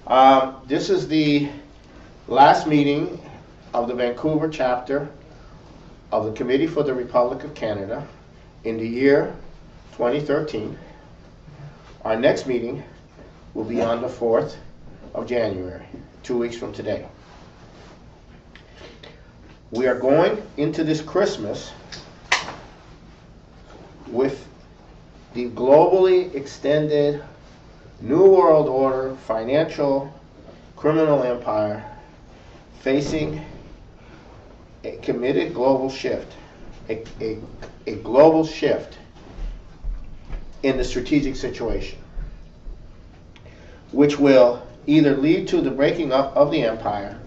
This is the last meeting of the Vancouver chapter of the Committee for the Republic of Canada in the year 2013. Our next meeting will be on the 4th of January, 2 weeks from today. We are going into this Christmas with the globally extended New World Order financial criminal empire facing a committed global shift, a global shift in the strategic situation, which will either lead to the breaking up of the empire,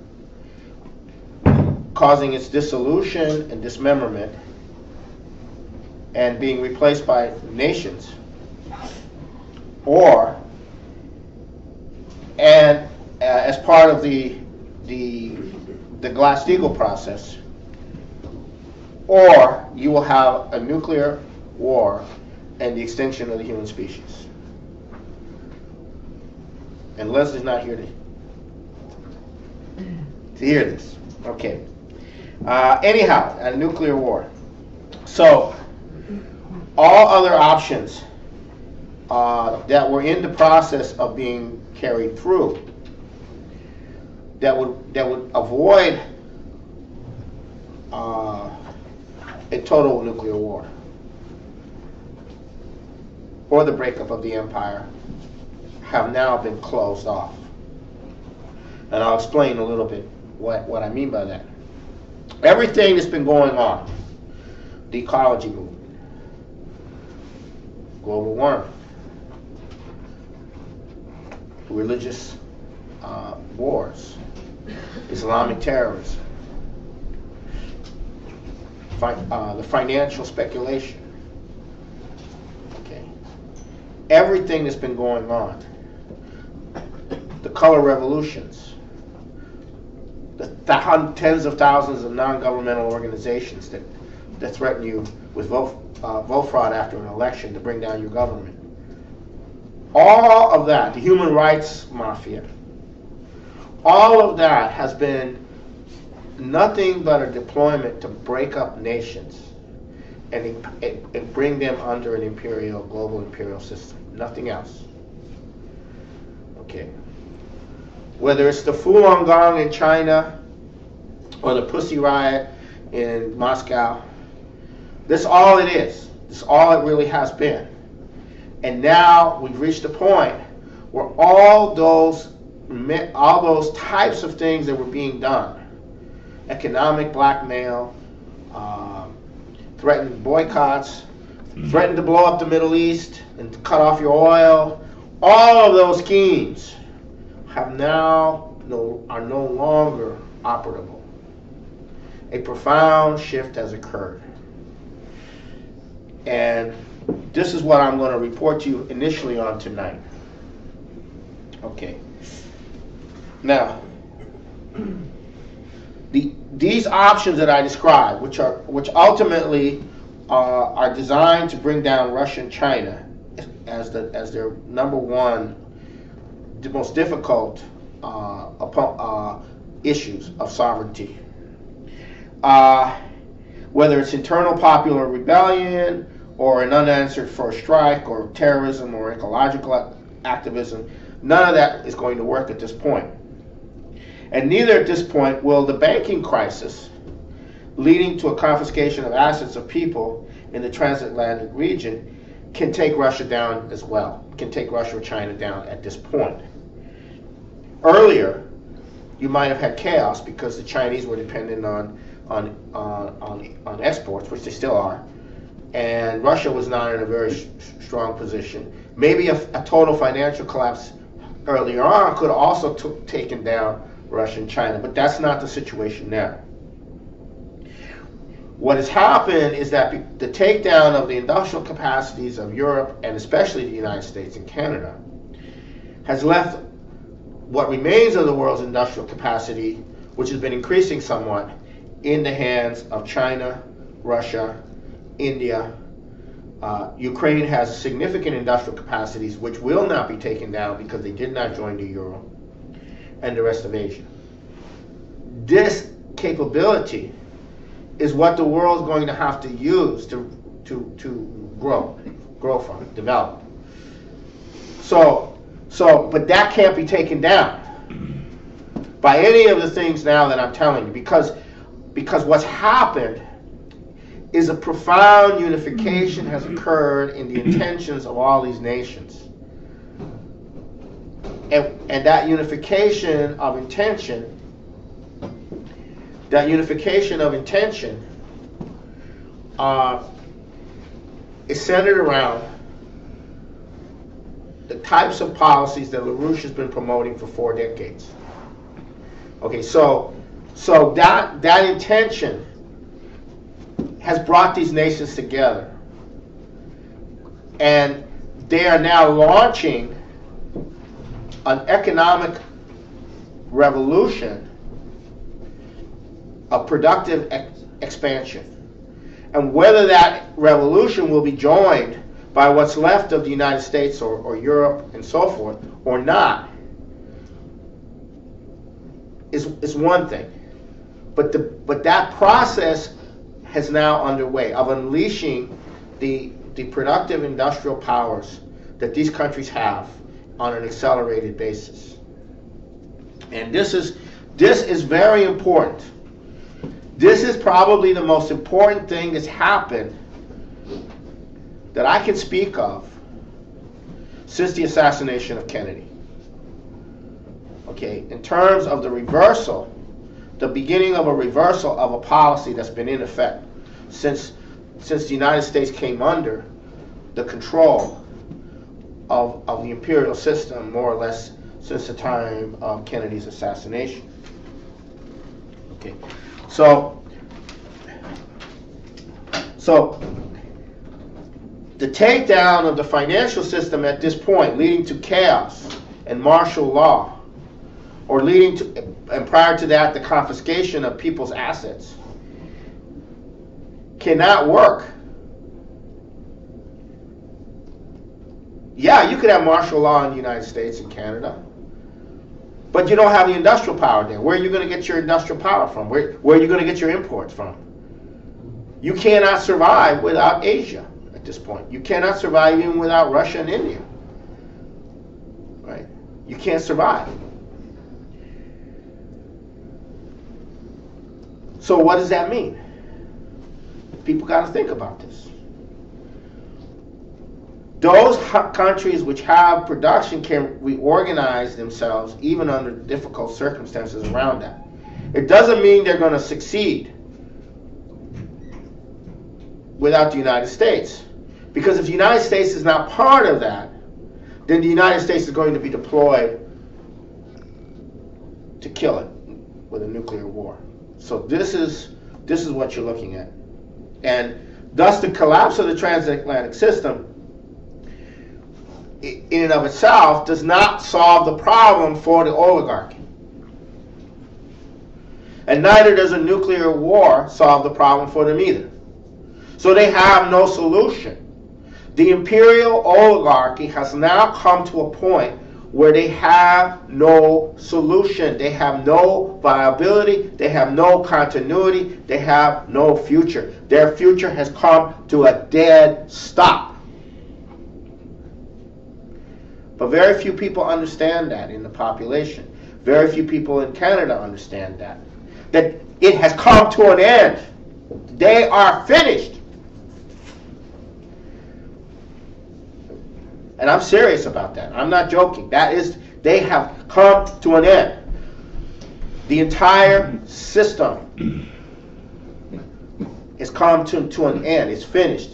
causing its dissolution and dismemberment, and being replaced by nations, or as part of the Glass-Steagall process, or you will have a nuclear war and the extinction of the human species. And Leslie's not here to hear this. Okay. Anyhow, a nuclear war. So, all other options that were in the process of being carried through that would avoid a total nuclear war or the breakup of the empire have now been closed off. And I'll explain a little bit what I mean by that. Everything that's been going on, the ecology movement, global warming, religious wars, Islamic terrorism, the financial speculation, okay, everything that's been going on, the color revolutions, the tens of thousands of non-governmental organizations that threaten you with vote fraud after an election to bring down your government. All of that, the human rights mafia, all of that has been nothing but a deployment to break up nations and bring them under an global imperial system. Nothing else. Okay. Whether it's the Falun Gong in China or the Pussy Riot in Moscow, that's all it is. That's all it really has been. And now we've reached a point where all those types of things that were being done, economic blackmail, threatened boycotts, threatened to blow up the Middle East and to cut off your oil, all of those schemes are no longer operable. A profound shift has occurred. And this is what I'm going to report to you initially on tonight. Okay. Now, these options that I described, which ultimately are designed to bring down Russia and China as their number one, the most difficult issues of sovereignty. Whether it's internal popular rebellion, or an unanswered first strike, or terrorism, or ecological activism, none of that is going to work at this point. And neither at this point will the banking crisis, leading to a confiscation of assets of people in the transatlantic region, can take Russia down as well, can take Russia or China down at this point. Earlier, you might have had chaos because the Chinese were dependent on exports, which they still are, and Russia was not in a very strong position. Maybe a total financial collapse earlier on could have also taken down Russia and China, but that's not the situation now. What has happened is that the takedown of the industrial capacities of Europe, and especially the United States and Canada, has left what remains of the world's industrial capacity, which has been increasing somewhat, in the hands of China, Russia, India. Ukraine has significant industrial capacities which will not be taken down because they did not join the euro. and the rest of Asia. This capability is what the world's going to have to use to grow from, develop. But that can't be taken down by any of the things now that I'm telling you, because what's happened is a profound unification has occurred in the intentions of all these nations. And that unification of intention, is centered around the types of policies that LaRouche has been promoting for 4 decades. Okay, so that intention has brought these nations together, and they are now launching an economic revolution, a productive expansion. And whether that revolution will be joined by what's left of the United States or Europe and so forth, or not, is one thing. But that process has now underway of unleashing the productive industrial powers that these countries have on an accelerated basis. And this is very important. This is probably the most important thing that's happened that I can speak of since the assassination of Kennedy. Okay, in terms of the reversal, the beginning of a reversal of a policy that's been in effect since the United States came under the control of the imperial system, more or less since the time of Kennedy's assassination. Okay, so the takedown of the financial system at this point, leading to chaos and martial law, or leading to, and prior to that, the confiscation of people's assets, cannot work. Yeah, you could have martial law in the United States and Canada, but you don't have the industrial power there. Where are you going to get your industrial power from? Where are you going to get your imports from? You cannot survive without Asia at this point. You cannot survive even without Russia and India. Right? You can't survive. So what does that mean? People got to think about this. Those countries which have production can reorganize themselves even under difficult circumstances around that. It doesn't mean they're going to succeed without the United States. Because if the United States is not part of that, then the United States is going to be deployed to kill it with a nuclear war. So this is what you're looking at. And thus the collapse of the transatlantic system in and of itself does not solve the problem for the oligarchy. And neither does a nuclear war solve the problem for them either. So they have no solution. The imperial oligarchy has now come to a point where they have no solution. They have no viability. They have no continuity. They have no future. Their future has come to a dead stop. But very few people understand that in the population. Very few people in Canada understand that. That it has come to an end. They are finished. And I'm serious about that. I'm not joking. That is, they have come to an end. The entire system has come to an end. It's finished.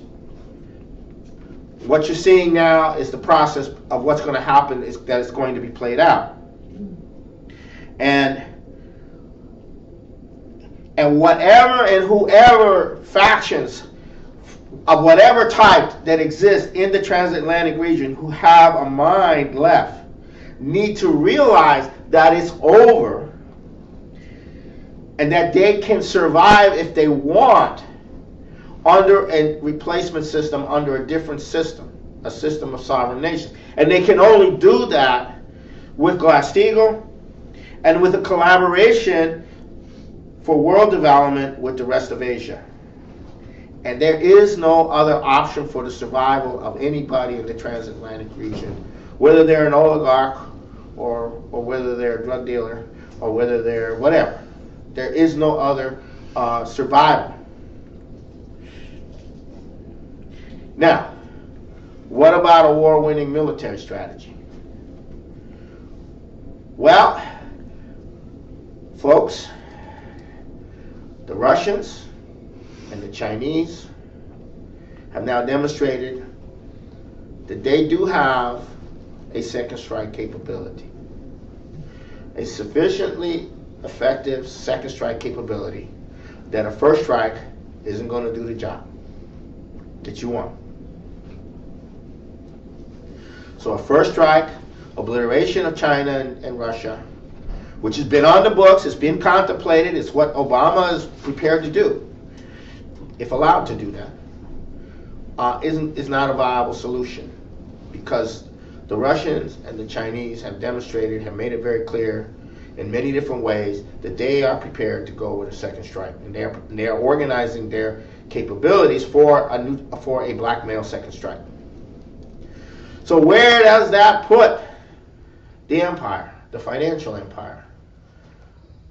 What you're seeing now is the process of what's going to happen, is that it's going to be played out. And whatever and whoever factions of whatever type that exist in the transatlantic region who have a mind left need to realize that it's over and that they can survive if they want under a replacement system, under a different system, a system of sovereign nations. And they can only do that with Glass-Steagall and with a collaboration for world development with the rest of Asia. And there is no other option for the survival of anybody in the transatlantic region, whether they're an oligarch or whether they're a drug dealer or whether they're whatever. There is no other survival. Now, what about a war-winning military strategy? Well, folks, the Russians and the Chinese have now demonstrated that they do have a second strike capability. A sufficiently effective second strike capability that a first strike isn't going to do the job that you want. So a first strike, obliteration of China and Russia, which has been on the books, it's been contemplated, it's what Obama is prepared to do, if allowed to do that, is not a viable solution, because the Russians and the Chinese have demonstrated, have made it very clear in many different ways that they are prepared to go with a second strike, and they are organizing their capabilities for a blackmail second strike. So where does that put the empire, the financial empire,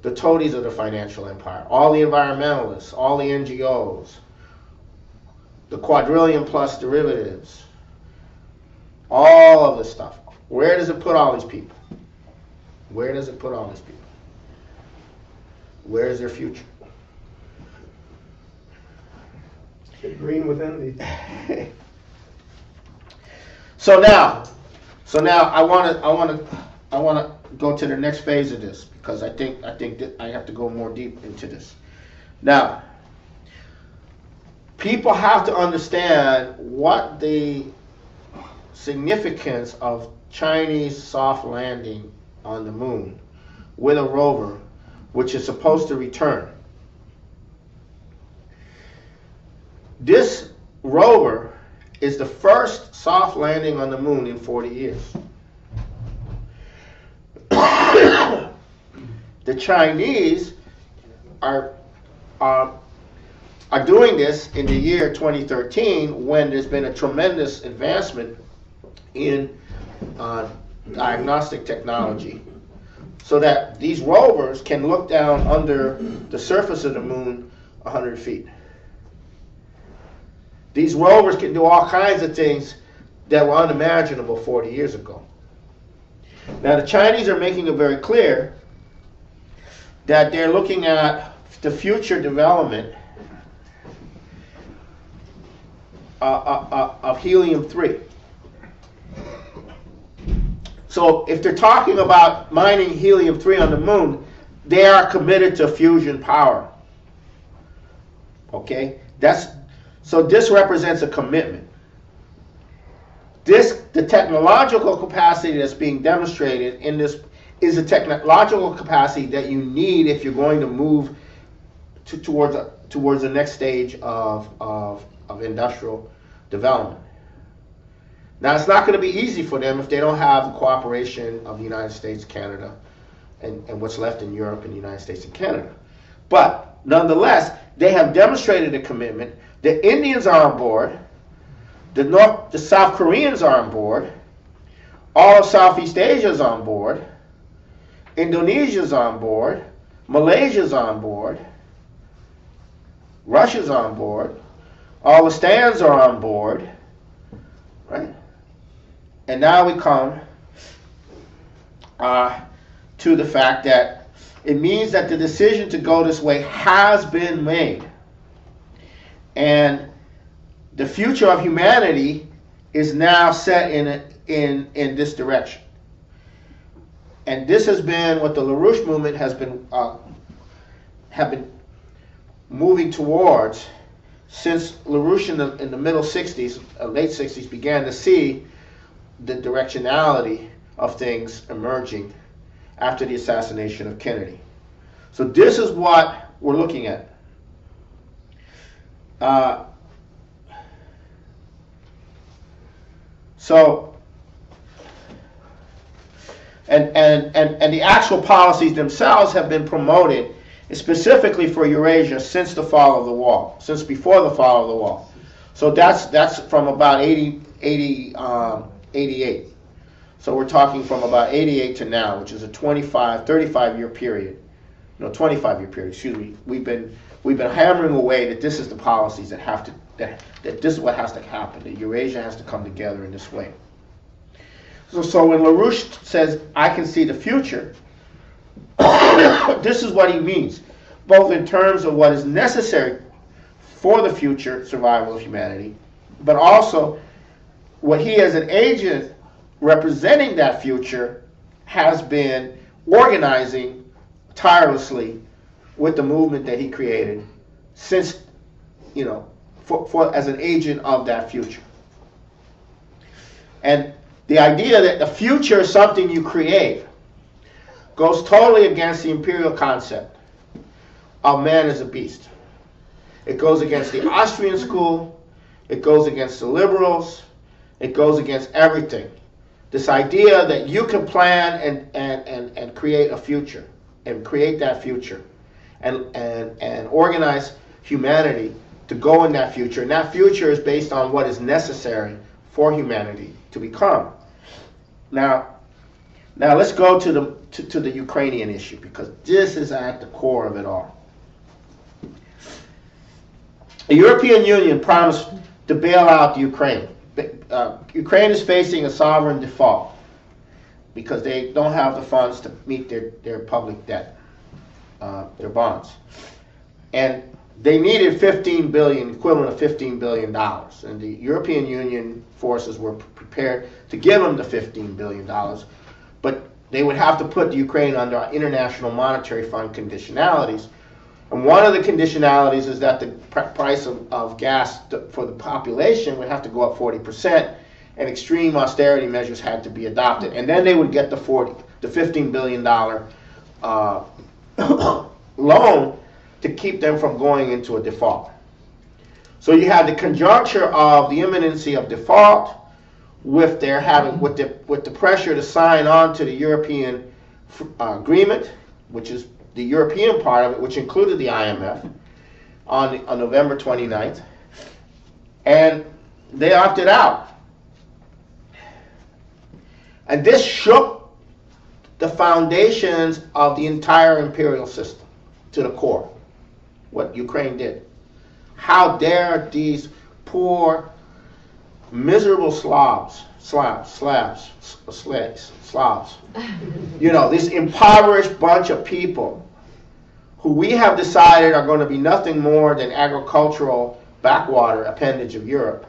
the toadies of the financial empire, all the environmentalists, all the NGOs, the quadrillion plus derivatives, all of this stuff? Where does it put all these people? Where does it put all these people? Where is their future? Green with envy. So now I want to go to the next phase of this, because I think that I have to go more deep into this. Now, people have to understand what the significance of Chinese soft landing on the moon with a rover which is supposed to return. This rover is the first soft landing on the moon in 40 years. The Chinese are doing this in the year 2013, when there's been a tremendous advancement in diagnostic technology, so that these rovers can look down under the surface of the moon 100 feet. These rovers can do all kinds of things that were unimaginable 40 years ago. Now, the Chinese are making it very clear that they're looking at the future development of helium-3. So if they're talking about mining helium-3 on the moon, they are committed to fusion power. Okay? So this represents a commitment. The technological capacity that's being demonstrated in this is a technological capacity that you need if you're going to move towards the next stage of industrial development. Now, it's not going to be easy for them if they don't have the cooperation of the United States, Canada, and what's left in Europe and the United States and Canada. But nonetheless, they have demonstrated a commitment. The Indians are on board. The South Koreans are on board. All of Southeast Asia is on board. Indonesia's on board. Malaysia's on board. Russia's on board. All the stands are on board. Right? And now we come to the fact that it means that the decision to go this way has been made. And the future of humanity is now set in this direction. And this has been what the LaRouche movement has been moving towards since LaRouche in the middle 60s, late 60s, began to see the directionality of things emerging after the assassination of Kennedy. So this is what we're looking at. And the actual policies themselves have been promoted specifically for Eurasia since the fall of the wall, since before the fall of the wall. So that's from about 88. So we're talking from about 88 to now, which is a 35-year period. No, 25-year period, excuse me. We've been hammering away that this is the policies that have to, that this is what has to happen, that Eurasia has to come together in this way. So when LaRouche says, I can see the future, this is what he means, both in terms of what is necessary for the future survival of humanity, but also what he as an agent representing that future has been organizing tirelessly with the movement that he created since, you know, for as an agent of that future. And the idea that the future is something you create goes totally against the imperial concept of man as a beast. It goes against the Austrian school, it goes against the liberals, it goes against everything. This idea that you can plan and create a future, and create that future, and organize humanity to go in that future, and that future is based on what is necessary for humanity to become. Now let's go to the Ukrainian issue, because this is at the core of it all. The European Union promised to bail out the Ukraine. Ukraine is facing a sovereign default because they don't have the funds to meet their public debt, their bonds. And they needed $15 billion, equivalent of $15 billion. And the European Union forces were prepared to give them the $15 billion, but they would have to put the Ukraine under International Monetary Fund conditionalities. And one of the conditionalities is that the price of gas for the population would have to go up 40%, and extreme austerity measures had to be adopted. And then they would get the $15 billion loan to keep them from going into a default. So you have the conjuncture of the imminency of default with their with the pressure to sign on to the European agreement, which is the European part of it, which included the IMF, on November 29th, and they opted out. And this shook the foundations of the entire imperial system to the core, what Ukraine did. How dare these poor, miserable Slavs, you know, this impoverished bunch of people who we have decided are going to be nothing more than agricultural backwater appendage of Europe.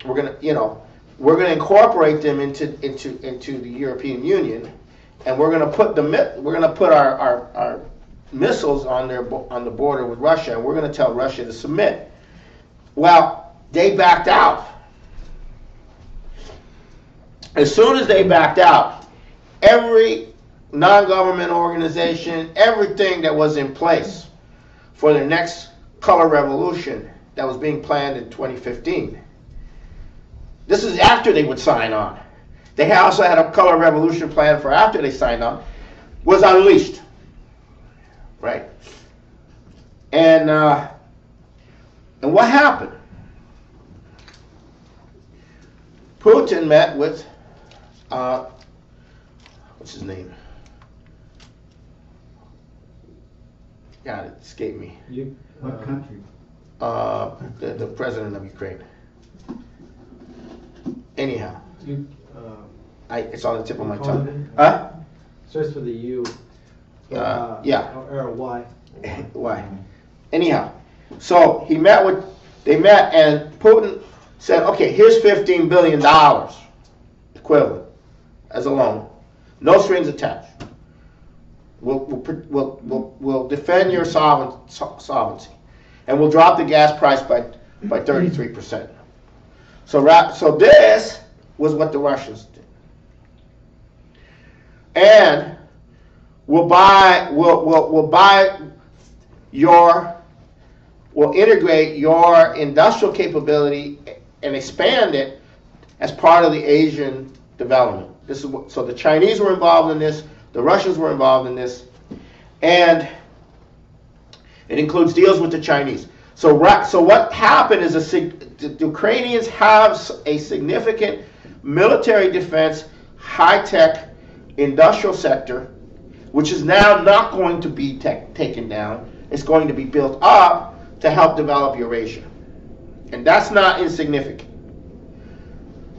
We're going to, you know, we're going to incorporate them into the European Union, and we're going to put our missiles on the border with Russia, and we're going to tell Russia to submit. Well, they backed out. As soon as they backed out, every non-government organization, everything that was in place for the next color revolution that was being planned in 2015. This is after they would sign on. They also had a color revolution planned for after they signed on, was unleashed. Right? And what happened? Putin met with what's his name? God, it escaped me. What country? The president of Ukraine. Anyhow, it's on the tip of my tongue. Huh? Starts with a U. Yeah. Or a Y. Why? Anyhow, so they met, and Putin said, okay, here's $15 billion equivalent as a loan, no strings attached. We'll defend your solvency, and we'll drop the gas price by 33%. So this was what the Russians did, and we'll integrate your industrial capability and expand it as part of the Asian development, So the Chinese were involved in this, the Russians were involved in this, and it includes deals with the Chinese. So what happened is the Ukrainians have a significant military defense, high-tech industrial sector, which is now not going to be taken down. It's going to be built up to help develop Eurasia. And that's not insignificant.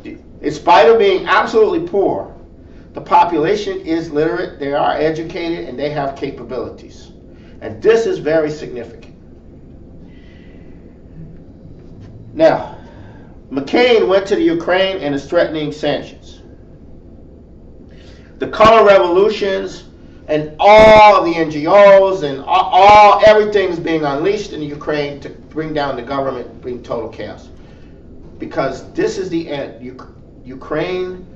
In spite of being absolutely poor, the population is literate, they are educated, and they have capabilities. And this is very significant. Now, McCain went to the Ukraine and is threatening sanctions. The color revolutions and all of the NGOs and everything is being unleashed in the Ukraine to bring down the government, bring total chaos. Because this is the end. Ukraine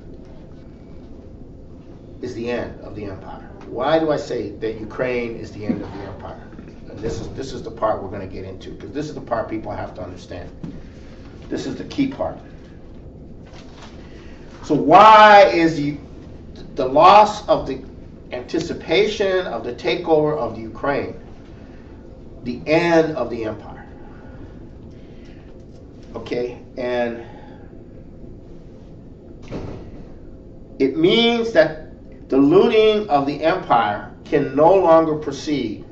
is the end of the empire. Why do I say that Ukraine is the end of the empire? And this is the part we're going to get into, because this is the part people have to understand. This is the key part. So why is the loss of the anticipation of the takeover of the Ukraine the end of the empire? Okay, and it means that the looting of the empire can no longer proceed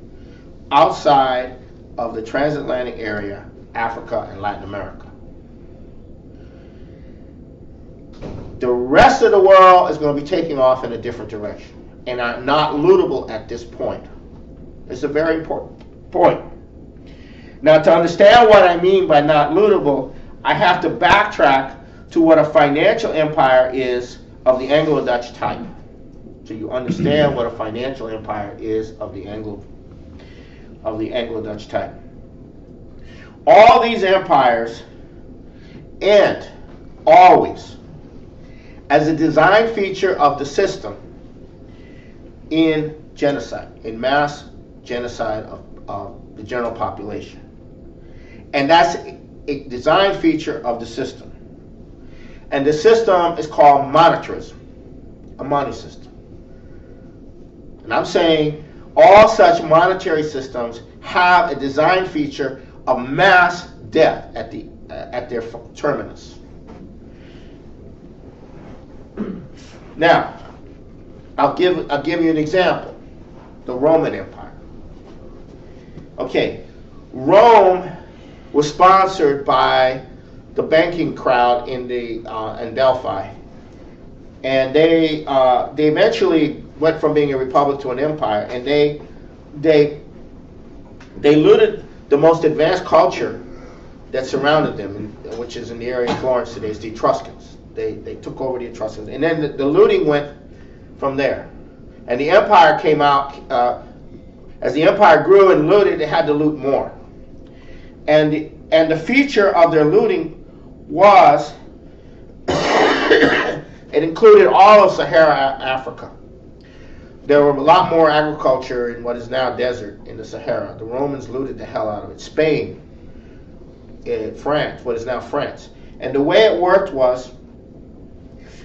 outside of the transatlantic area, Africa and Latin America. The rest of the world is going to be taking off in a different direction and are not lootable at this point. It's a very important point. Now, to understand what I mean by not lootable, I have to backtrack to what a financial empire is of the Anglo-Dutch type. So you understand what a financial empire is of the Anglo-Dutch type. All these empires end always as a design feature of the system in genocide, in mass genocide of the general population. And that's a design feature of the system. And the system is called monetarism, a money system. And I'm saying all such monetary systems have a design feature of mass death at their terminus. Now, I'll give you an example. The Roman Empire. Okay, Rome was sponsored by the banking crowd in Delphi, and they eventually went from being a republic to an empire, and they looted the most advanced culture that surrounded them, which is in the area of Florence today. It's the Etruscans. They took over the Etruscans, and then the looting went from there, and the empire came out. As the empire grew and looted, it had to loot more, and the feature of their looting was it included all of Sahara Africa. There were a lot more agriculture in what is now desert in the Sahara. The Romans looted the hell out of it. Spain, France, what is now France. And the way it worked was,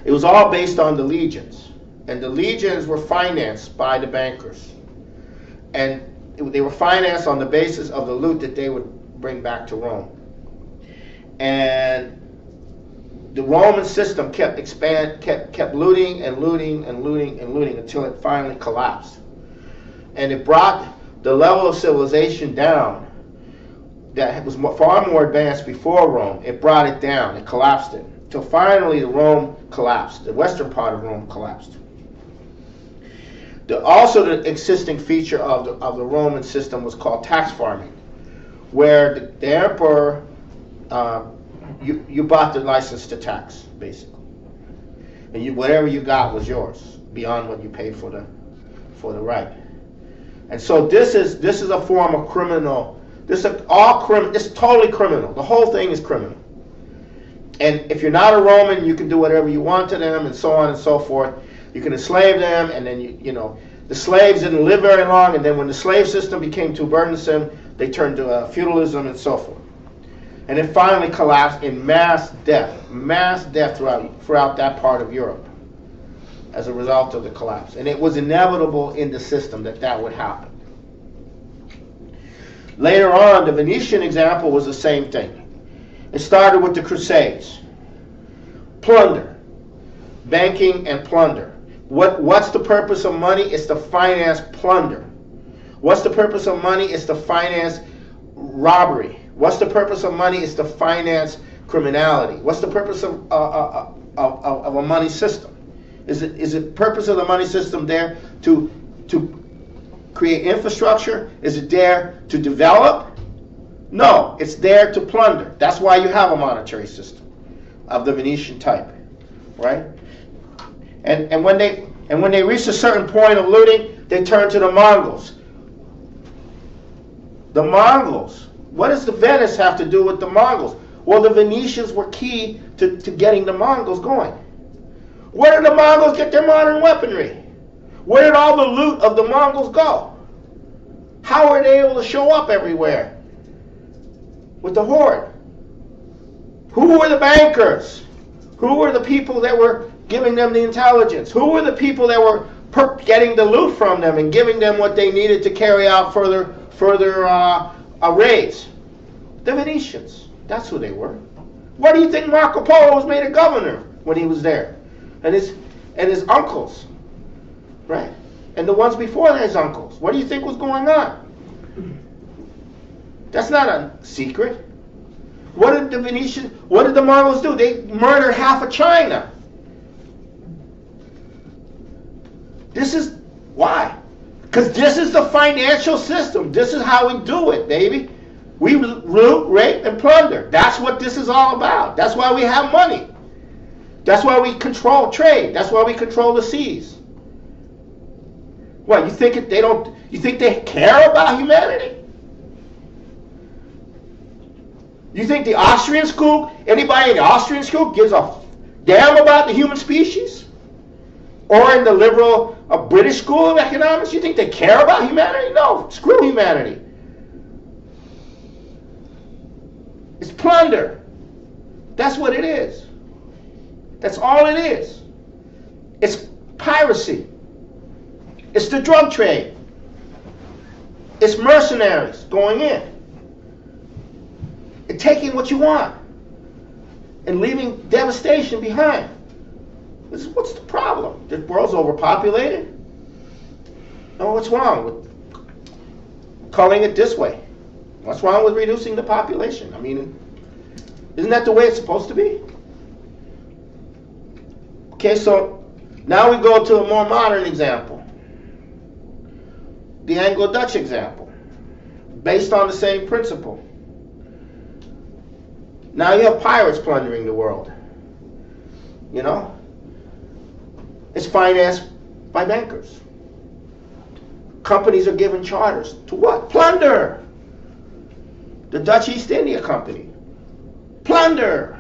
it was all based on the legions. And the legions were financed by the bankers. And they were financed on the basis of the loot that they would bring back to Rome. And the Roman system kept looting and looting and looting and looting until it finally collapsed. And it brought the level of civilization down that was far more advanced before Rome. It brought it down. It collapsed it. Until finally Rome collapsed. The western part of Rome collapsed. Also the existing feature of the Roman system was called tax farming, where the emperor, you bought the license to tax, basically. And whatever you got was yours, beyond what you paid for the right. And so this is a form of criminal. This is totally criminal. The whole thing is criminal. And if you're not a Roman, you can do whatever you want to them, and so on and so forth. You can enslave them, and then the slaves didn't live very long, and then when the slave system became too burdensome, they turned to feudalism and so forth. And it finally collapsed in mass death throughout that part of Europe. as a result of the collapse. And it was inevitable in the system that that would happen. Later on, the Venetian example was the same thing. It started with the Crusades. Plunder. Banking and plunder. What's the purpose of money? It's to finance plunder. What's the purpose of money? It's to finance robbery. What's the purpose of money? It's to finance criminality. What's the purpose of a money system? Is the purpose of the money system there to create infrastructure? Is it there to develop? No, it's there to plunder. That's why you have a monetary system of the Venetian type, right? And when they reach a certain point of looting, they turn to the Mongols. The Mongols. What does the Venice have to do with the Mongols? Well, the Venetians were key to getting the Mongols going. Where did the Mongols get their modern weaponry? Where did all the loot of the Mongols go? How were they able to show up everywhere with the horde? Who were the bankers? Who were the people that were giving them the intelligence? Who were the people that were getting the loot from them and giving them what they needed to carry out further raids? The Venetians. That's who they were. Why do you think Marco Polo was made a governor when he was there? And his uncles, right? And the ones before his uncles. What do you think was going on? That's not a secret. What did the Mongols do? They murdered half of China. This is why. Because this is the financial system. This is how we do it, baby. We loot, rape, and plunder. That's what this is all about. That's why we have money. That's why we control trade. That's why we control the seas. What, you think you think they care about humanity? You think the Austrian school, anybody in the Austrian school gives a damn about the human species? Or in the liberal British school of economics, you think they care about humanity? No, screw humanity. It's plunder. That's what it is. That's all it is. It's piracy. It's the drug trade. It's mercenaries going in and taking what you want and leaving devastation behind. What's the problem? The world's overpopulated? No, what's wrong with calling it this way? What's wrong with reducing the population? I mean, isn't that the way it's supposed to be? Okay, so now we go to a more modern example. The Anglo-Dutch example, based on the same principle. Now you have pirates plundering the world. You know? It's financed by bankers. Companies are given charters to what? Plunder. The Dutch East India Company. Plunder.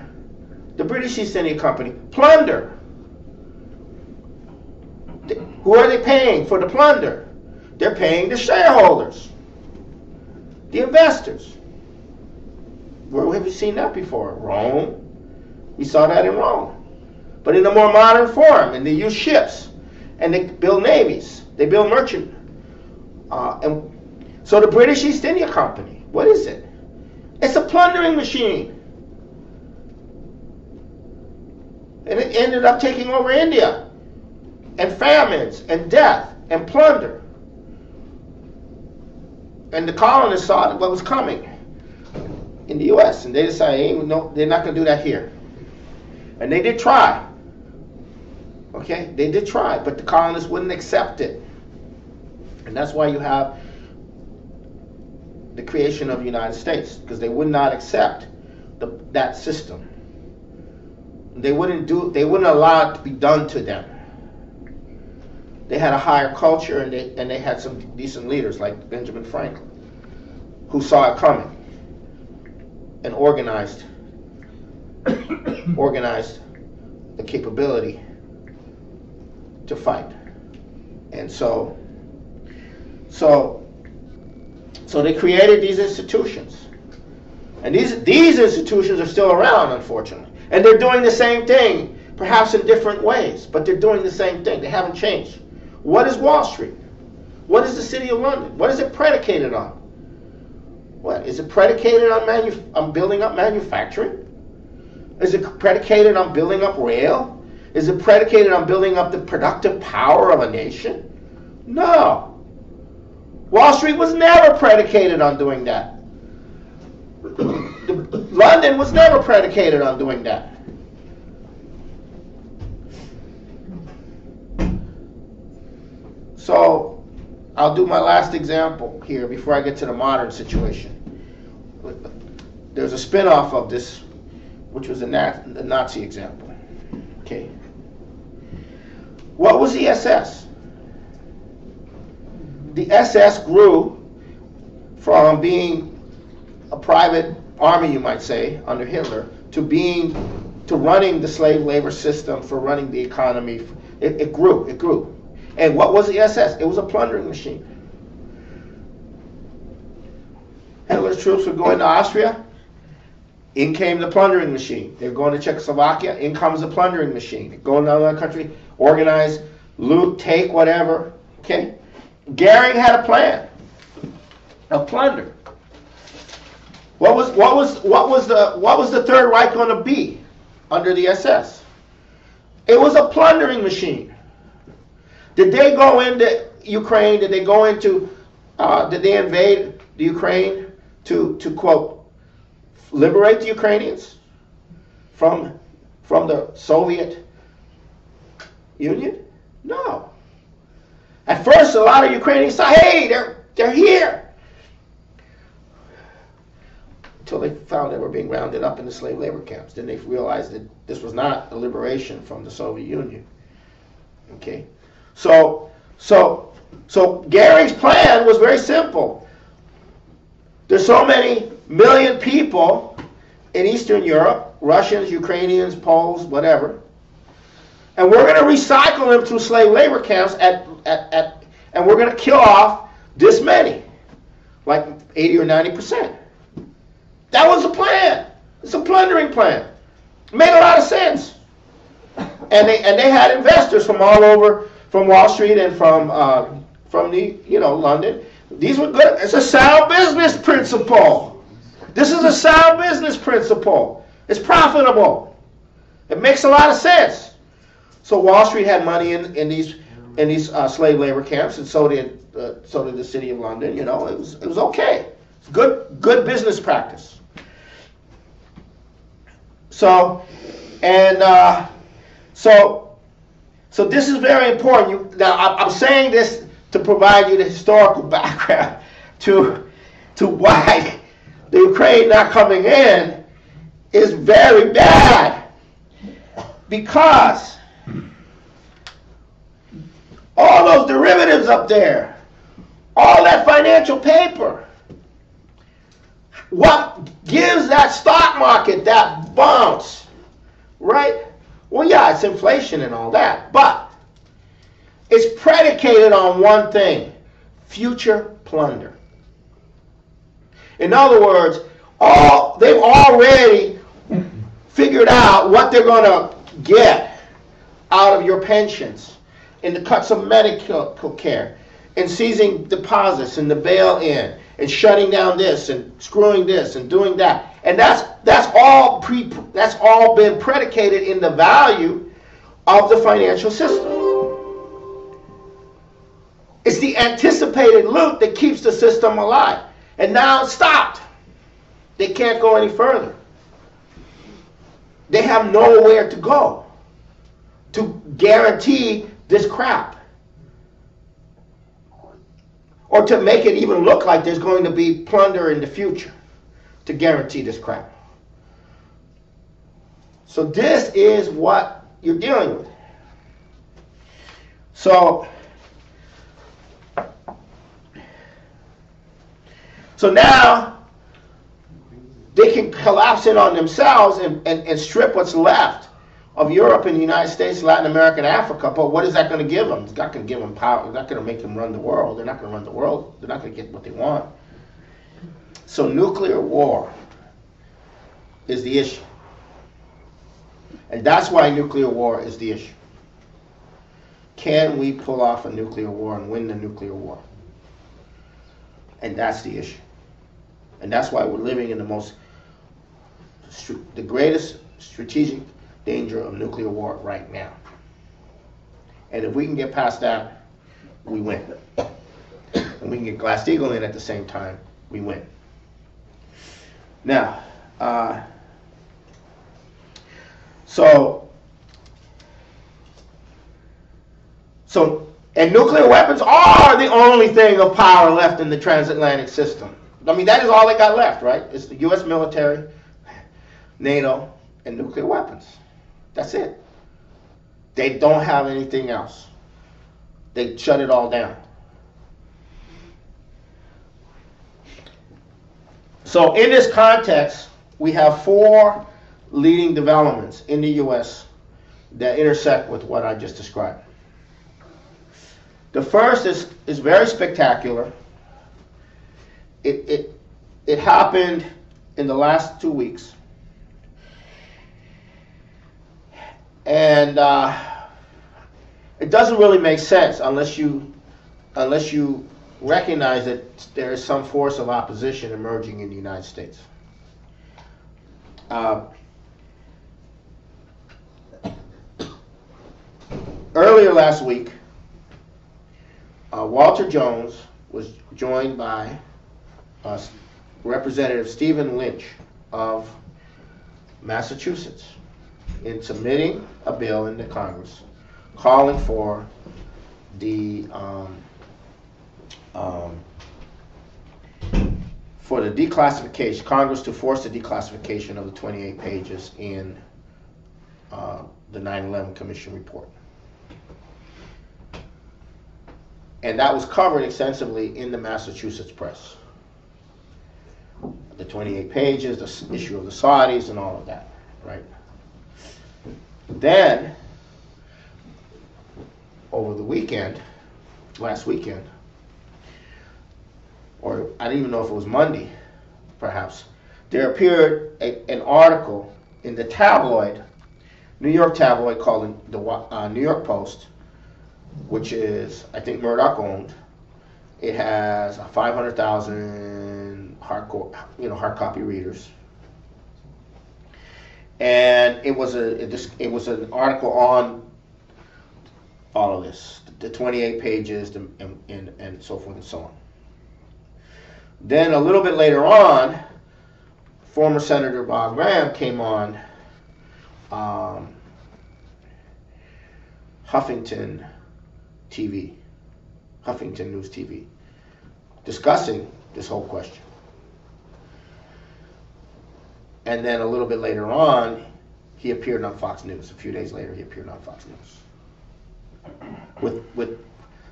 The British East India Company. Plunder. Who are they paying for the plunder? They're paying the shareholders, the investors. Where have you seen that before? Rome. We saw that in Rome. But in a more modern form, and they use ships, and they build navies, they build merchant. And so the British East India Company, what is it? It's a plundering machine. And it ended up taking over India, and famines, and death, and plunder. And the colonists saw what was coming in the U.S., and they decided, hey, no, they're not going to do that here. And they did try. Okay, they did try, but the colonists wouldn't accept it. And that's why you have the creation of the United States, because they would not accept that system. They wouldn't allow it to be done to them. They had a higher culture, and they had some decent leaders like Benjamin Franklin, who saw it coming and organized the capability to fight. And so they created these institutions, and these institutions are still around, unfortunately, and they're doing the same thing perhaps in different ways, but they're doing the same thing. They haven't changed. What is Wall Street? What is the City of London? What is it predicated on? What is it predicated on building up manufacturing? Is it predicated on building up rail? Is it predicated on building up the productive power of a nation? No. Wall Street was never predicated on doing that. London was never predicated on doing that. So, I'll do my last example here before I get to the modern situation. There's a spin-off of this, which was the Nazi example. Okay. What was the SS? The SS grew from being a private army, you might say, under Hitler, to running the slave labor system, for running the economy. It grew. And what was the SS? It was a plundering machine. Hitler's troops were going to Austria. In came the plundering machine. They're going to Czechoslovakia. In comes the plundering machine. They're going to another country, organize, loot, take whatever. Okay. Goering had a plan of plunder. What was the Third Reich going to be under the SS? It was a plundering machine. Did they go into Ukraine? Did they go into? Did they invade the Ukraine to quote liberate the Ukrainians from the Soviet Union? No. At first, a lot of Ukrainians thought, "Hey, they're here," until they found they were being rounded up in the slave labor camps. Then they realized that this was not a liberation from the Soviet Union. Okay, so Goering's plan was very simple. There's so many million people in Eastern Europe, Russians, Ukrainians, Poles, whatever, and we're going to recycle them through slave labor camps and we're going to kill off this many, like 80 or 90%. That was the plan. It's a plundering plan. It made a lot of sense. And they had investors from all over, from Wall Street and from London. These were good. It's a sound business principle. This is a sound business principle. It's profitable. It makes a lot of sense. So Wall Street had money in these slave labor camps, and so did the City of London. You know, it was okay. It's good business practice. So this is very important. Now I'm saying this to provide you the historical background to why the Ukraine not coming in is very bad, because all those derivatives up there, all that financial paper, what gives that stock market that bounce, right? Well, yeah, it's inflation and all that, but it's predicated on one thing: future plunder. In other words, they've already figured out what they're going to get out of your pensions in the cuts of medical care, and seizing deposits and the bail-in, and shutting down this and screwing this and doing that. And that's all been predicated in the value of the financial system. It's the anticipated loot that keeps the system alive. And now it's stopped. They can't go any further. They have nowhere to go to guarantee this crap, or to make it even look like there's going to be plunder in the future to guarantee this crap. So this is what you're dealing with. So now they can collapse in on themselves and strip what's left of Europe and the United States, Latin America, and Africa. But what is that going to give them? It's not going to give them power. It's not going to make them run the world. They're not going to run the world. They're not going to get what they want. So nuclear war is the issue. And that's why nuclear war is the issue. Can we pull off a nuclear war and win the nuclear war? And that's the issue. And that's why we're living in the greatest strategic danger of nuclear war right now. And if we can get past that, we win. And we can get Glass-Steagall in at the same time, we win. Now, and nuclear weapons are the only thing of power left in the transatlantic system. I mean, that is all they got left, right? It's the U.S. military, NATO, and nuclear weapons. That's it. They don't have anything else. They shut it all down. So in this context, we have 4 leading developments in the U.S. that intersect with what I just described. The first is very spectacular. It happened in the last 2 weeks. And it doesn't really make sense unless you recognize that there is some force of opposition emerging in the United States. Earlier last week, Walter Jones was joined by Representative Stephen Lynch of Massachusetts in submitting a bill into Congress calling for the declassification, Congress to force the declassification of the 28 pages in the 9/11 Commission report. And that was covered extensively in the Massachusetts press. The 28 pages, the issue of the Saudis, and all of that, right? Then, over the weekend, last weekend, or I don't even know if it was Monday, perhaps, there appeared an article in the tabloid, New York tabloid called the New York Post, which is, I think, Murdoch owned. It has 500,000 hard copy readers, and it was an article on all of this, the 28 pages, and so forth and so on. Then a little bit later on, former Senator Bob Graham came on Huffington News TV, discussing this whole question. And then a little bit later on, he appeared on Fox News. A few days later, he appeared on Fox News.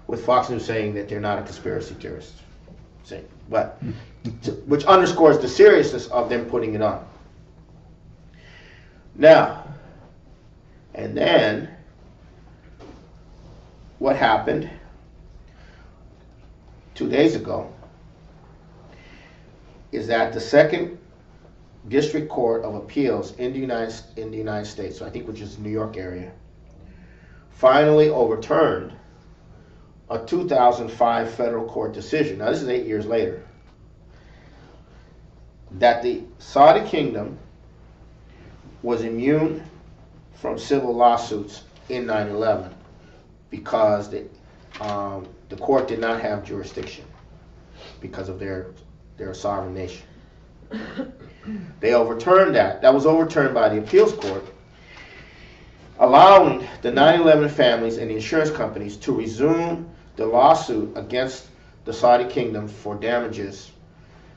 With Fox News saying that they're not a conspiracy theorist. Which underscores the seriousness of them putting it on. Now, and then, what happened 2 days ago is that the Second District Court of Appeals in the United States, so I think which is the New York area, finally overturned a 2005 federal court decision. Now this is 8 years later. That the Saudi kingdom was immune from civil lawsuits in 9/11 because the court did not have jurisdiction because of their sovereign nation. They overturned that. That was overturned by the appeals court, allowing the 9/11 families and the insurance companies to resume the lawsuit against the Saudi kingdom for damages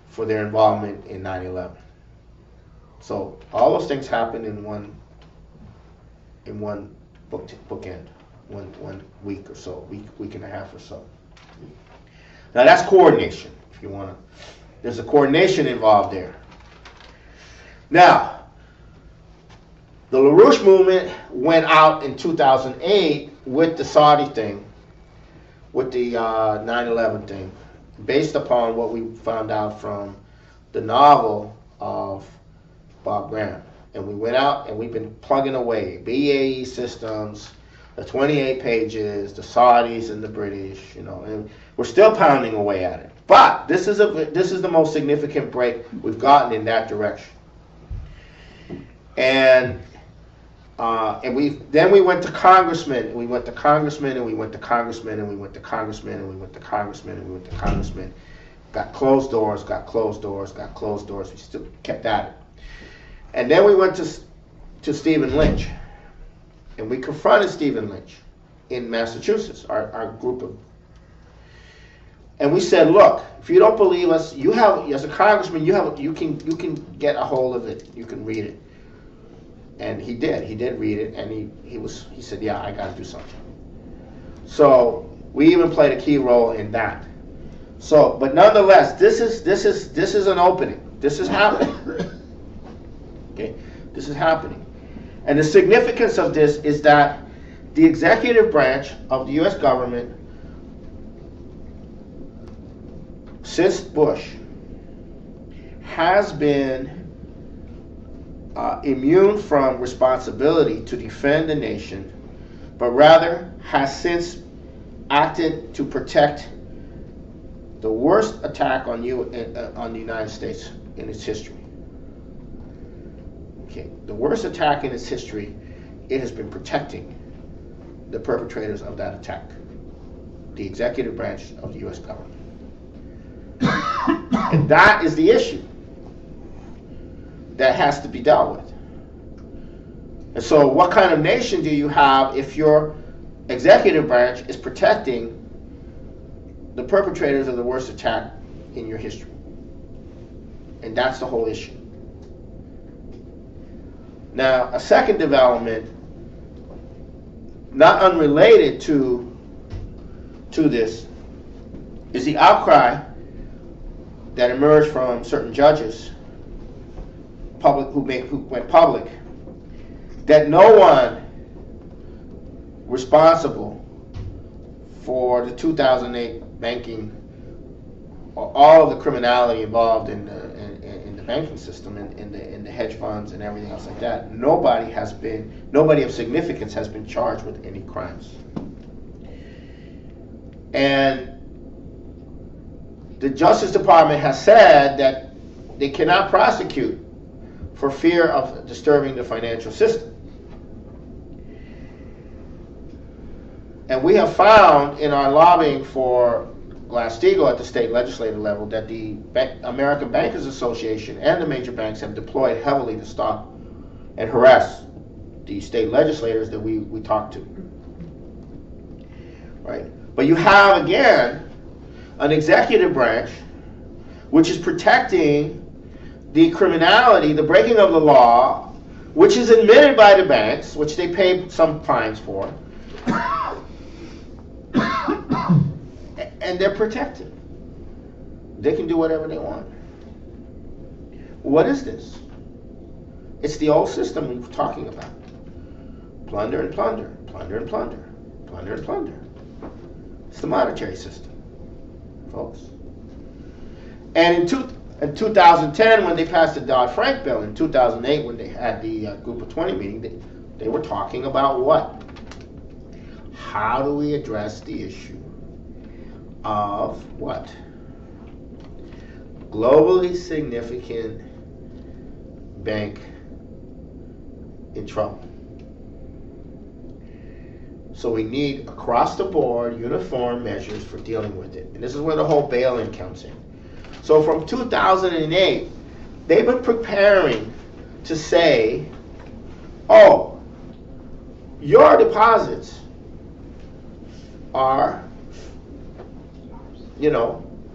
for their involvement in 9/11. So all those things happened in one bookend, one week or so, week and a half or so. Now that's coordination. If you want to, there's a coordination involved there. Now, the LaRouche movement went out in 2008 with the Saudi thing, with the 9/11 thing, based upon what we found out from the novel of Bob Graham, And we went out and we've been plugging away. BAE systems, the 28 pages, the Saudis and the British, you know, and we're still pounding away at it. But this is the most significant break we've gotten in that direction. And then we went to congressmen, and we went to congressmen, and we went to congressmen, and we went to congressmen, and we went to congressmen, and we went to congressmen. Got closed doors, got closed doors, got closed doors. We still kept at it. And then we went to Stephen Lynch, and we confronted Stephen Lynch in Massachusetts, our group of. And we said, look, if you don't believe us, you have, as a congressman, you can get a hold of it, you can read it. And he did read it, and he said, yeah, I got to do something. So we even played a key role in that. So, but nonetheless, this is an opening. This is happening. Okay, this is happening, and the significance of this is that the executive branch of the U.S. government, since Bush, has been immune from responsibility to defend the nation, but rather has since acted to protect the worst attack on the United States in its history. Okay, the worst attack in its history, it has been protecting the perpetrators of that attack, the executive branch of the U.S. government. And that is the issue that has to be dealt with. And so what kind of nation do you have if your executive branch is protecting the perpetrators of the worst attack in your history? And that's the whole issue. Now, a second development, not unrelated to this, is the outcry that emerged from certain judges who went public, that no one responsible for the 2008 banking, or all of the criminality involved in the banking system, in the hedge funds and everything else like that, nobody of significance has been charged with any crimes. And the Justice Department has said that they cannot prosecute for fear of disturbing the financial system. And we have found in our lobbying for Glass-Steagall at the state legislative level that the American Bankers Association and the major banks have deployed heavily to stop and harass the state legislators that we talk to. Right? But you have, again, an executive branch which is protecting the criminality, the breaking of the law, which is admitted by the banks, which they pay some fines for, and they're protected. They can do whatever they want. What is this? It's the old system we were talking about. Plunder and plunder, plunder and plunder, plunder and plunder. It's the monetary system, folks. And in 2010, when they passed the Dodd-Frank bill, in 2008, when they had the Group of 20 meeting, they were talking about what? How do we address the issue of what? Globally significant bank in trouble. So we need across the board uniform measures for dealing with it. And this is where the whole bail-in comes in. So from 2008, they've been preparing to say, oh, your deposits are,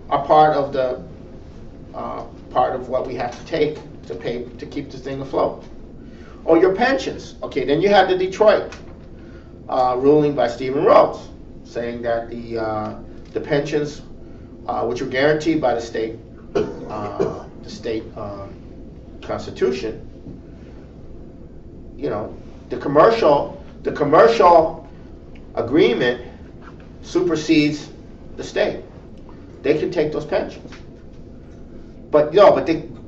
are part of the part of what we have to take to pay to keep the thing afloat. Or your pensions. Okay, then you had the Detroit ruling by Stephen Rhodes, saying that the pensions, which were guaranteed by the state constitution, the commercial agreement supersedes the state. They can take those pensions, but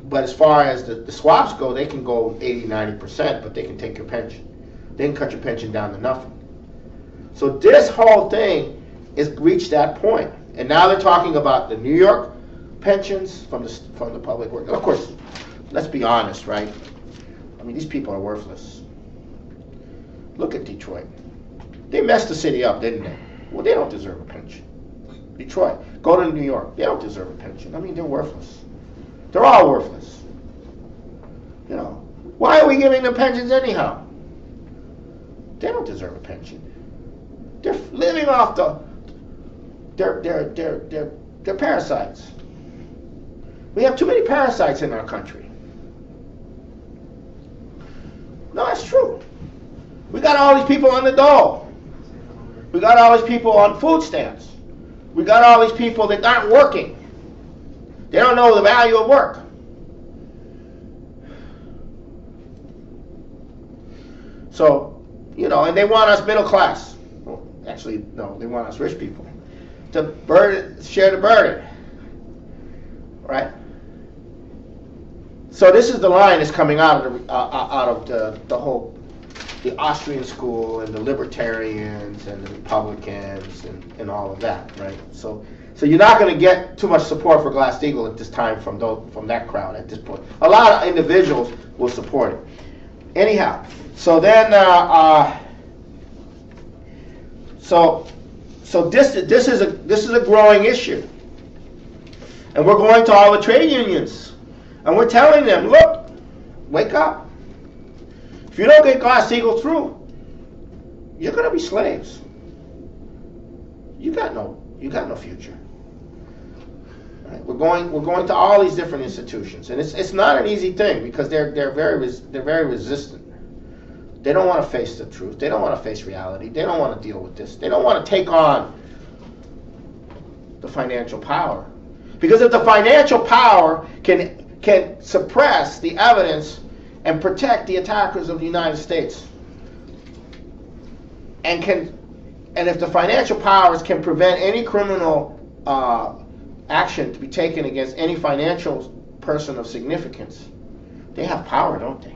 But as far as the swaps go, they can go 80, 90%, but they can take your pension. They can cut your pension down to nothing. So this whole thing has reached that point. And now they're talking about the New York pensions from the public work. Of course, let's be honest, right? I mean, these people are worthless. Look at Detroit. They messed the city up, didn't they? Well, they don't deserve a pension. Detroit, go to New York. They don't deserve a pension. I mean, they're worthless. They're all worthless. You know, why are we giving them pensions anyhow? They don't deserve a pension. They're living off they're parasites. We have too many parasites in our country. No, that's true. We got all these people on the dole. We got all these people on food stamps. We got all these people that aren't working. They don't know the value of work. So, you know, and they want us middle class. Well, actually, no, they want us rich people to share the burden. Right? So this is the line that's coming out of the Austrian school and the libertarians and the Republicans and all of that, right? So you're not going to get too much support for Glass-Steagall at this time from that crowd at this point. A lot of individuals will support it. Anyhow, so then so this is a growing issue, and we're going to all the trade unions, and we're telling them, look, wake up. If you don't get Glass-Steagall through, you're going to be slaves. You got no future. Right? We're going to all these different institutions, and it's not an easy thing because they're very resistant. They don't want to face the truth. They don't want to face reality. They don't want to deal with this. They don't want to take on the financial power, because if the financial power can suppress the evidence and protect the attackers of the United States, and if the financial powers can prevent any criminal action to be taken against any financial person of significance, they have power, don't they?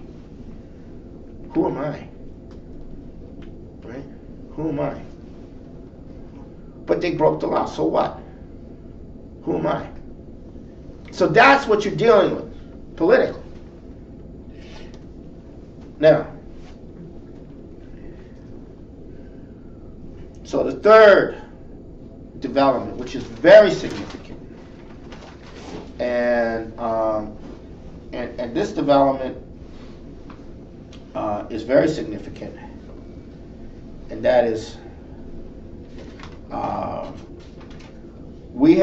Who am I? Right? Who am I? But they broke the law, so what? Who am I? So that's what you're dealing with politically. Now, so the third development, which is very significant, and this development is very significant, and that is we've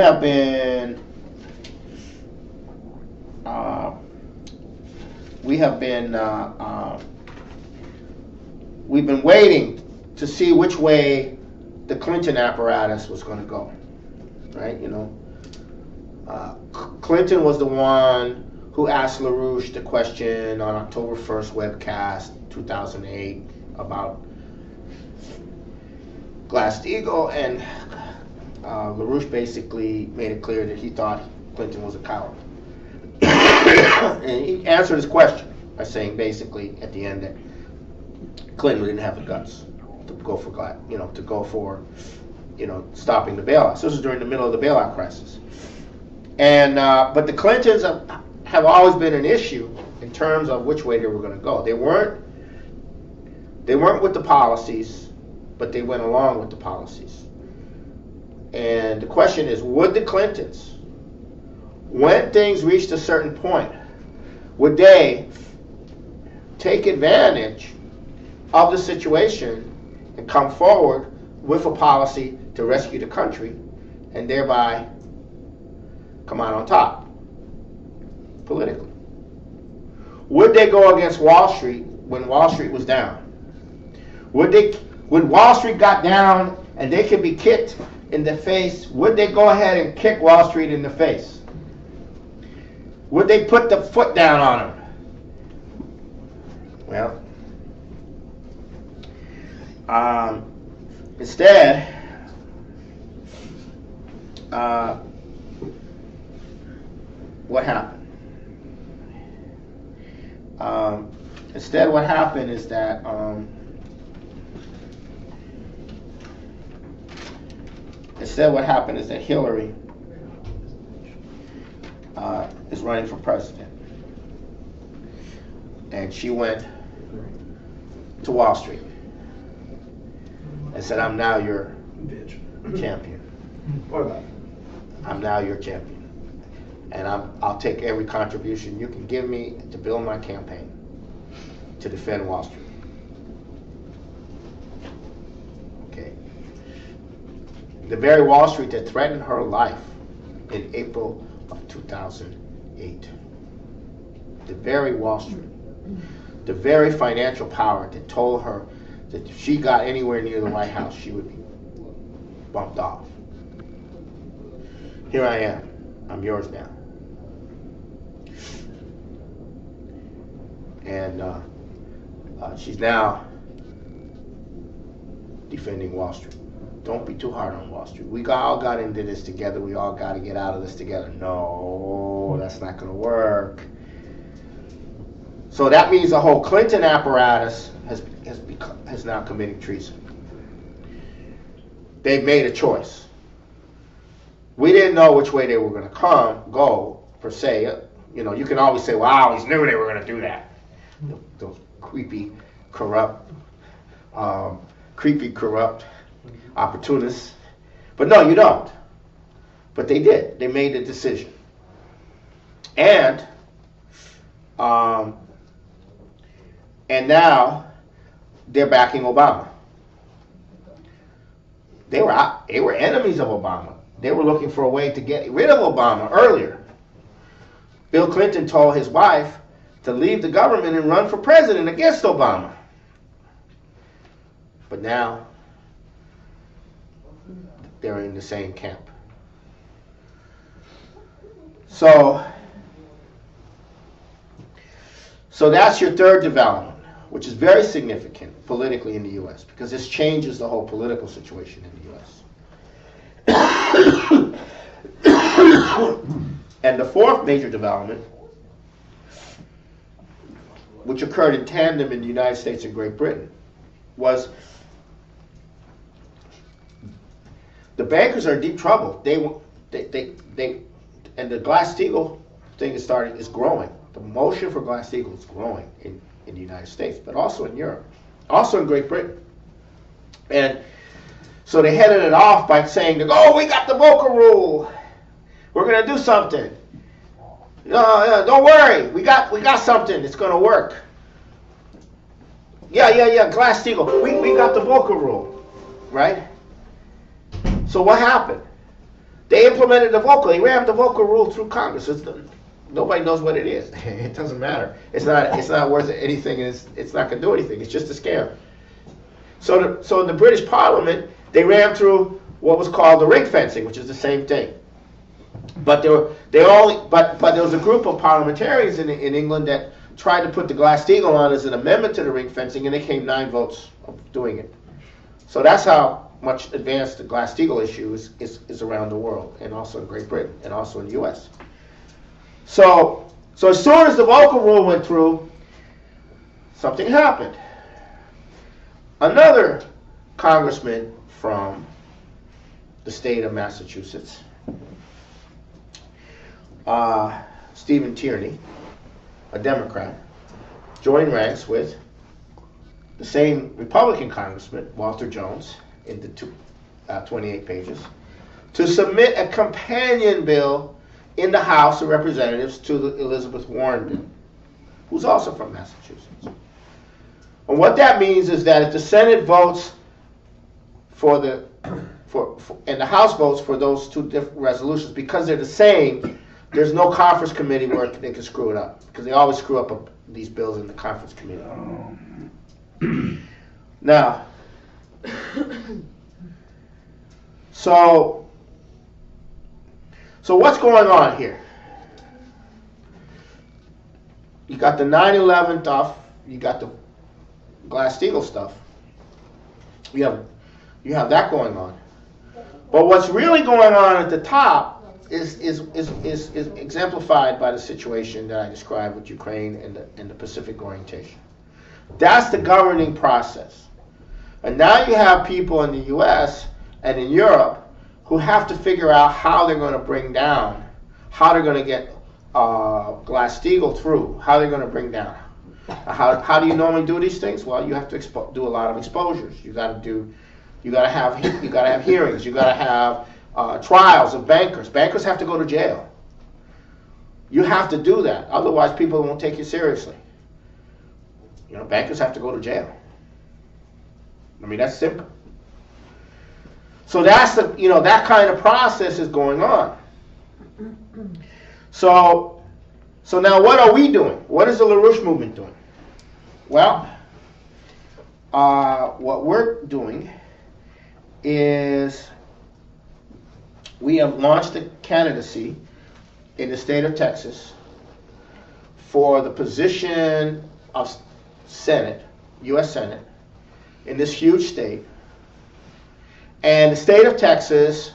been waiting to see which way the Clinton apparatus was going to go, right? You know, Clinton was the one who asked LaRouche the question on October 1st webcast 2008 about Glass-Steagall, and LaRouche basically made it clear that he thought Clinton was a coward. And he answered his question by saying basically at the end that Clinton didn't have the guts to go for stopping the bailouts. This was during the middle of the bailout crisis. And but the Clintons have always been an issue in terms of which way they were going to go. They weren't with the policies, but they went along with the policies. And the question is, would the Clintons, when things reached a certain point, would they take advantage of the situation and come forward with a policy to rescue the country and thereby come out on top politically? Would they go against Wall Street when Wall Street was down? When Wall Street got down and they could be kicked in the face, would they go ahead and kick Wall Street in the face? Would they put the foot down on them? Well, instead, what happened? Instead, what happened is that Hillary is running for president, and she went to Wall Street and said, "I'm now your champion. I'm now your champion, and I'll take every contribution you can give me to build my campaign to defend Wall Street." Okay. The very Wall Street that threatened her life in April of 2008. The very Wall Street. The very financial power that told her that if she got anywhere near the White House, she would be bumped off. Here I am. I'm yours now. And she's now defending Wall Street. Don't be too hard on Wall Street. We all got into this together. We all got to get out of this together. No, that's not going to work. So that means the whole Clinton apparatus has now committing treason. They've made a choice. We didn't know which way they were going to go, per se. You know, you can always say, "Well, I always knew they were going to do that." Those creepy, corrupt opportunists. But no, you don't. But they did. They made the decision. And now they're backing Obama. They were enemies of Obama. They were looking for a way to get rid of Obama earlier. Bill Clinton told his wife to leave the government and run for president against Obama. But now they're in the same camp. So that's your third development, which is very significant politically in the U.S. because this changes the whole political situation in the U.S. And the fourth major development, which occurred in tandem in the United States and Great Britain, was the bankers are in deep trouble. And the Glass-Steagall thing is growing. The motion for Glass-Steagall is growing in the United States, but also in Europe, also in Great Britain. And so they headed it off by saying, "Oh, we got the Volcker Rule. We're going to do something. No, don't worry. We got something. It's going to work. Yeah. Glass-Steagall. We got the Volcker Rule, right?" So what happened? They implemented the Volcker. They rammed the Volcker Rule through Congress. Nobody knows what it is. It doesn't matter. It's not worth anything. It's not going to do anything. It's just a scam. So in the British Parliament, they ran through what was called the ring fencing, which is the same thing. But there was a group of parliamentarians in England that tried to put the Glass-Steagall on as an amendment to the ring fencing, and they came 9 votes of doing it. So that's how much advanced the Glass-Steagall issue is around the world, and also in Great Britain, and also in the U.S. So as soon as the Volcker Rule went through, something happened. Another congressman from the state of Massachusetts, Stephen Tierney, a Democrat, joined ranks with the same Republican congressman, Walter Jones, in the 28 pages, to submit a companion bill in the House of Representatives to the Elizabeth Warren bill, who's also from Massachusetts. And what that means is that if the Senate votes and the House votes for those 2 different resolutions, because they're the same, there's no conference committee where they can screw it up, because they always screw up these bills in the conference committee. Now, so what's going on here? You got the 9/11 stuff. You got the Glass-Steagall stuff. You have that going on. But what's really going on at the top is exemplified by the situation that I described with Ukraine and the Pacific orientation. That's the governing process. And now you have people in the U.S. and in Europe who have to figure out how they're going to bring down, how they're going to get Glass-Steagall through, how they're going to bring down. How do you normally do these things? Well, you have to do a lot of exposures. You got to have hearings. You got to have trials of bankers. Bankers have to go to jail. You have to do that. Otherwise, people won't take you seriously. You know, bankers have to go to jail. I mean, that's simple. So that's that kind of process is going on. So now what are we doing? What is the LaRouche movement doing? Well, what we're doing is we have launched a candidacy in the state of Texas for the position of Senate, U.S. Senate, in this huge state. And the state of Texas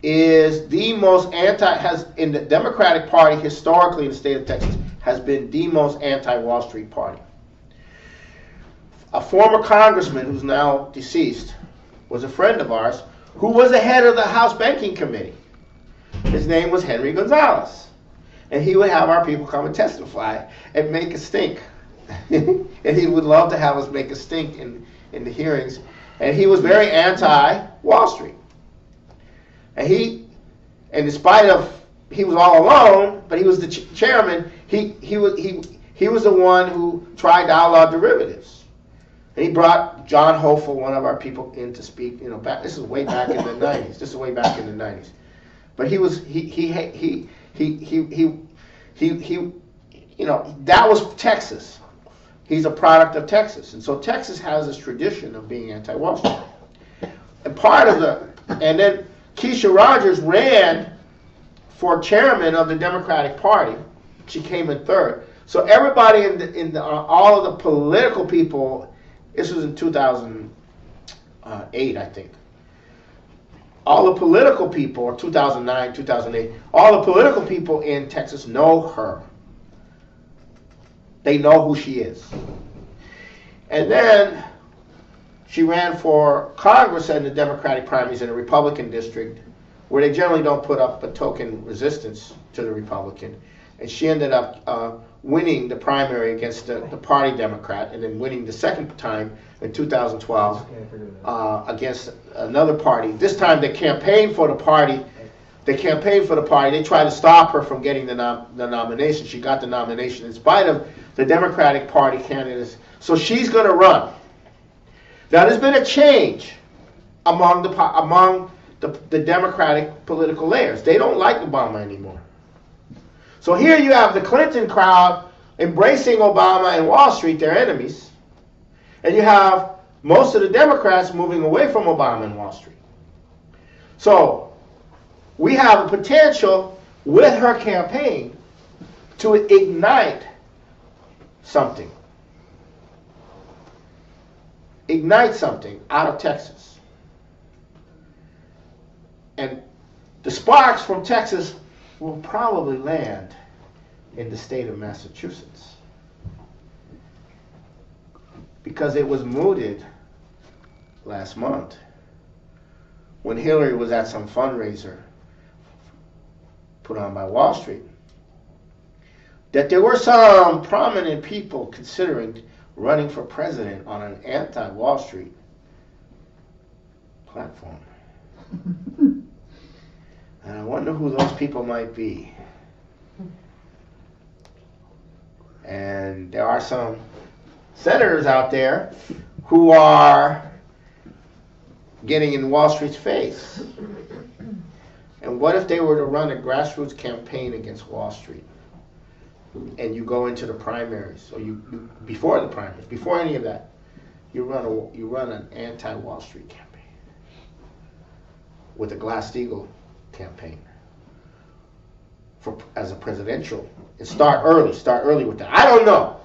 is the most in the Democratic Party historically in the state of Texas has been the most anti-Wall Street party. A former congressman who's now deceased was a friend of ours who was the head of the House Banking Committee. His name was Henry Gonzalez. And he would have our people come and testify and make a stink. And he would love to have us make a stink in the hearings. And he was very anti-Wall Street. And in spite of, he was all alone, but he was the chairman, he was the one who tried to outlaw derivatives. And he brought John Hofel, one of our people, in to speak. You know, this is way back in the 90s. This is way back in the 90s. But he that was Texas. He's a product of Texas. And so Texas has this tradition of being anti-Wall Street. And then Keisha Rogers ran for chairman of the Democratic Party. She came in third. So everybody all of the political people, this was in 2008, I think. All the political people, or 2009, 2008, all the political people in Texas know her. They know who she is. And then she ran for Congress in the Democratic primaries in a Republican district where they generally don't put up a token resistance to the Republican. And she ended up winning the primary against the party Democrat and then winning the second time in 2012 against another party. This time they campaigned for the party. They tried to stop her from getting the nomination. She got the nomination in spite of the Democratic Party candidates. So she's going to run. Now there's been a change among the Democratic political layers. They don't like Obama anymore. So here you have the Clinton crowd embracing Obama and Wall Street, their enemies. And you have most of the Democrats moving away from Obama and Wall Street. So we have a potential with her campaign to ignite something. Ignite something out of Texas. And the sparks from Texas will probably land in the state of Massachusetts. Because it was mooted last month when Hillary was at some fundraiser put on by Wall Street, that there were some prominent people considering running for president on an anti-Wall Street platform. And I wonder who those people might be. And there are some senators out there who are getting in Wall Street's face. And what if they were to run a grassroots campaign against Wall Street? And you go into the primaries, or you before the primaries, before any of that, you run an anti-Wall Street campaign with a Glass-Steagall campaign as a presidential. And start early with that. I don't know.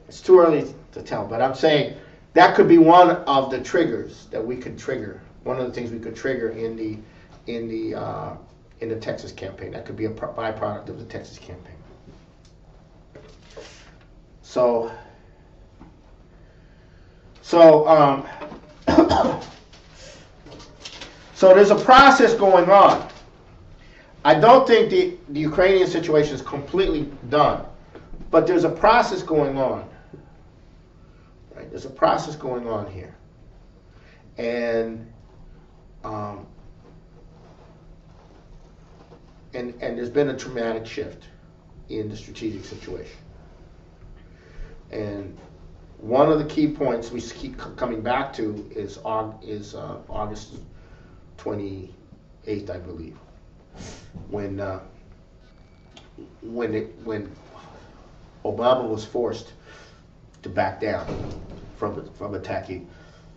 It's too early to tell, but I'm saying that could be one of the triggers that we could trigger. One of the things we could trigger in the in the Texas campaign. That could be a byproduct of the Texas campaign. So there's a process going on. I don't think the Ukrainian situation is completely done, but there's a process going on. Right? There's a process going on here, and there's been a dramatic shift in the strategic situation. And one of the key points we keep coming back to is August 28th, I believe, when Obama was forced to back down from attacking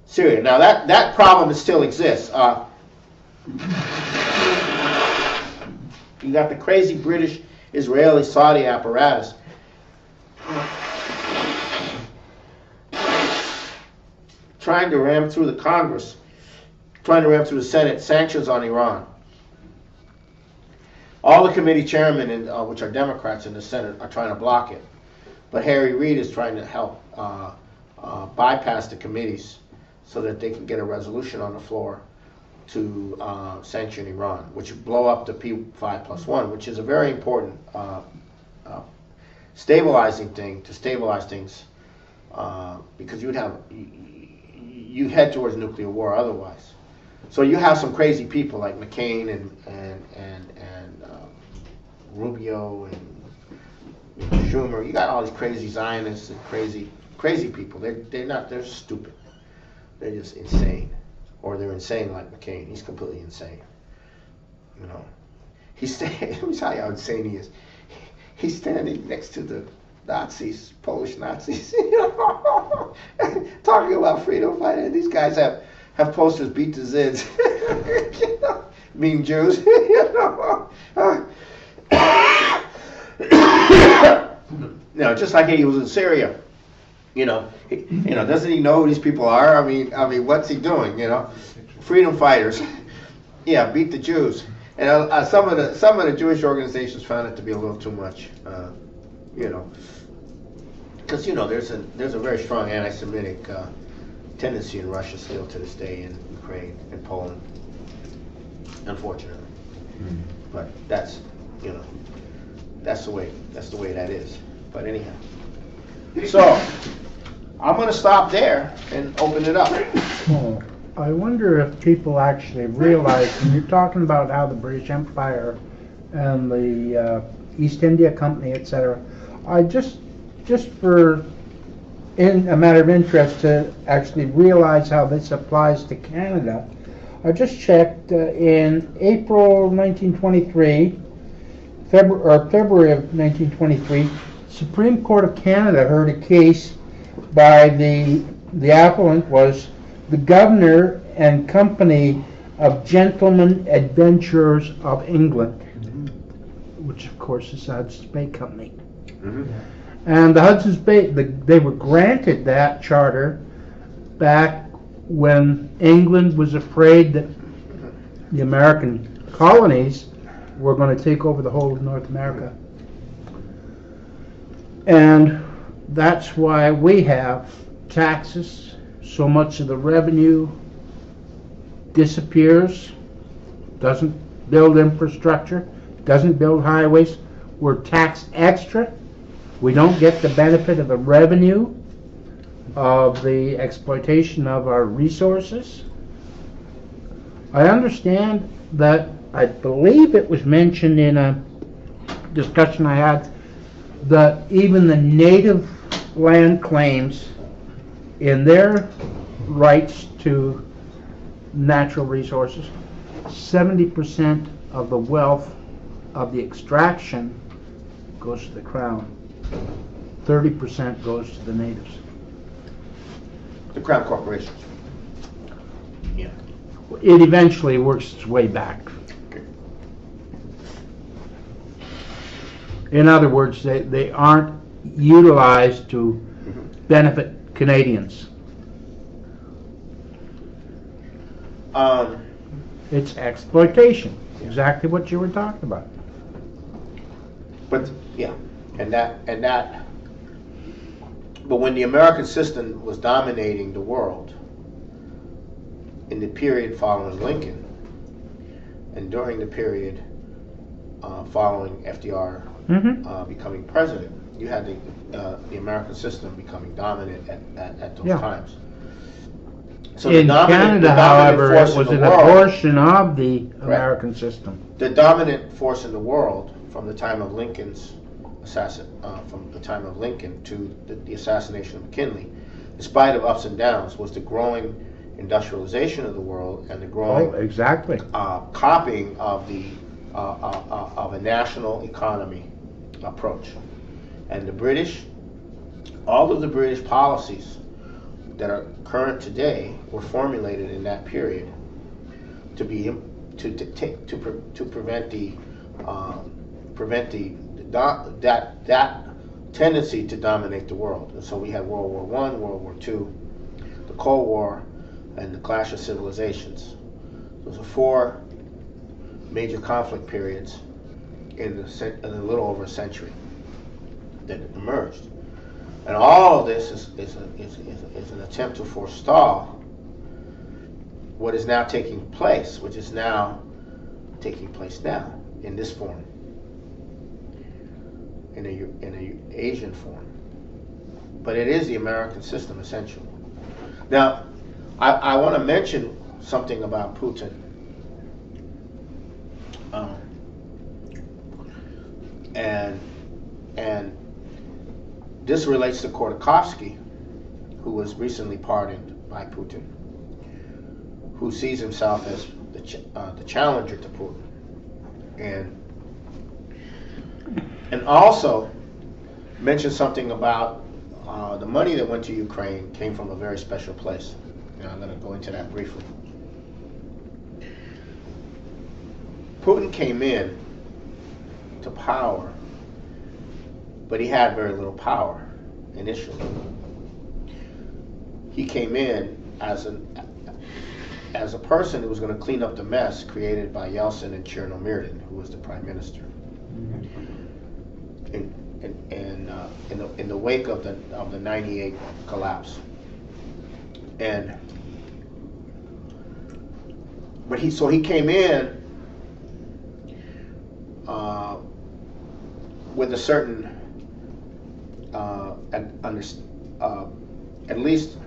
Syria. Now that problem still exists. You got the crazy British, Israeli, Saudi apparatus trying to ram through the Congress, trying to ram through the Senate sanctions on Iran. All the committee chairmen, which are Democrats in the Senate, are trying to block it. But Harry Reid is trying to help bypass the committees so that they can get a resolution on the floor to sanction Iran, which would blow up the P5+1, which is a very important stabilizing thing to stabilize things, because you head towards nuclear war otherwise. So you have some crazy people like McCain and Rubio and Schumer. You got all these crazy Zionists and crazy people. They're stupid. They're just insane. Or they're insane like McCain. He's completely insane. You know, let me tell you how insane he is. He's standing next to the Nazis, Polish Nazis, you know, talking about freedom fighting. These guys have posters, beat the Zids, you know, mean Jews, you know. You know, just like he was in Syria. You know, doesn't he know who these people are? I mean, what's he doing? You know, freedom fighters. Yeah, beat the Jews. And some of the Jewish organizations found it to be a little too much. You know, because there's a very strong anti-Semitic tendency in Russia still to this day, in Ukraine and Poland, unfortunately. Mm. But that's the way that is. But anyhow, so I'm going to stop there and open it up. Oh, I wonder if people actually realize, when you're talking about how the British Empire and the East India Company, etc., I just for in a matter of interest to actually realize how this applies to Canada, I just checked in April 1923, February of 1923, Supreme Court of Canada heard a case by the appellant was the Governor and Company of Gentlemen Adventurers of England, which of course is the Hudson's Bay Company. Mm-hmm. And the Hudson's Bay, they were granted that charter back when England was afraid that the American colonies were going to take over the whole of North America. And that's why we have taxes. So much of the revenue disappears, doesn't build infrastructure, doesn't build highways. We're taxed extra. We don't get the benefit of the revenue of the exploitation of our resources. I understand that, I believe it was mentioned in a discussion I had, that even the native land claims in their rights to natural resources, 70% of the wealth of the extraction goes to the Crown. 30% goes to the natives. The Crown corporations. Yeah. It eventually works its way back. Okay. In other words, they aren't utilized to benefit Canadians. Um, It's exploitation. exactly what you were talking about. But yeah, and that. But when the American system was dominating the world in the period following Lincoln, and during the period following FDR becoming president, you had the American system becoming dominant at those times. So in Canada, however, it was an abortion of the American system. The dominant force in the world from the time of Lincoln's to the assassination of McKinley, in spite of ups and downs, was the growing industrialization of the world and the growing copying of a national economy approach. And the British, all of the British policies that are current today were formulated in that period to prevent that tendency to dominate the world. And so we had World War I, World War II, the Cold War, and the Clash of Civilizations. Those are 4 major conflict periods in a little over a century that emerged. And all of this is an attempt to forestall what is now taking place, which is now taking place now in this form, in a Asian form. But it is the American system, essentially. Now, I want to mention something about Putin. And this relates to Khodorkovsky, who was recently pardoned by Putin, who sees himself as the challenger to Putin, and also mention something about the money that went to Ukraine came from a very special place. And I'm going to go into that briefly. Putin came in to power, but he had very little power initially. He came in as a person who was going to clean up the mess created by Yeltsin and Chernomyrdin, who was the prime minister. In the wake of the '98 collapse, but he came in with a certain at least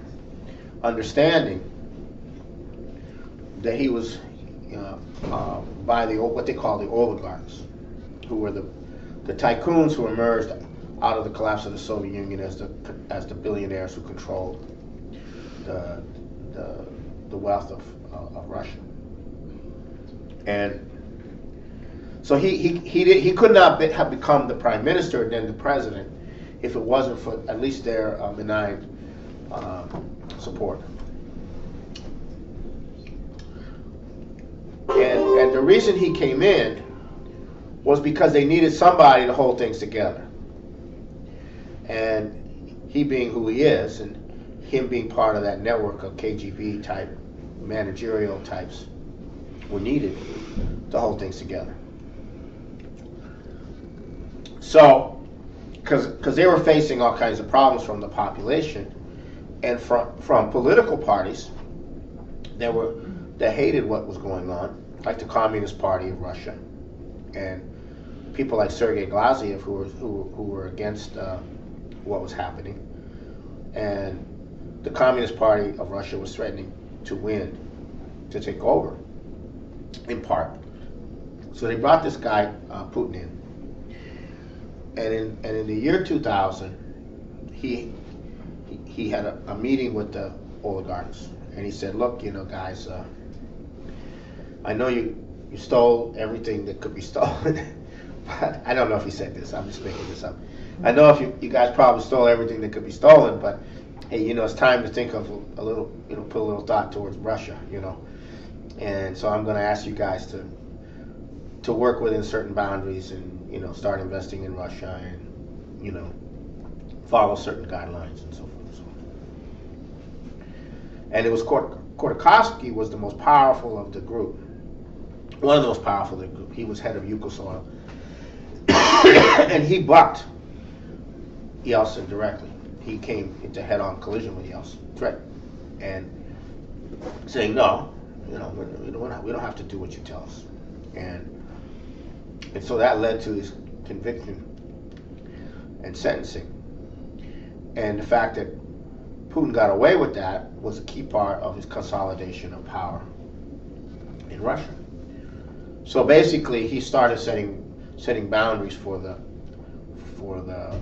understanding that he was by what they call the oligarchs, who were the tycoons who emerged out of the collapse of the Soviet Union as the billionaires who controlled the wealth of Russia. And so he could not have become the prime minister and then the president if it wasn't for at least their benign support. And the reason he came in was because they needed somebody to hold things together. And he being who he is, and him being part of that network of KGB type managerial types were needed to hold things together. So, because they were facing all kinds of problems from the population and from political parties that hated what was going on, like the Communist Party of Russia, and people like Sergei Glaziev who were against what was happening, and the Communist Party of Russia was threatening to take over, in part. So they brought this guy Putin in, and in the year 2000, he had a meeting with the oligarchs, and he said, "Look, guys, I know you stole everything that could be stolen." But I don't know if he said this. I'm just making this up. I know if you guys probably stole everything that could be stolen, but hey, it's time to think of a little, put a little thought towards Russia, And so I'm going to ask you guys to work within certain boundaries and, start investing in Russia and, follow certain guidelines and so forth and so on. And it was Khodorkovsky was the most powerful of the group, one of the most powerful of the group. He was head of Yugoslav. And he bucked Yeltsin directly. He came into head-on collision with Yeltsin, threat, and saying, no, we don't have to do what you tell us. And so that led to his conviction and sentencing. And the fact that Putin got away with that was a key part of his consolidation of power in Russia. So basically, he started setting boundaries for the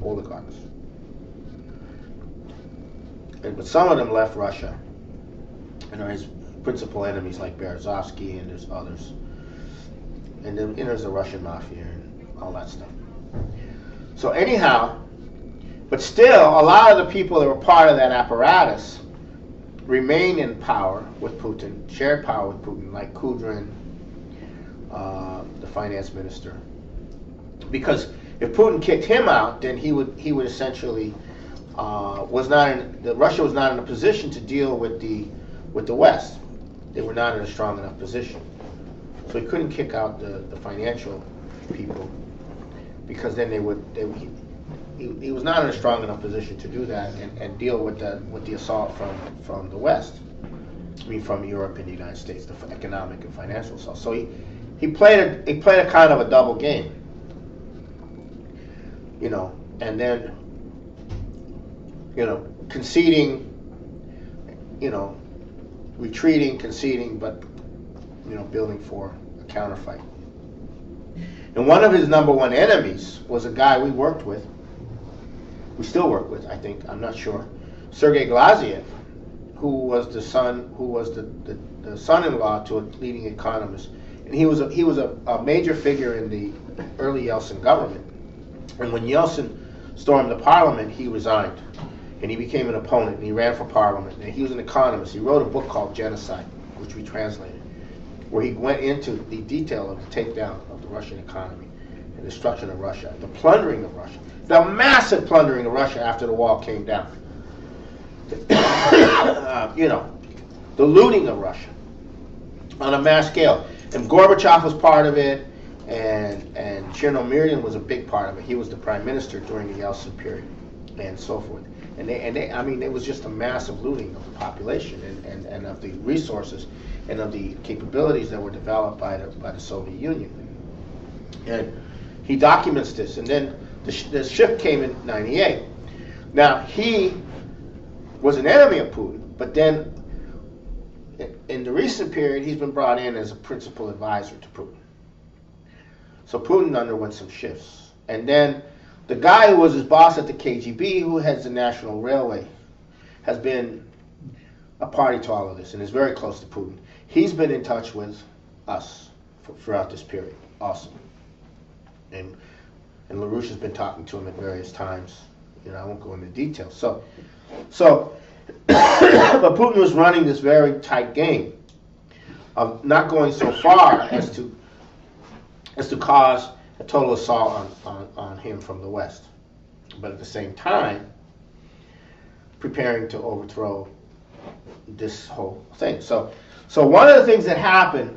oligarchs. But some of them left Russia and are his principal enemies, like Berezovsky, and there's others. And then there's the Russian mafia and all that stuff. So anyhow, but still, a lot of the people that were part of that apparatus remain in power with Putin, shared power with Putin, like Kudrin, the finance minister. Because if Putin kicked him out, then he would essentially Russia was not in a position to deal with the West. They were not in a strong enough position, so he couldn't kick out the financial people, because then he was not in a strong enough position to do that and deal with the assault from the West. I mean, from Europe and the United States, the economic and financial assault. So he played a kind of a double game, and then conceding, retreating, conceding, but building for a counterfight. And one of his number one enemies was a guy we worked with. We still work with, I think. I'm not sure. Sergei Glaziev, who was the son-in-law to a leading economist, and he was a major figure in the early Yeltsin government. And when Yeltsin stormed the parliament, he resigned, and he became an opponent, and he ran for parliament. And he was an economist. He wrote a book called Genocide, which we translated, where he went into the detail of the takedown of the Russian economy and the destruction of Russia, the plundering of Russia, the massive plundering of Russia after the wall came down. The looting of Russia on a mass scale. And Gorbachev was part of it, and Chernomyrdin was a big part of it. He was the prime minister during the Yeltsin period, and so forth. And it was just a massive looting of the population and of the resources and of the capabilities that were developed by the Soviet Union. And he documents this, and then the shift came in '98. Now, he was an enemy of Putin, but then in the recent period, he's been brought in as a principal advisor to Putin. So Putin underwent some shifts. And then the guy who was his boss at the KGB, who heads the National Railway, has been a party to all of this and is very close to Putin. He's been in touch with us throughout this period also. And LaRouche has been talking to him at various times. I won't go into details. So but Putin was running this very tight game of not going so far as to cause a total assault on him from the West, but at the same time preparing to overthrow this whole thing. So one of the things that happened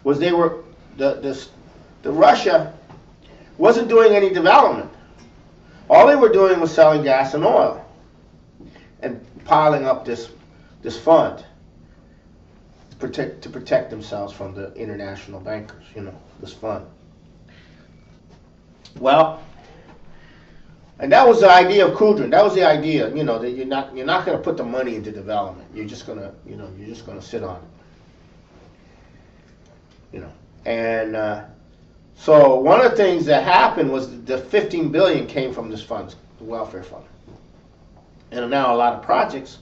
was the Russia wasn't doing any development. All they were doing was selling gas and oil and piling up this fund to protect themselves from the international bankers, this fund. Well, and that was the idea of Kudrin. That was the idea, that you're not going to put the money into development. You're just going to, sit on it. And so one of the things that happened was the $15 billion came from this fund, the welfare fund. And now a lot of projects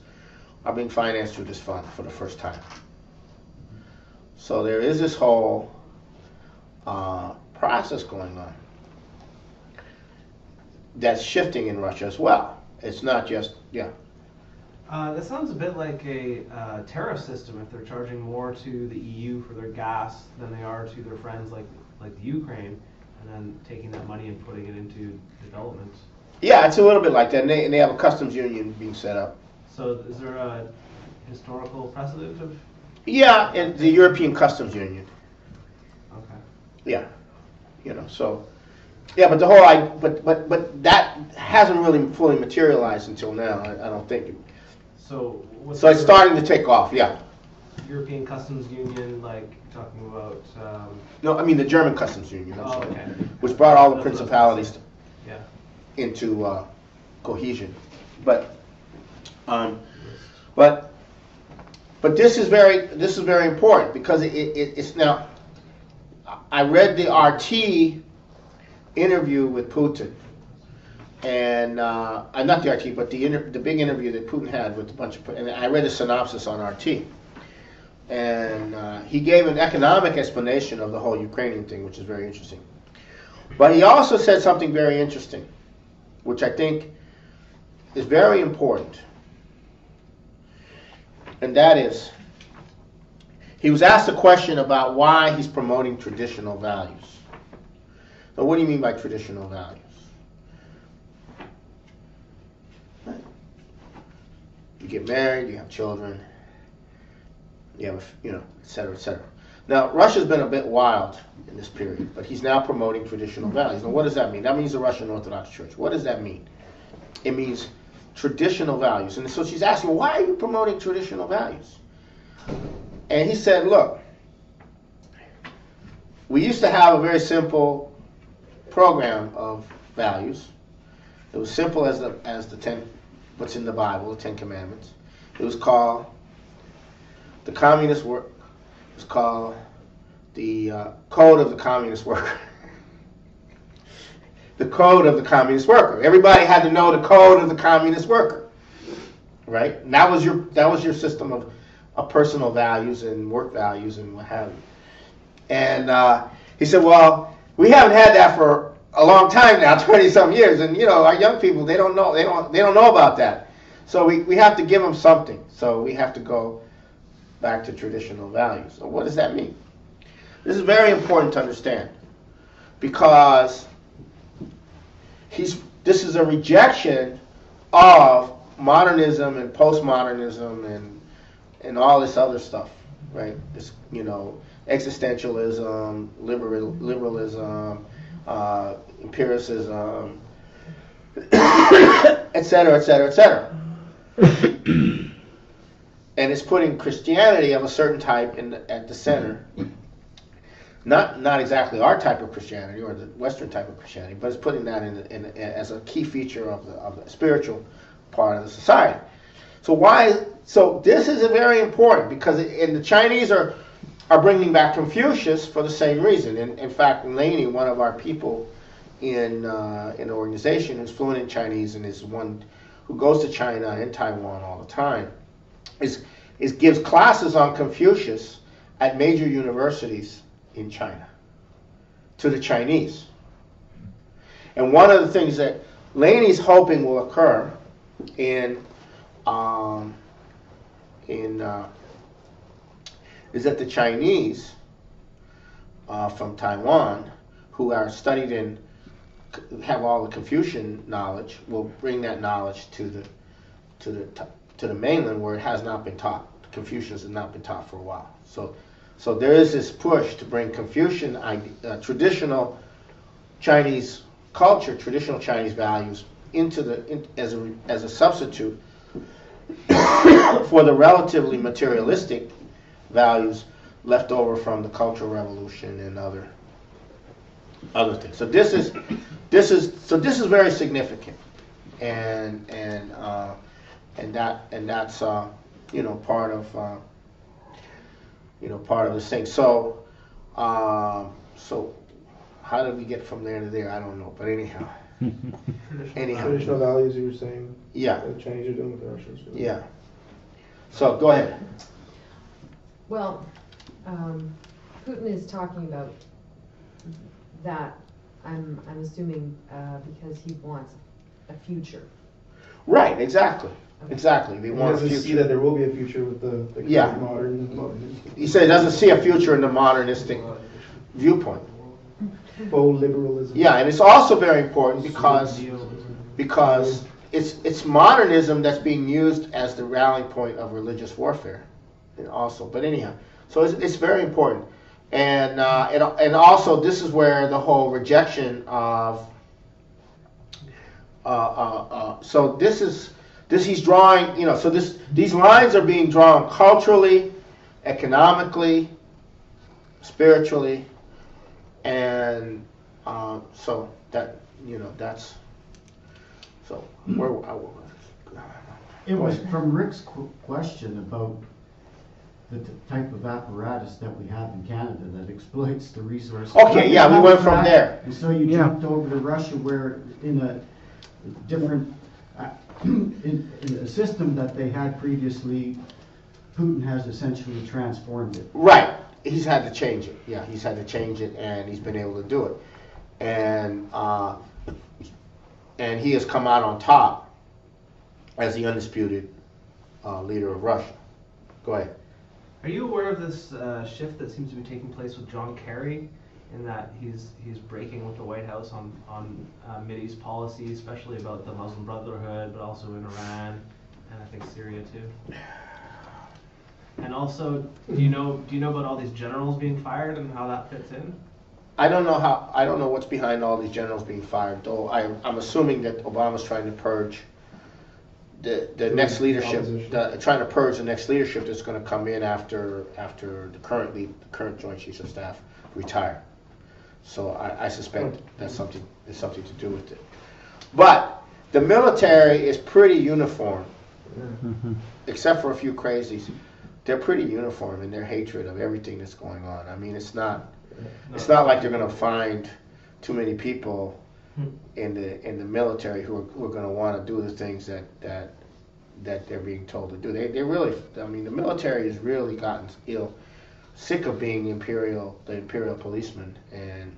are being financed through this fund for the first time. So there is this whole process going on that's shifting in Russia as well. It's not just, that sounds a bit like a tariff system if they're charging more to the EU for their gas than they are to their friends like the Ukraine, and then taking that money and putting it into development. Yeah, it's a little bit like that, and they have a customs union being set up. So is there a historical precedent of? Yeah, in the European Customs Union. Yeah, you know, so yeah, but the whole but that hasn't really fully materialized until now. I don't think. So what's So it's the starting to take off. Yeah. European Customs Union, like talking about? No, I mean the German Customs Union, I'm Oh, sorry, okay. which brought all the That's what I was principalities Yeah. into cohesion. But but this is very important because it's now. I read the RT interview with Putin, and not the RT, but the big interview that Putin had with a bunch of, and I read a synopsis on RT, and he gave an economic explanation of the whole Ukrainian thing, which is very interesting. But he also said something very interesting, which I think is very important, and that is, he was asked a question about why he's promoting traditional values. So what do you mean by traditional values? You get married, you have children, you have, et cetera, et cetera. Now, Russia's been a bit wild in this period, but he's now promoting traditional values. Now, what does that mean? That means the Russian Orthodox Church. What does that mean? It means traditional values. And so she's asking, why are you promoting traditional values? And he said, look, we used to have a very simple program of values. It was simple as the 10, what's in the Bible, the 10 Commandments. It was called the Communist Work. It was called the Code of the Communist Worker. The Code of the Communist Worker. Everybody had to know the Code of the Communist Worker, right? And that was your system of personal values and work values and what have you. And he said, well, we haven't had that for a long time now, 20-some years, and our young people, they don't know about that. So we have to give them something. So we have to go back to traditional values. So what does that mean? This is very important to understand, because this is a rejection of modernism and postmodernism and all this other stuff, right? This, existentialism, liberalism, empiricism, et cetera, et cetera, et cetera. And it's putting Christianity of a certain type at the center. Not exactly our type of Christianity or the Western type of Christianity, but it's putting that as a key feature of the spiritual part of the society. So this is very important, because the Chinese are bringing back Confucius for the same reason. In fact, Laney, one of our people in an organization who's fluent in Chinese and is one who goes to China and Taiwan all the time, gives classes on Confucius at major universities in China to the Chinese. And one of the things that Laney's hoping will occur is that the Chinese from Taiwan, who are studied and have all the Confucian knowledge, will bring that knowledge to the mainland, where it has not been taught. Confucius has not been taught for a while. So there is this push to bring Confucian traditional Chinese culture, traditional Chinese values as a substitute for the relatively materialistic values left over from the Cultural Revolution and other things. So this is very significant, and that's part of this thing. So how did we get from there to there? I don't know, but anyhow. Traditional values, you were saying. Yeah. The Chinese are doing with the Russians. Yeah. So go ahead. Well, Putin is talking about that. I'm assuming because he wants a future. Right. Exactly. Okay. Exactly. They want a doesn't see future. that there will be a future with the Yeah. modern. He said he doesn't see a future in the modernistic viewpoint. Faux liberalism. Yeah, and it's also very important because it's modernism that's being used as the rallying point of religious warfare, and also. But anyhow, so it's very important, And also this is where the whole rejection of so this he's drawing, so these lines are being drawn culturally, economically, spiritually, and so that that's so where It was from Rick's question about the type of apparatus that we have in Canada that exploits the resources. Okay, yeah, we went from there. And so you jumped over to Russia, where in a different in a system that they had previously, Putin has essentially transformed it. Right. He's had to change it. Yeah, he's had to change it, and he's been able to do it. And he has come out on top as the undisputed leader of Russia. Go ahead. Are you aware of this shift that seems to be taking place with John Kerry, in that he's breaking with the White House on Mideast policy, especially about the Muslim Brotherhood, but also in Iran and I think Syria too? And also, do you know about all these generals being fired and how that fits in? I don't know what's behind all these generals being fired, though. I'm assuming that Obama's trying to purge the next leadership, trying to purge the next leadership that's going to come in after the current Joint Chiefs of Staff retire. So I suspect there's something to do with it. But the military is pretty uniform, except for a few crazies. They're pretty uniform in their hatred of everything that's going on. I mean, it's not like they're going to find too many people in the military who are going to want to do the things that they're being told to do. They really, I mean, the military has really gotten sick of being the imperial policeman and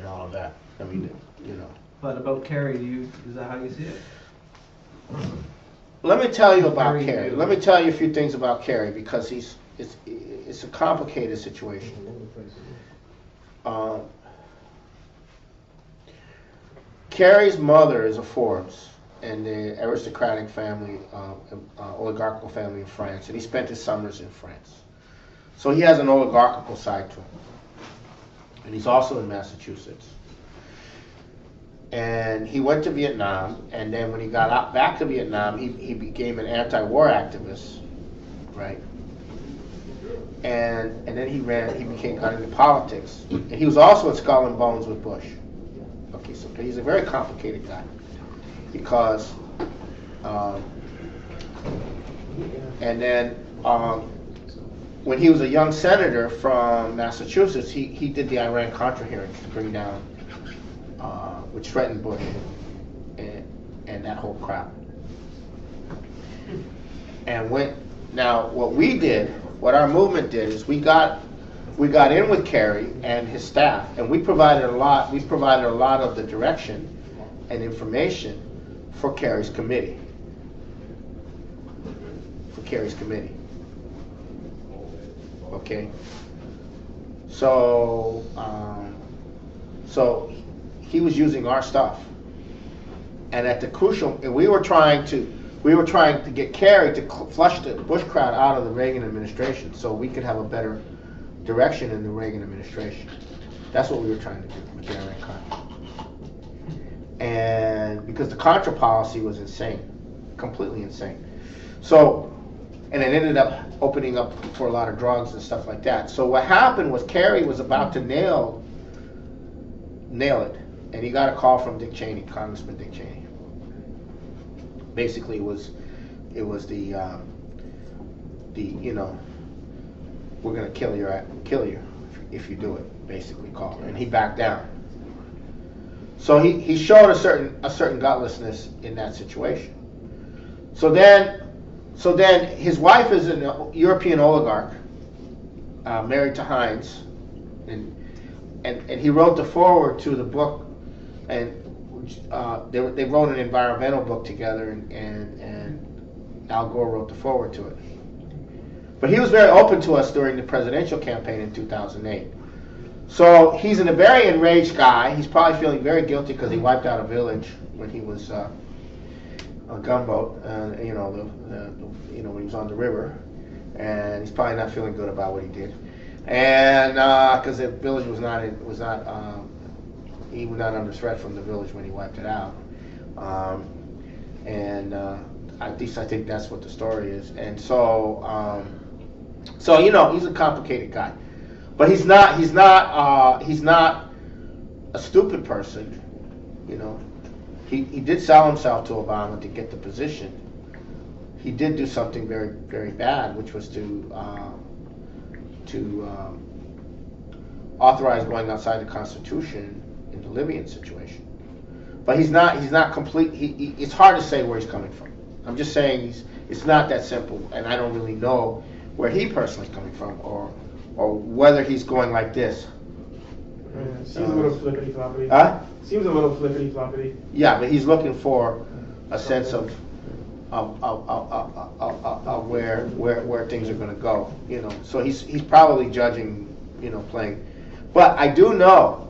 all of that. I mean, But about Kerry, is that how you see it? Let me tell you about Kerry. Let me tell you a few things about Kerry, because it's a complicated situation. Kerry's mother is a Forbes, and the aristocratic family, oligarchical family in France, and he spent his summers in France. So he has an oligarchical side to him. And he's also in Massachusetts. And he went to Vietnam, and then when he got back to Vietnam, he became an anti-war activist, right? And then he got into politics. And he was also in Skull and Bones with Bush. Okay, so he's a very complicated guy, because and then when he was a young senator from Massachusetts, he did the Iran-Contra hearings to bring down, which threatened Bush and that whole crowd. And what our movement did is we got in with Kerry and his staff, and we provided a lot of the direction and information for Kerry's committee. Okay. So he was using our stuff, and at the crucial, and we were trying to get Kerry to flush the Bush crowd out of the Reagan administration, so we could have a better direction in the Reagan administration. That's what we were trying to do with the Iran-Contra. And because the Contra policy was insane, completely insane. So, and it ended up opening up for a lot of drugs and stuff like that. So what happened was Kerry was about to nail it, and he got a call from Dick Cheney, Congressman Dick Cheney. Basically, it was the we're gonna kill you if you do it, basically call, and he backed down. So he showed a certain gutlessness in that situation. So then his wife is a European oligarch, married to Heinz, and he wrote the foreword to the book, and they wrote an environmental book together, and Al Gore wrote the foreword to it. But he was very open to us during the presidential campaign in 2008. So he's a very enraged guy. He's probably feeling very guilty because he wiped out a village when he was a gunboat, when he was on the river, and he's probably not feeling good about what he did. And because the village was not he was not under threat from the village when he wiped it out. At least I think that's what the story is. And so you know, he's a complicated guy, but he's not a stupid person. You know, he did sell himself to Obama to get the position. He did do something very, very bad, which was to authorize going outside the Constitution in the Libyan situation. But he's not complete. It's hard to say where he's coming from. I'm just saying it's not that simple, and I don't really know where he personally is coming from, or whether he's going like this. Seems a little flippity-floppity. Huh? Seems a little flippity-floppity. Yeah, but he's looking for a sense of where things are going to go. You know, so he's probably judging, you know, playing. But I do know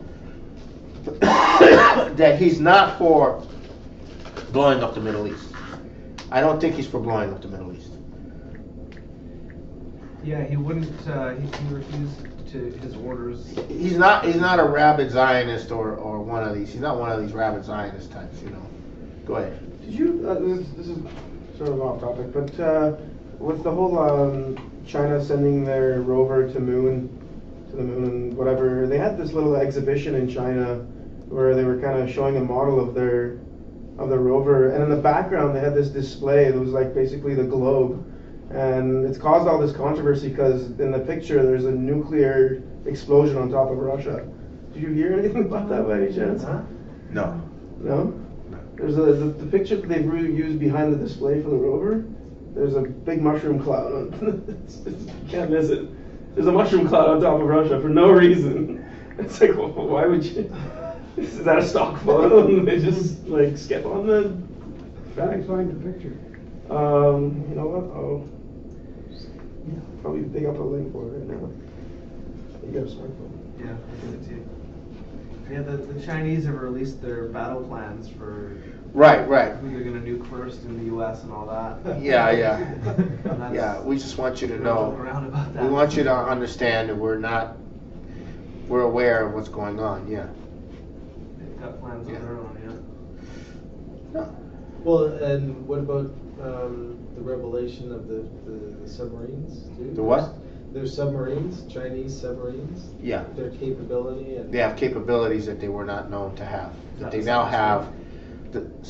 that he's not for blowing up the Middle East. I don't think he's for blowing up the Middle East. Yeah, he wouldn't. He refused to his orders. He's not a rabid Zionist or one of these. He's not one of these rabid Zionist types. You know. Go ahead. Did you? This is sort of off topic, but with the whole China sending their rover to the moon and whatever, they had this little exhibition in China where they were kind of showing a model of the rover, and in the background they had this display that was like basically the globe, and it's caused all this controversy because in the picture there's a nuclear explosion on top of Russia. Did you hear anything about that by any chance? No. No? There's the picture that they've really used behind the display for the rover. There's a big mushroom cloud. You can't miss it. There's a mushroom cloud on top of Russia for no reason. It's like, well, why would you? Is that a stock photo? And they just like skip on the fact. Find the picture. You know what? I'll probably dig up a link for it right now. You got a smartphone. Yeah, I'll give it to you. Yeah, the Chinese have released their battle plans for Right. who they're going to nuke first in the U.S. and all that. Yeah. And that's- Yeah. We just want you to we're know. joking around about that. We want you to understand that we're aware of what's going on. Yeah. They've got plans Yeah. of their own, No. Well, and what about the revelation of the submarines, too? The what? There's submarines, Chinese submarines. Yeah. Their capability and. They have capabilities that they were not known to have. That they That's now interesting.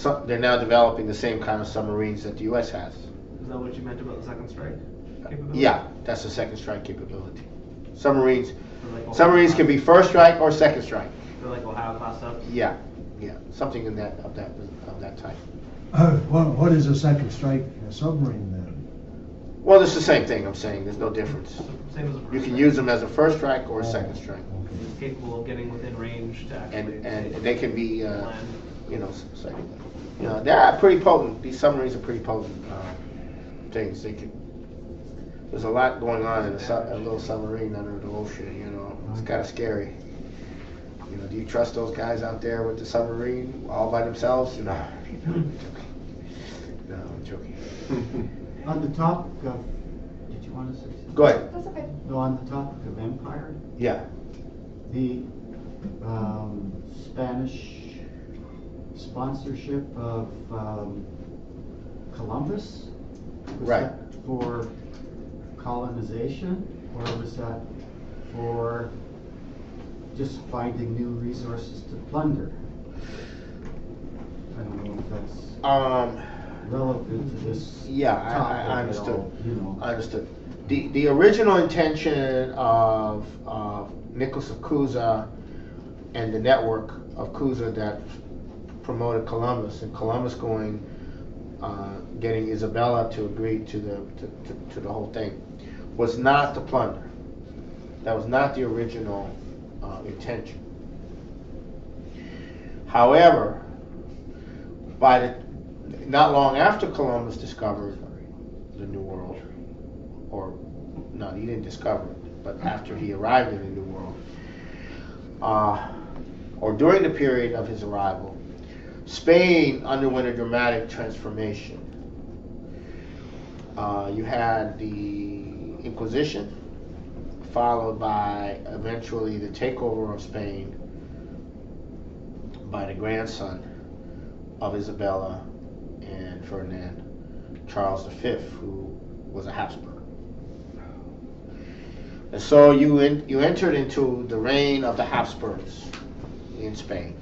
have. They're now developing the same kind of submarines that the U.S. has. Is that what you meant about the second strike capability? Yeah, that's the second strike capability. Submarines. They're like Submarines can be first strike or second strike. They're like Ohio class subs. Yeah, something in that of that type. What is a second strike submarine then? Well, it's the same thing. I'm saying there's no difference. Same as a first You can strike. use them as a first strike or a second strike, It's capable of getting within range to actually. and they can be, land. you know, they're pretty potent. These submarines are pretty potent things. There's a lot going on in a little submarine under the ocean. You know, it's kind of scary. You know, do you trust those guys out there with the submarine all by themselves? No. No, I'm joking. On the topic of, did you want to say something? Go ahead. That's okay. No, on the topic of empire, Yeah. the Spanish sponsorship of Columbus, was Right. that for colonization, or was that for just finding new resources to plunder? I don't know if that's relevant to this Yeah, topic I at understood. all, you know. I understood. The original intention of Nicholas of Cusa and the network of Cusa that promoted Columbus, and Columbus getting Isabella to agree to the whole thing, was not to plunder. That was not the original intention. However, not long after Columbus discovered the New World, or no, he didn't discover it, but after he arrived in the New World, or during the period of his arrival, Spain underwent a dramatic transformation. You had the Inquisition followed by eventually the takeover of Spain by the grandson of Isabella and Ferdinand, Charles V, who was a Habsburg. And so you entered into the reign of the Habsburgs in Spain,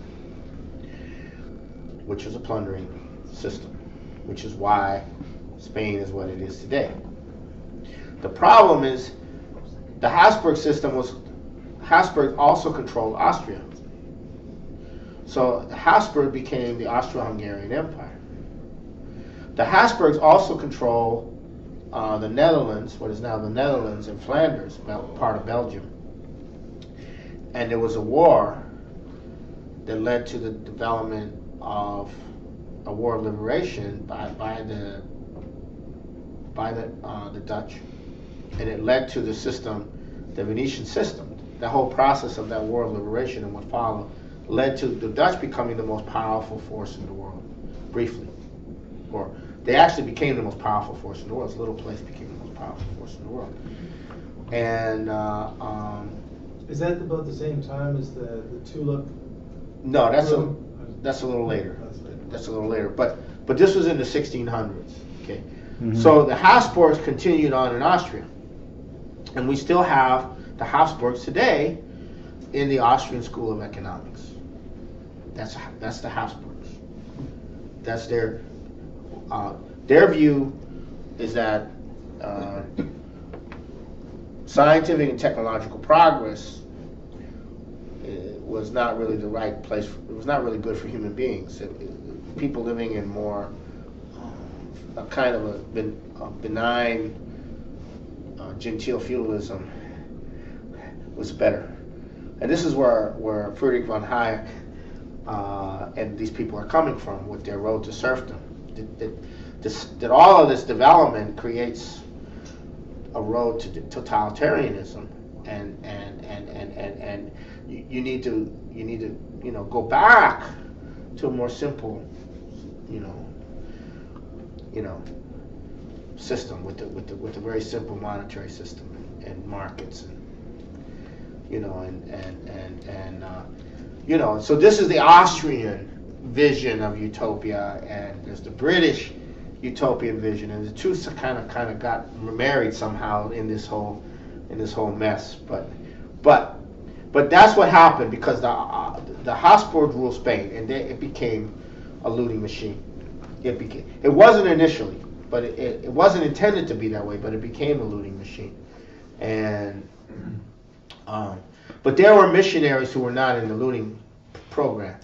which was a plundering system, which is why Spain is what it is today. The problem is the Habsburg system Habsburg also controlled Austria. So the Habsburg became the Austro-Hungarian Empire. The Habsburgs also control the Netherlands, what is now the Netherlands and Flanders, part of Belgium. And there was a war that led to the development of a war of liberation by the Dutch, and it led to the system, the Venetian system. The whole process of that war of liberation and what followed led to the Dutch becoming the most powerful force in the world, briefly. Or they actually became the most powerful force in the world. This little place became the most powerful force in the world. And is that about the same time as the tulip? No, that's a little later. That's a little later. But this was in the 1600s. Okay. Mm-hmm. So the Habsburgs continued on in Austria, and we still have the Habsburgs today in the Austrian School of Economics. That's the Habsburgs. That's their view is that scientific and technological progress was not really the right place. It was not really good for human beings. People living in more a kind of a benign genteel feudalism was better. And this is where Friedrich von Hayek and these people are coming from with their road to serfdom. That all of this development creates a road to totalitarianism, and you need to go back to a more simple system with a very simple monetary system and markets so this is the Austrian vision of utopia, and there's the British utopian vision, and the two kind of got married somehow in this whole mess. But that's what happened because the Habsburg ruled Spain, and it became a looting machine. It wasn't initially, but it wasn't intended to be that way, but it became a looting machine. And but there were missionaries who were not in the looting program,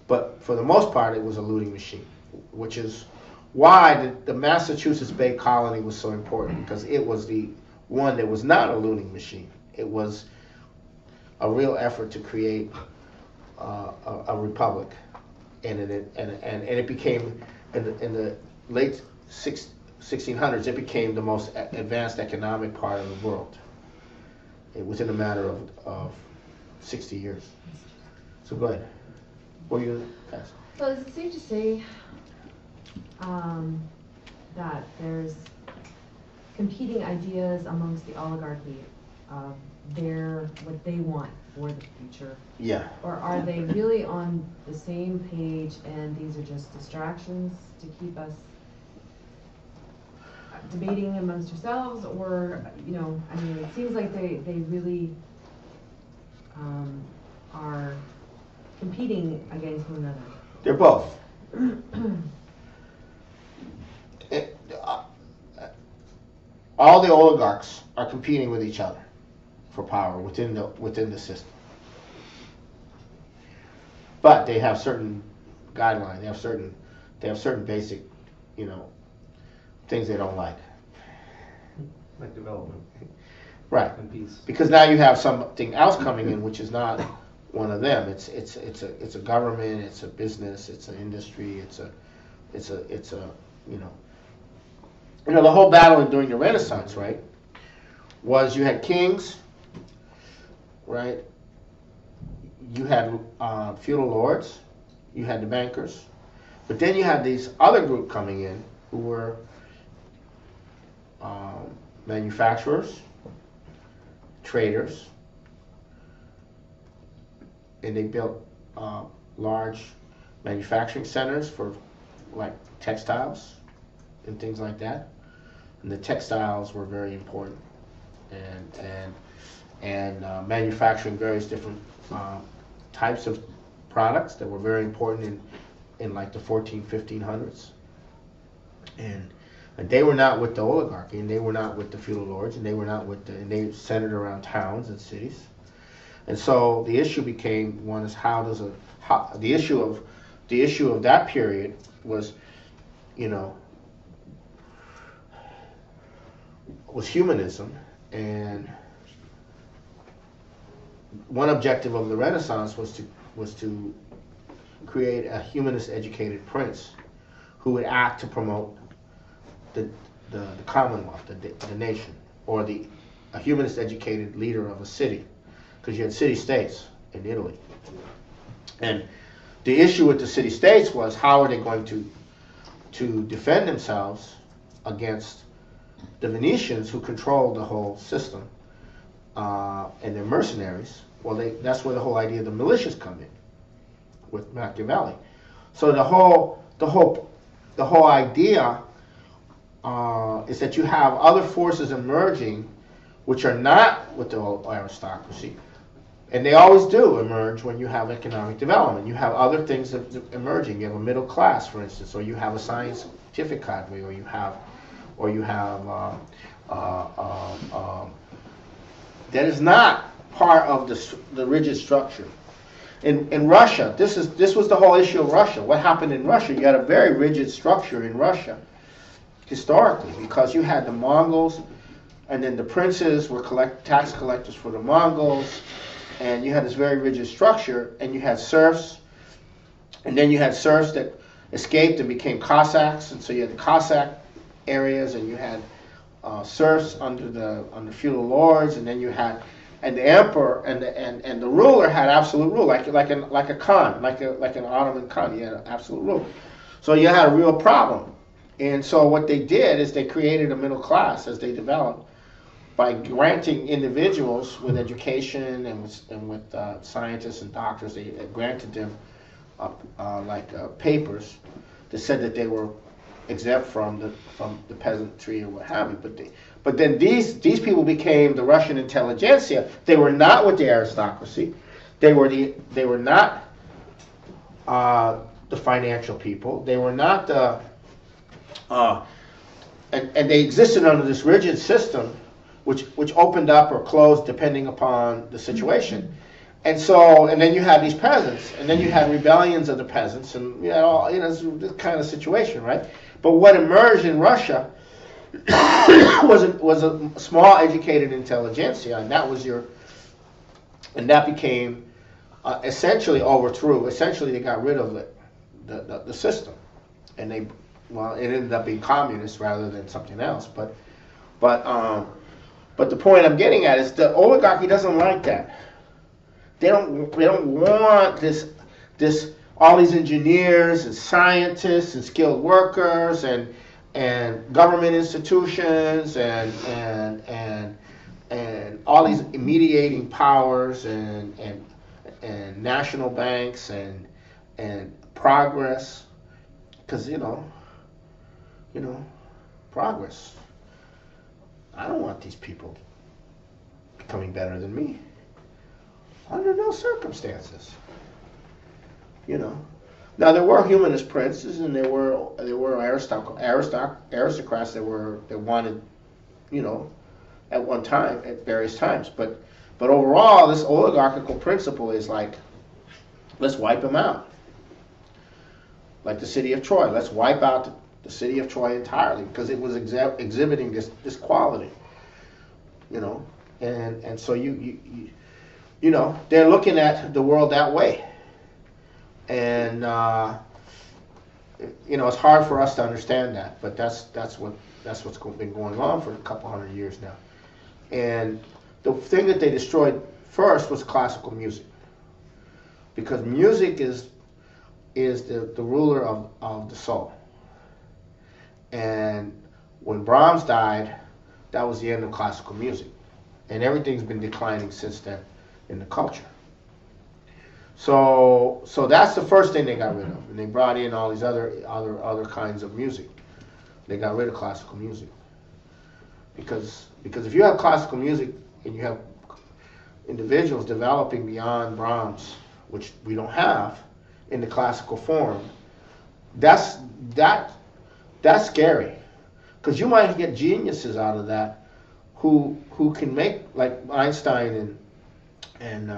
but for the most part it was a looting machine, which is why the Massachusetts Bay Colony was so important, because it was the one that was not a looting machine. It was a real effort to create a republic, and it became in the late 1600s. It became the most advanced economic part of the world. Within a matter of 60 years. So go ahead. What are you asking? So is it safe to say that there's competing ideas amongst the oligarchy of what they want for the future? Yeah. Or are they really on the same page, and these are just distractions to keep us debating amongst yourselves? Or it seems like they really are competing against one another. They're both. All the oligarchs are competing with each other for power within the system. But they have certain guidelines. They have certain basic, things they don't like. Like development. Right. And peace. Because now you have something else coming in, which is not one of them. It's a government. It's a business. It's an industry. It's a the whole battle during the Renaissance, right, was you had kings, right? You had feudal lords. You had the bankers, but then you had these other group coming in who were manufacturers, traders, and they built large manufacturing centers for like textiles and things like that. And the textiles were very important, and manufacturing various different types of products that were very important in like the 1500s. And they were not with the oligarchy, and they were not with the feudal lords, and they were not with and they centered around towns and cities. And so the issue became one is the issue of that period was, was humanism, and one objective of the Renaissance was to create a humanist educated prince who would act to promote the commonwealth, the nation, or a humanist educated leader of a city, because you had city states in Italy. And the issue with the city states was how are they going to defend themselves against the Venetians who controlled the whole system, and their mercenaries. Well, that's where the whole idea of the militias come in with Machiavelli. So the whole idea is that you have other forces emerging which are not with the aristocracy, and they always do emerge when you have economic development. You have other things emerging. You have a middle class, for instance, or you have a scientific cadre, or you have that is not part of the rigid structure. In Russia, this was the whole issue of Russia. What happened in Russia? You had a very rigid structure in Russia historically, because you had the Mongols, and then the princes were tax collectors for the Mongols, and you had this very rigid structure, and you had serfs, and then you had serfs that escaped and became Cossacks, and so you had the Cossack areas, and you had serfs under feudal lords, and then you had, and the emperor and the ruler had absolute rule, like a Khan, like an Ottoman Khan. He had absolute rule. So you had a real problem. And so what they did is they created a middle class as they developed by granting individuals with education and with scientists and doctors. They granted them papers that said that they were exempt from the peasantry or what have you. But then these people became the Russian intelligentsia. They were not with the aristocracy. They were not the financial people. They were not the and they existed under this rigid system, which opened up or closed depending upon the situation. And then you had these peasants, and then you had rebellions of the peasants, and it's this kind of situation, right? But what emerged in Russia was a small educated intelligentsia, and that became essentially overthrew. Essentially, they got rid of the system, and it ended up being communist rather than something else. But the point I'm getting at is the oligarchy doesn't like that. They don't want this all these engineers and scientists and skilled workers and government institutions and all these mediating powers and national banks and progress, because progress. I don't want these people becoming better than me under no circumstances. Now there were humanist princes, and there were aristocrats that wanted, at one time, at various times. But overall, this oligarchical principle is like, let's wipe them out. Like the city of Troy, let's wipe out the city of Troy entirely, because it was exhibiting this quality, and so they're looking at the world that way. And it's hard for us to understand that, but that's what's been going on for a couple hundred years now. And the thing that they destroyed first was classical music, because music is the ruler of the soul. And when Brahms died, that was the end of classical music. and everything's been declining since then in the culture. So that's the first thing they got rid of, and they brought in all these other kinds of music. They got rid of classical music because if you have classical music and you have individuals developing beyond Brahms, which we don't have in the classical form, that's scary, because you might get geniuses out of that who can make, like Einstein and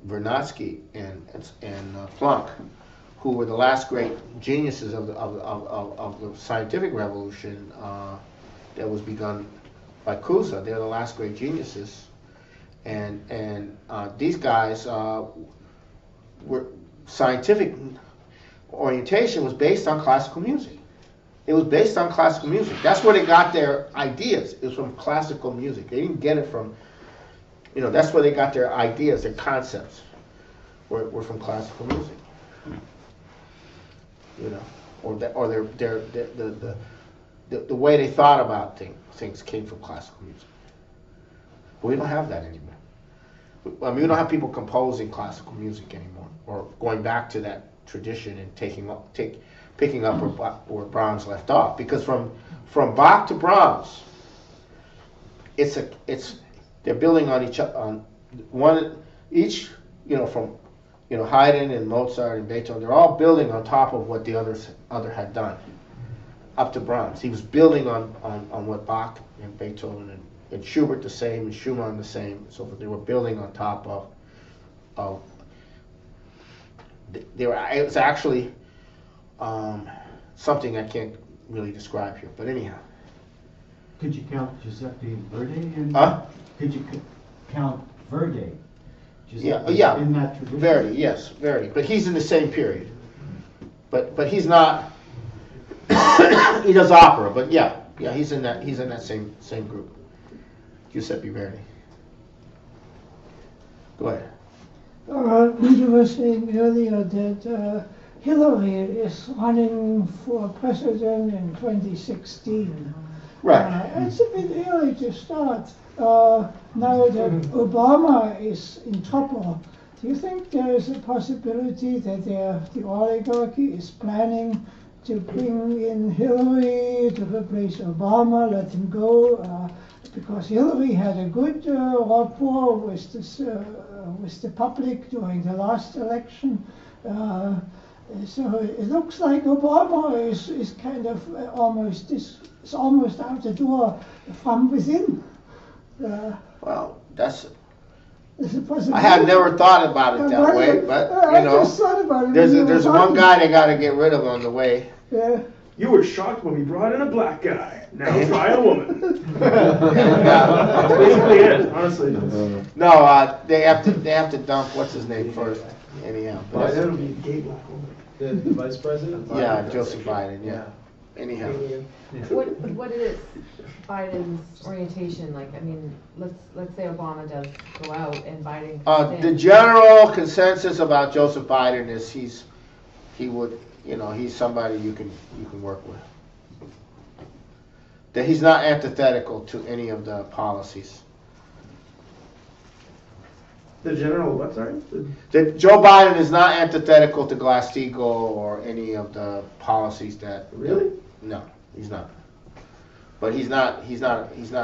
Vernadsky and Planck, who were the last great geniuses of the scientific revolution that was begun by Cusa. They're the last great geniuses, and these guys were scientific orientation was based on classical music. It was based on classical music. That's where they got their ideas. It was from classical music. They didn't get it from, that's where they got their ideas, their concepts were from classical music. Or the way they thought about things came from classical music. But we don't have that anymore. I mean, we don't have people composing classical music anymore, or going back to that tradition and picking up where Brahms left off. Because from Bach to Brahms, they're building on each from Haydn and Mozart and Beethoven. They're all building on top of what the other had done up to Brahms. He was building on what Bach and Beethoven and Schubert the same, and Schumann the same. So they were building on top of it was actually something I can't really describe here. But anyhow. Could you count Giuseppe Verdi? Could you count Verdi? Yeah. In that tradition? Verdi, yes, Verdi. But he's in the same period. But he's not. He does opera, but yeah, he's in that same group. Giuseppe Verdi. Go ahead. You were saying earlier that Hillary is running for president in 2016. Right. It's a bit early to start. Now that Obama is in trouble, do you think there is a possibility that the oligarchy is planning to bring in Hillary to replace Obama, let him go? Because Hillary had a good rapport with the public during the last election. So it looks like Obama is kind of almost out the door from within. Well, that's. There's a possibility. I have never thought about it that way, but I just thought about it. there's one guy they got to get rid of on the way. Yeah. You were shocked when we brought in a black guy. Now try a woman. That's basically it, honestly. No, they have to dump what's his name first. Anyhow. Well, that would be a gay black woman. The vice president? Yeah, Joseph Biden. Yeah. Anyhow. What is Biden's orientation like? I mean, let's say Obama does go out and Biden comes The in. general consensus about Joseph Biden is he's somebody you can work with. That he's not antithetical to any of the policies. The general, what, sorry? That Joe Biden is not antithetical to Glass-Steagall or any of the policies that. Really? No, he's not. But he's not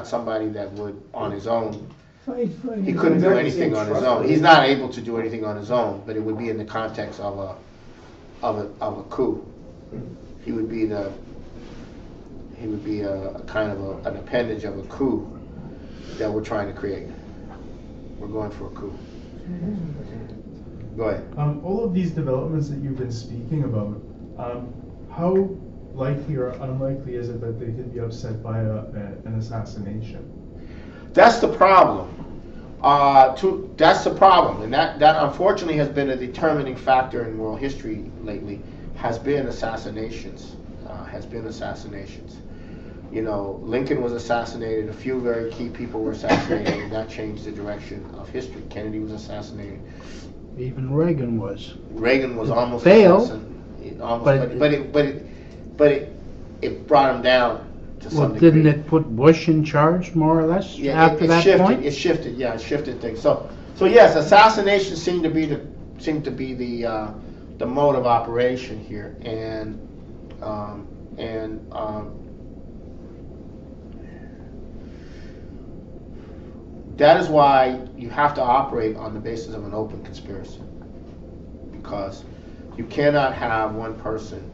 somebody that would on his own. He couldn't do anything on his own. He's not able to do anything on his own, but it would be in the context of a coup. He would be a kind of an appendage of a coup that we're trying to create. We're going for a coup. Go ahead. All of these developments that you've been speaking about, how likely or unlikely is it that they could be upset by an assassination? That's the problem. That's the problem, and that unfortunately has been a determining factor in world history lately. Has been assassinations. Lincoln was assassinated. A few very key people were assassinated, and that changed the direction of history. Kennedy was assassinated. Even Reagan was. Reagan was almost failed, assassinated. But it brought him down to Well, some degree. didn't it put Bush in charge, more or less, Yeah, after that shifted, point? It shifted things. So yes, assassination seemed to be the mode of operation here, and that is why you have to operate on the basis of an open conspiracy, because you cannot have one person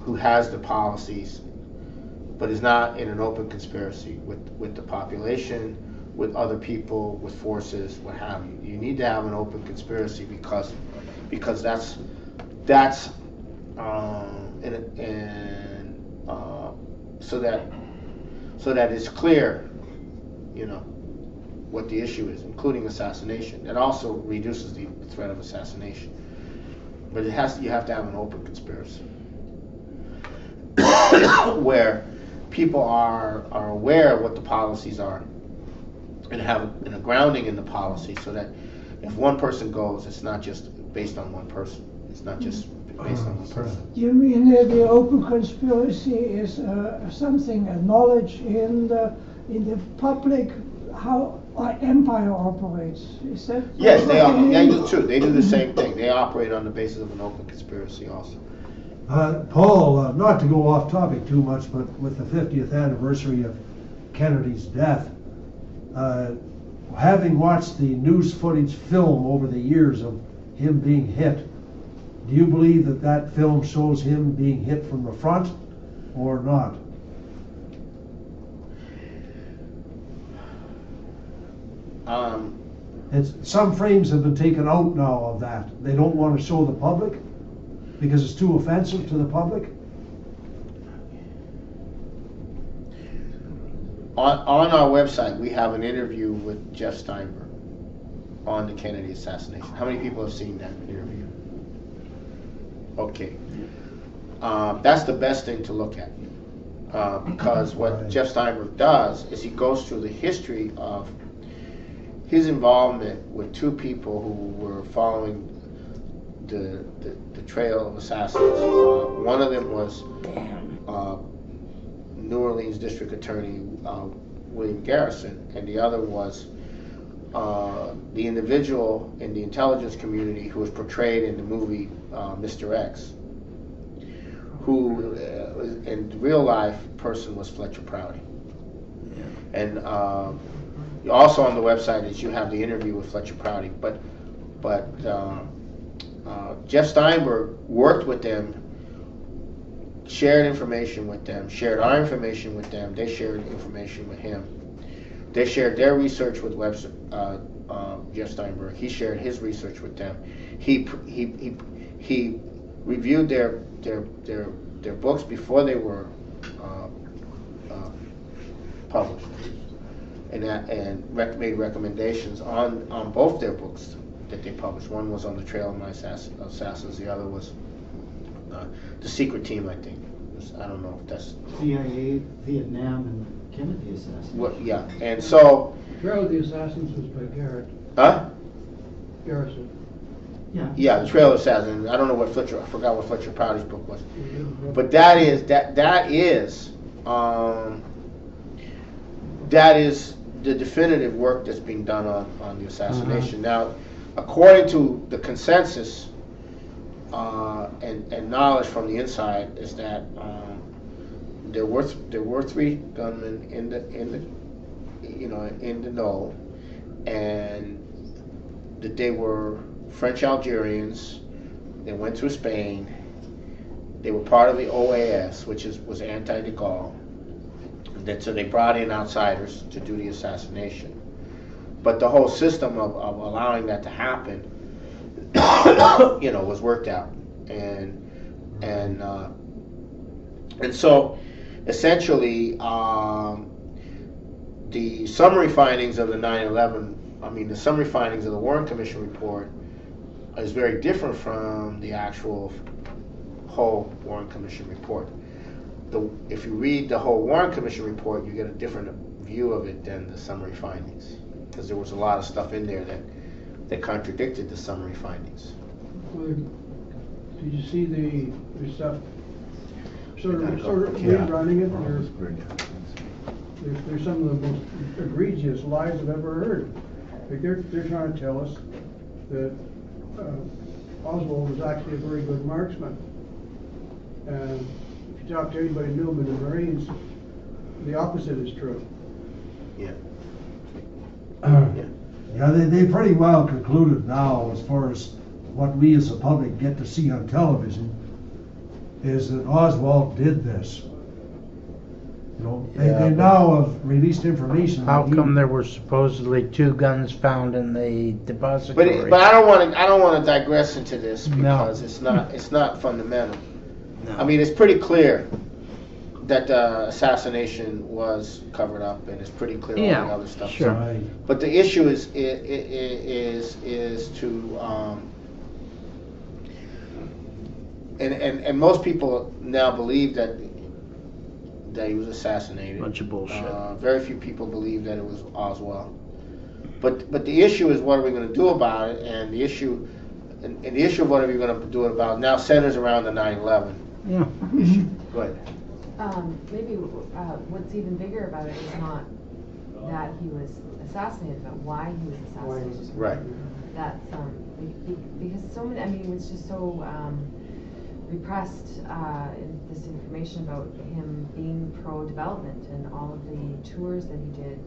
who has the policies but is not in an open conspiracy with the population, with other people, with forces, what have you. You need to have an open conspiracy because that's so that it's clear, what the issue is, including assassination. It also reduces the threat of assassination, but you have to have an open conspiracy where people are aware of what the policies are and have a grounding in the policy, so that if one person goes, it's not just based on one person. It's not just based on one person. You mean that the open conspiracy is something, a knowledge in the public how our empire operates? Is that? Yes, they are. They do too. They do the same thing. They operate on the basis of an open conspiracy also. Paul, not to go off topic too much, but with the 50th anniversary of Kennedy's death, having watched the news footage film over the years of him being hit, do you believe that film shows him being hit from the front or not? Some frames have been taken out now of that. They don't want to show the public because it's too offensive to the public. On our website, we have an interview with Jeff Steinberg on the Kennedy assassination. How many people have seen that interview? Okay. That's the best thing to look at, because what Jeff Steinberg does is he goes through the history of his involvement with two people who were following the trail of assassins. One of them was New Orleans District Attorney William Garrison, and the other was the individual in the intelligence community who was portrayed in the movie Mr. X, who in real life person was Fletcher Prouty. And also on the website is you have the interview with Fletcher Prouty, but Jeff Steinberg worked with them, shared information with them, shared our information with them. They shared information with him. They shared their research with Jeff Steinberg. He shared his research with them. He reviewed their books before they were published, and made recommendations on both their books that they published. One was on the Trail of My Assassins. The other was The Secret Team, I think. I don't know if that's CIA, Vietnam, and Kennedy assassination. Well, yeah, and so. Trail of the Assassins was by Garrett. Huh? Garrison. Yeah. Yeah, the Trail of Assassins. I don't know what Fletcher. I forgot what Fletcher Prouty's book was. But that is the definitive work that's being done on the assassination. Now, according to the consensus and knowledge from the inside, is that there were three gunmen in the know, and that they were French Algerians. They went through Spain. They were part of the OAS, which was anti-de Gaulle. So they brought in outsiders to do the assassination. But the whole system of allowing that to happen, was worked out, and so essentially the summary findings of the 9/11. The summary findings of the Warren Commission report is very different from the actual whole Warren Commission report. If you read the whole Warren Commission report, you get a different view of it than the summary findings, because there was a lot of stuff in there that contradicted the summary findings. Did you see the stuff sort of rerunning it. They're some of the most egregious lies I've ever heard. Like they're trying to tell us that Oswald was actually a very good marksman. And if you talk to anybody who knew him in the Marines, the opposite is true. Yeah. Yeah, they pretty well concluded now, as far as what we as the public get to see on television, is that Oswald did this. You know, they now have released information. How come there were supposedly 2 guns found in the depository? But I don't want to digress into this because it's not fundamental. No. I mean, it's pretty clear that the assassination was covered up, and it's pretty clear all the other stuff. Sure. Right. But the issue is to and most people now believe that he was assassinated. Bunch of bullshit. Very few people believe that it was Oswald. But the issue is, what are we going to do about it? And the issue of what are we going to do about it now centers around the 9/11 issue. Go ahead. Maybe what's even bigger about it is not that he was assassinated, but why he was assassinated. Right. That's because so many. I mean, it's just so repressed in this information about him being pro-development and all of the tours that he did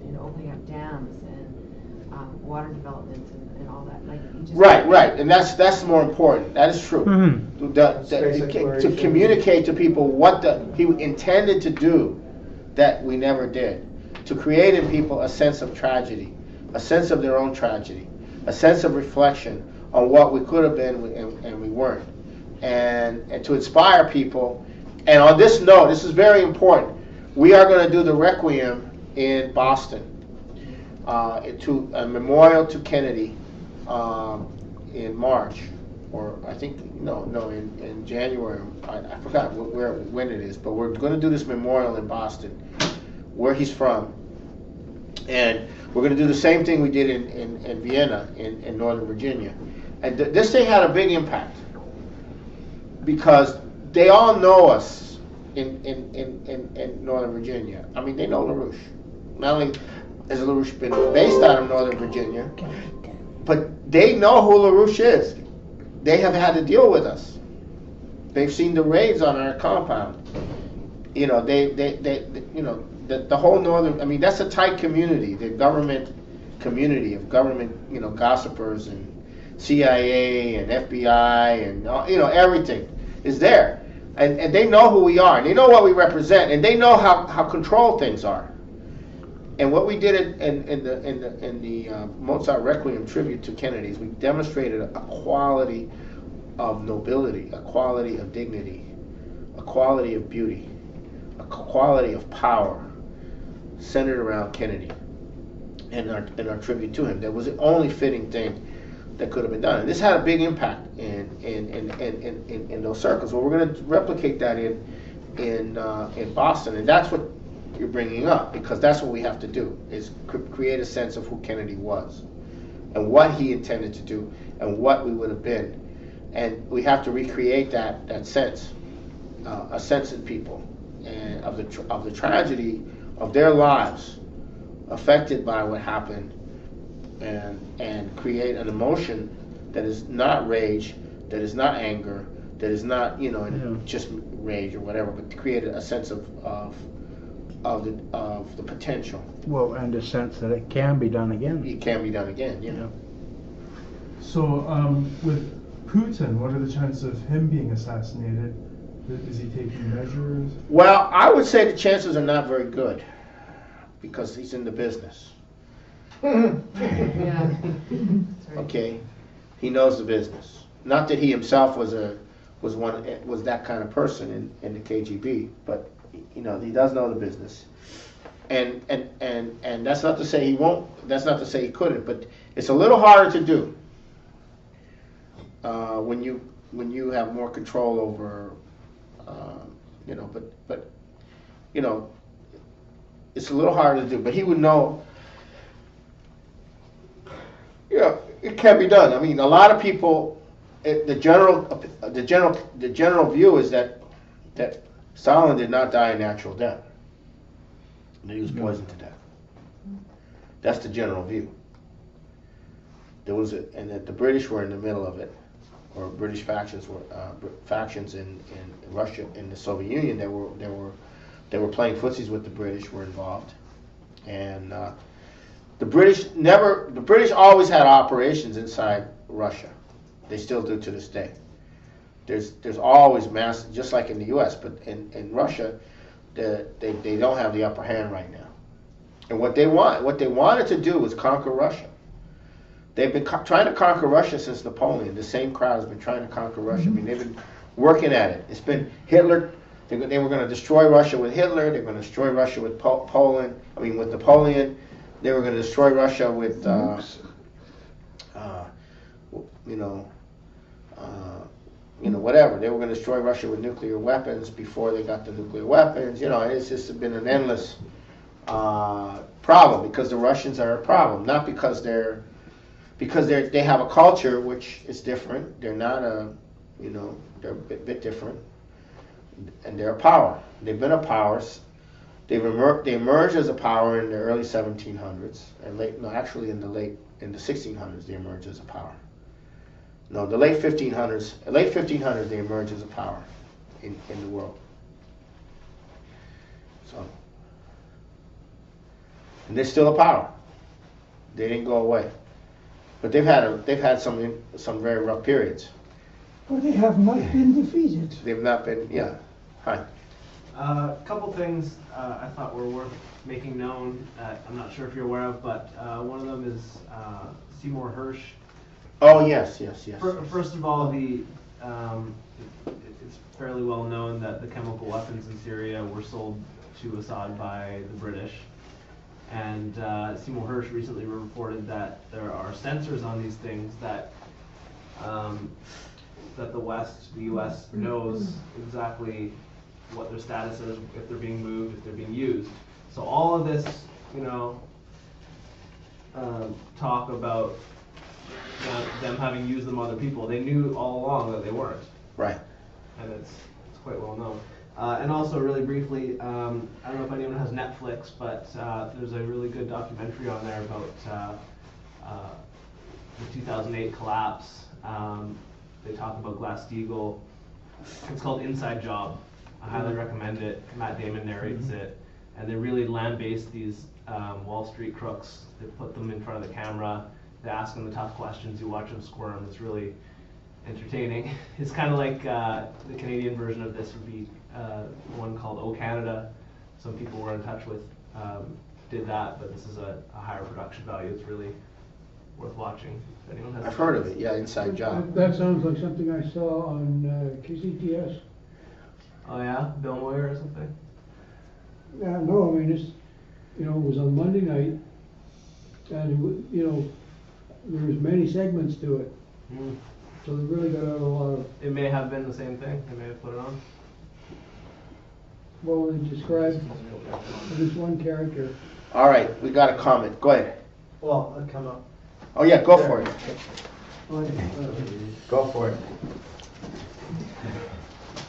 in opening up dams and water development and all that. Like he just Right, and that's more important. That is true. Mm-hmm. To communicate to people what he intended to do that we never did. To create in people a sense of tragedy, a sense of their own tragedy, a sense of reflection on what we could have been and we weren't. And to inspire people. And on this note, this is very important. We are going to do the Requiem in Boston, to a memorial to Kennedy in March, or I think in January. I forgot when it is, but we're going to do this memorial in Boston, where he's from, and we're going to do the same thing we did in Vienna, in Northern Virginia, and this thing had a big impact because they all know us in Northern Virginia. I mean, they know LaRouche. Not only has LaRouche been based out of Northern Virginia, but they know who LaRouche is. They have had to deal with us. They've seen the raids on our compound. The whole northern. I mean, that's a tight community. The government community of government, gossipers and CIA and FBI and everything is there, and they know who we are, and they know what we represent, and they know how controlled things are. And what we did in the Mozart Requiem tribute to Kennedy is we demonstrated a quality of nobility, a quality of dignity, a quality of beauty, a quality of power centered around Kennedy and our tribute to him. That was the only fitting thing that could have been done. And this had a big impact in those circles. Well, we're going to replicate that in Boston, and that's what you're bringing up, because that's what we have to do, is create a sense of who Kennedy was and what he intended to do and what we would have been. And we have to recreate that sense, a sense in people, and of the tragedy of their lives affected by what happened, and create an emotion that is not rage, that is not anger, that is not just rage or whatever, but to create a sense of the potential. Well, and a sense that it can be done again. It can be done again, So, with Putin, what are the chances of him being assassinated? Is he taking measures? Well, I would say the chances are not very good, because he's in the business. Yeah. Okay, he knows the business. Not that he himself was that kind of person in the KGB, but he does know the business. And that's not to say he won't. That's not to say he couldn't. But it's a little harder to do when you have more control over. But it's a little harder to do. But he would know. It can be done. I mean, a lot of people. The general view is that that Stalin did not die a natural death. He was poisoned to death. That's the general view. There was, and that the British were in the middle of it, or British factions were factions in Russia, in the Soviet Union. They were playing footsies with the British. Were involved, and the British always had operations inside Russia. They still do to this day. There's always mass, just like in the U.S., but in Russia, they don't have the upper hand right now. And what they wanted to do was conquer Russia. They've been trying to conquer Russia since Napoleon. The same crowd has been trying to conquer Russia. I mean, they've been working at it. It's been Hitler. They were going to destroy Russia with Hitler. They're going to destroy Russia with Poland. I mean, with Napoleon. They were going to destroy Russia with, whatever. They were going to destroy Russia with nuclear weapons before they got the nuclear weapons. You know, it's just been an endless problem, because the Russians are a problem, not because they have a culture which is different. They're not they're a bit different, and they're a power. They've been a power. They emerged as a power in the early 1700s, and in the 1600s they emerged as a power. No, the late 1500s they emerged as a power in the world. So, and they're still a power. They didn't go away, but they've had some very rough periods. But they have not been defeated. They've not been, yeah. Hi. A couple things I thought were worth making known that I'm not sure if you're aware of, but one of them is Seymour Hersh. Oh yes. First of all, it's fairly well known that the chemical weapons in Syria were sold to Assad by the British. And Seymour Hersh recently reported that there are sensors on these things that the U.S. knows exactly what their status is, if they're being moved, if they're being used. So all of this, talk about them having used them on other people, they knew all along that they weren't. Right. And it's quite well known. And also, really briefly, I don't know if anyone has Netflix, but there's a really good documentary on there about the 2008 collapse. They talk about Glass-Steagall. It's called Inside Job. I highly recommend it. Matt Damon narrates it. And they really land-based these Wall Street crooks. They put them in front of the camera. They ask them the tough questions. You watch them squirm. It's really entertaining. It's kind of like the Canadian version of this would be one called Oh Canada. Some people we're in touch with did that, but this is a higher production value. It's really worth watching. If anyone has I've heard of it. Yeah, Inside Job. That sounds like something I saw on KCTS. Oh yeah, Bill Moyer or something. Yeah, no, I mean it's, it was on Monday night, and there was many segments to it. So they really got out a lot of. It may have been the same thing. They may have put it on. Well, they described this one character. All right, we got a comment. Go ahead. Well, I'll come up. Oh yeah, go for it. Go for it.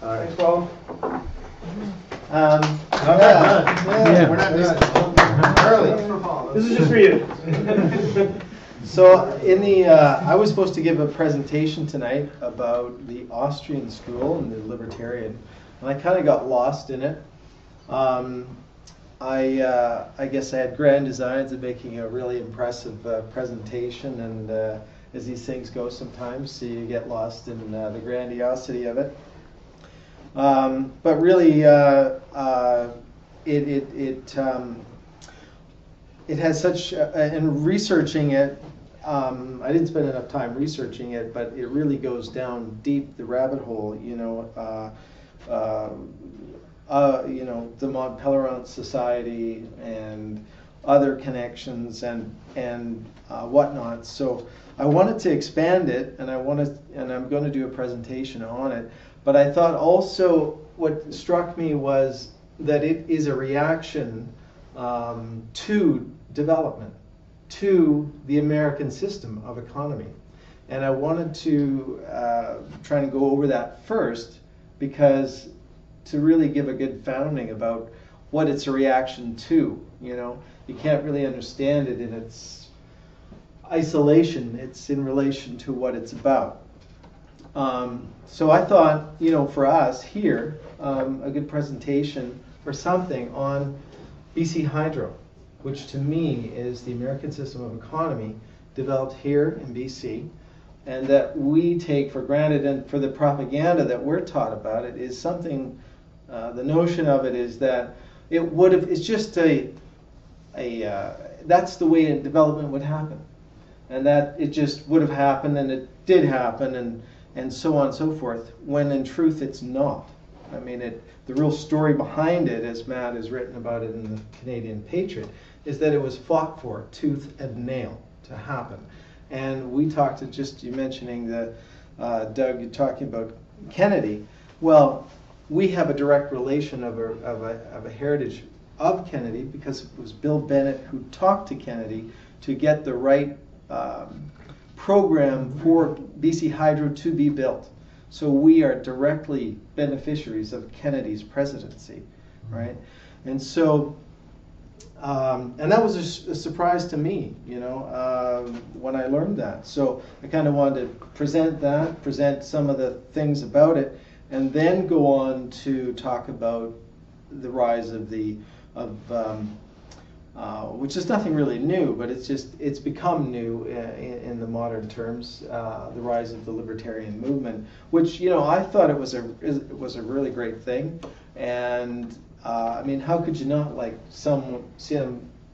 All right. Thanks, Paul. We're not done. Early. This is just for you. So in I was supposed to give a presentation tonight about the Austrian school and the libertarian, and I kind of got lost in it. I guess I had grand designs of making a really impressive presentation, and as these things go sometimes, so you get lost in the grandiosity of it. But really, it has such, and researching it, I didn't spend enough time researching it, but it really goes down deep the rabbit hole, the Mont Pelerin Society and other connections and whatnot. So I wanted to expand it, and I'm going to do a presentation on it. But I thought also what struck me was that it is a reaction to development, to the American system of economy. And I wanted to try to go over that first, because to really give a good founding about what it's a reaction to. You know, you can't really understand it in its isolation. It's in relation to what it's about. So I thought, you know, for us here, a good presentation or something on BC Hydro, which to me is the American system of economy developed here in BC, and that we take for granted, and for the propaganda that we're taught about it is something, the notion of it is that it would have, it's just that's the way development would happen. And that it just would have happened, and it did happen, and so on and so forth, when in truth it's not. I mean, the real story behind it, as Matt has written about it in the Canadian Patriot, is that it was fought for tooth and nail to happen. And we talked to, just you mentioning the, Doug, you're talking about Kennedy. Well, we have a direct relation of a heritage of Kennedy, because it was Bill Bennett who talked to Kennedy to get the right program for BC Hydro to be built. So we are directly beneficiaries of Kennedy's presidency, right? And so, and that was a surprise to me, you know, when I learned that. So I kind of wanted to present some of the things about it, and then go on to talk about the rise of which is nothing really new, but it's become new in the modern terms. The rise of the libertarian movement, which, you know, I thought it was a really great thing, and I mean, how could you not like some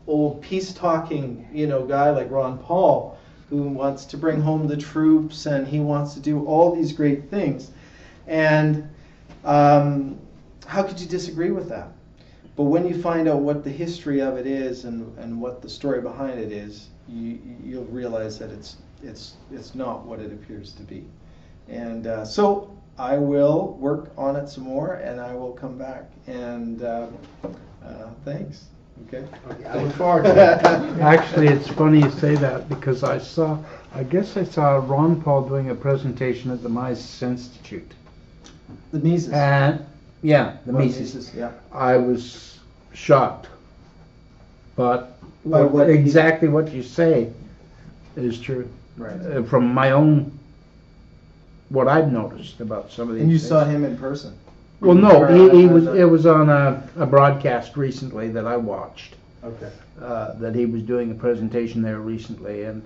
old peace talking, you know, guy like Ron Paul, who wants to bring home the troops, and he wants to do all these great things, and how could you disagree with that? But when you find out what the history of it is and what the story behind it is, you'll realize that it's not what it appears to be. And so I will work on it some more, and I will come back. And thanks. Okay. I look forward to it. Actually, it's funny you say that, because I guess I saw Ron Paul doing a presentation at the Mises Institute. The Mises. And yeah, the Mises. Yeah. I was shocked, but what exactly what you say is true. Right. From my own, what I've noticed about some of these. And you things. saw him in person? Well, no, it was on a broadcast recently that I watched. Okay. That he was doing a presentation there recently, and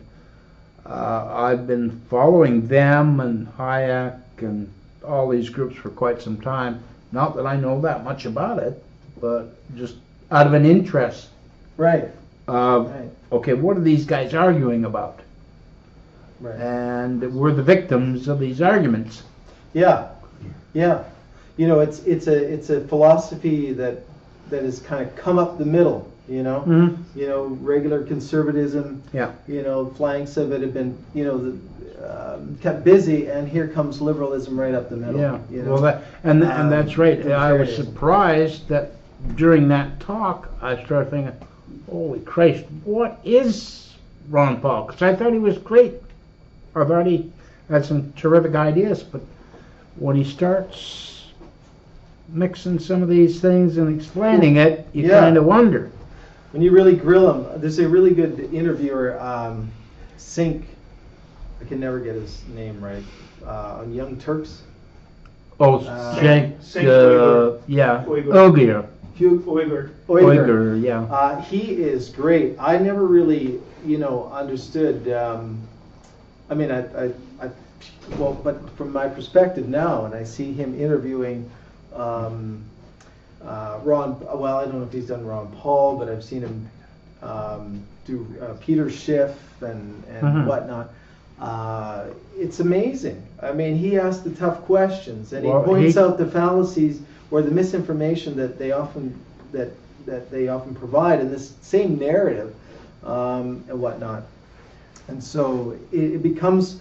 I've been following them and Hayek and all these groups for quite some time. Not that I know that much about it, but just out of an interest. Right. Right. Okay, what are these guys arguing about? Right. And we're the victims of these arguments. Yeah. Yeah. You know, it's a philosophy that has kind of come up the middle. You know. Mm-hmm. You know, regular conservatism. Yeah. You know, flanks of it have been, you know, kept busy, and here comes liberalism right up the middle. Yeah, you know? well, and that's right. I was surprised that during that talk, I started thinking, holy Christ, what is Ron Paul? Because I thought he was great. I thought he had some terrific ideas, but when he starts mixing some of these things and explaining it, you kind of wonder. When you really grill him, there's a really good interviewer, Sink, I can never get his name right, on Young Turks. Oh, Cenk yeah, Uyghur. Uyghur, yeah. He is great. I never really, you know, understood. I mean, well, but from my perspective now, and I see him interviewing Ron. Well, I don't know if he's done Ron Paul, but I've seen him do Peter Schiff and whatnot. It's amazing. I mean, he asks the tough questions, and he points out the fallacies or the misinformation that they often provide in this same narrative and whatnot. And so it becomes,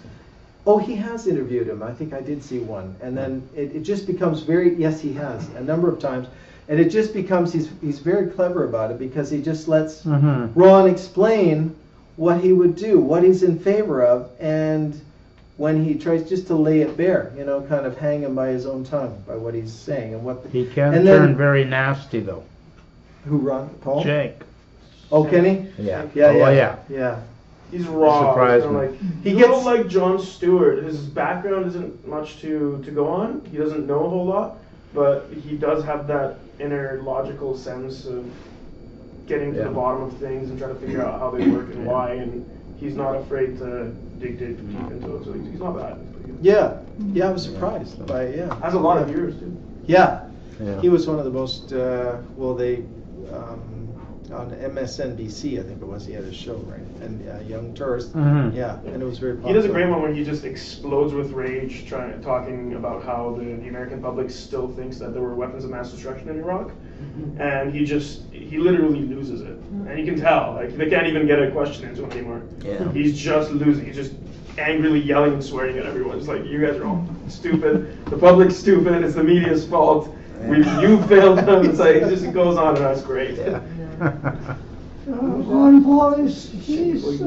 oh, he has interviewed him. I think I did see one, and then it just becomes very, yes, he has a number of times, and it just becomes he's very clever about it, because he just lets Ron explain what he would do, what he's in favor of, and when he tries just to lay it bare, you know, kind of hang him by his own tongue by what he's saying and what. He can and turn then, very nasty though. Who, Ron? Paul? Jake. Oh, Kenny? Yeah. Yeah, Oh, yeah. yeah. Yeah. He's raw. Surprised Kinda me. like, He he's gets- a little like Jon Stewart. His background isn't much to go on. He doesn't know a whole lot, but he does have that inner logical sense of getting to Yeah. the bottom of things and trying to figure out how they work and why. And he's not afraid to dig deep into it. So he's not bad. He's pretty good. Yeah. Yeah, I was surprised by, yeah. Has a lot of viewers too. Yeah. Yeah. He was one of the most, on MSNBC, I think it was, he had a show, right? And Young Tourist. Mhm. Yeah, and it was very popular. He does a great one where he just explodes with rage, talking about how the American public still thinks that there were weapons of mass destruction in Iraq, and he literally loses it, and you can tell, like they can't even get a question into him anymore. Yeah. He's just losing. He's just angrily yelling and swearing at everyone. It's like, you guys are all stupid. The public's stupid. It's the media's fault. You failed them. It's like it just goes on, and that's great. Ron Paul he's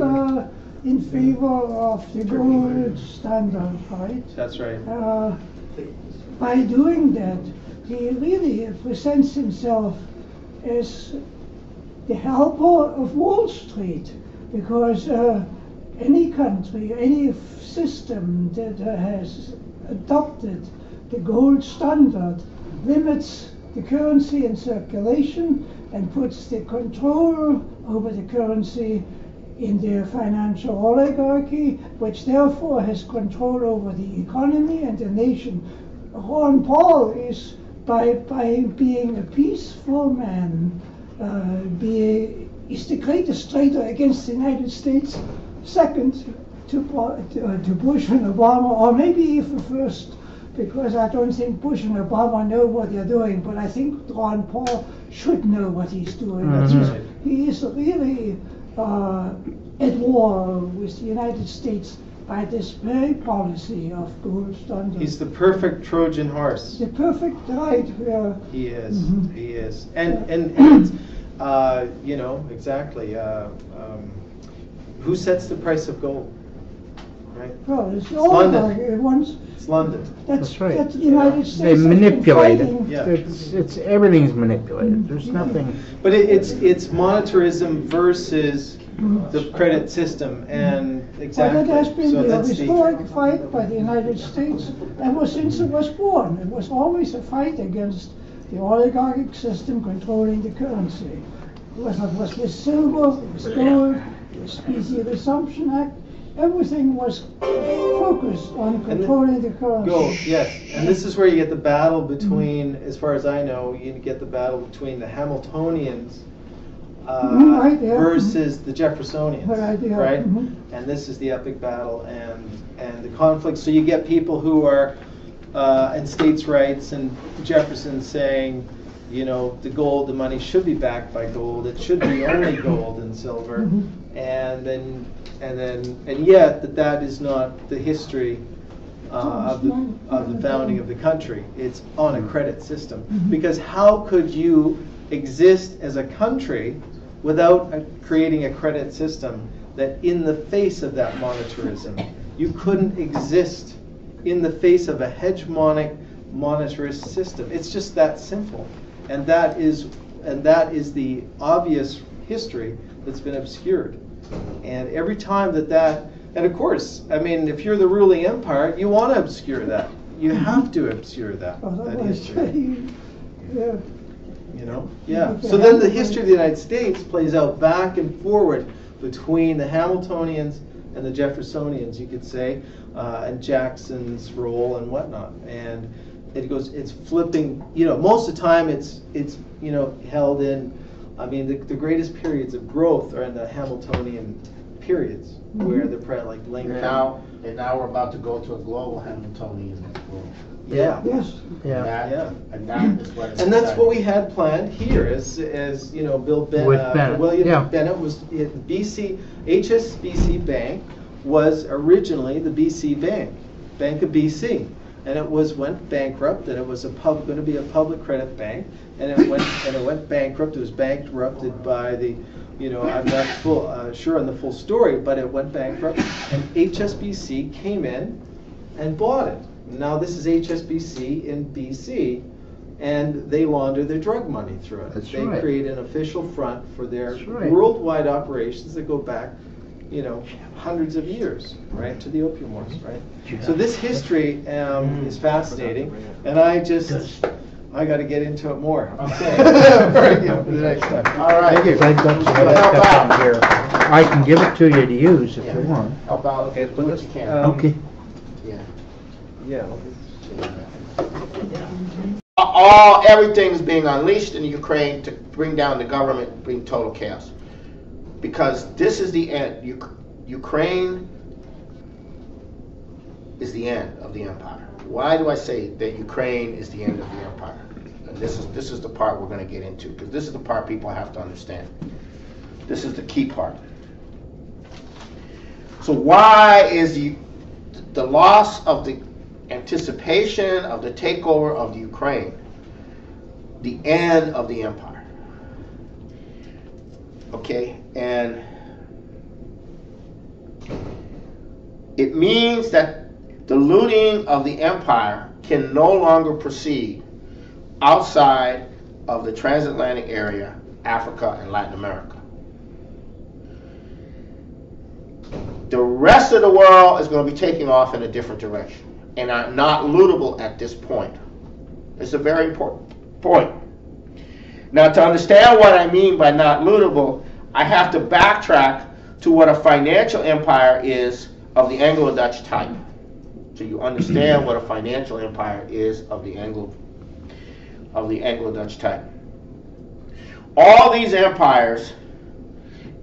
in favor of the gold standard, right? That's right. By doing that, he really presents himself as the helper of Wall Street, because any country, any system that has adopted the gold standard limits the currency in circulation and puts the control over the currency in the financial oligarchy, which therefore has control over the economy and the nation. Ron Paul is, by being a peaceful man, is the greatest traitor against the United States, second to Bush and Obama, or maybe even first, because I don't think Bush and Obama know what they're doing, but I think Ron Paul should know what he's doing. Mm-hmm. He is really at war with the United States by this very policy of gold standard. He's the perfect Trojan horse. The perfect right. He is. Mhm. He is. And you know, exactly. Who sets the price of gold? Right? Well, it's London. once. It's London. That's right. That's the United States. They has been manipulate it. fighting. Yeah. It's everything's manipulated. There's nothing. But it's monetarism versus the credit system, and exactly. But it has been So a that's historic fight by the United States ever since it was born. It was always a fight against the oligarchic system controlling the currency. It was with silver, it was gold, it was Specie Resumption Act. Everything was focused on controlling the currency. Gold, yes. And this is where you get the battle between, as far as I know, you get the battle between the Hamiltonians Right, yeah. versus the Jeffersonians, Right, yeah. right? Mhm. And this is the epic battle and the conflict. So you get people who are in states' rights, and Jefferson saying, you know, the gold, the money should be backed by gold. It should be only gold and silver, and yet that is not the history of the founding of the country. It's on a credit system, because how could you exist as a country without creating a credit system that, in the face of that monetarism, you couldn't exist in the face of a hegemonic monetarist system? It's just that simple. And that is the obvious history that's been obscured. And every time and of course, I mean, if you're the ruling empire, you want to obscure that. You have to obscure that history. Yeah. You know? Yeah. So then the history of the United States plays out back and forward between the Hamiltonians and the Jeffersonians, you could say, and Jackson's role and whatnot. And it's flipping, you know, most of the time it's you know, held in, I mean, the greatest periods of growth are in the Hamiltonian periods, where the like Lincoln. And now we're about to go to a global Hamiltonian world. Yeah. Yes. Yeah. And that is what. And that's what we had planned here, as you know, With Bennett. William Yeah. Bennett was HSBC Bank was originally the BC Bank of BC, and it went bankrupt, and it was going to be a public credit bank, and it went bankrupt. It was bankrupted by the, I'm not sure on the full story, but it went bankrupt, and HSBC came in and bought it. Now this is HSBC in BC, and they launder their drug money through it. That's they right. create an official front for their That's right. worldwide operations that go back, hundreds of years, right, to the opium wars, right? So this history is fascinating, and I got to get into it more. Okay. Very good. For the next time. All right. Thank you. I've got some other stuff in here. I can give it to you to use if you want. About what you can. Okay. Yeah. Everything is being unleashed in Ukraine to bring down the government, bring total chaos. Because this is the end. Ukraine is the end of the empire. Why do I say that Ukraine is the end of the empire? And this is the part we're going to get into, because this is the part people have to understand. This is the key part. So why is the loss of the anticipation of the takeover of the Ukraine the end of the empire? Okay, and it means that the looting of the empire can no longer proceed outside of the transatlantic area, Africa and Latin America. The rest of the world is going to be taking off in a different direction and are not lootable at this point. It's a very important point. Now, to understand what I mean by not lootable, I have to backtrack to what a financial empire is of the Anglo-Dutch type. So you understand what a financial empire is of the Anglo-Dutch type. All these empires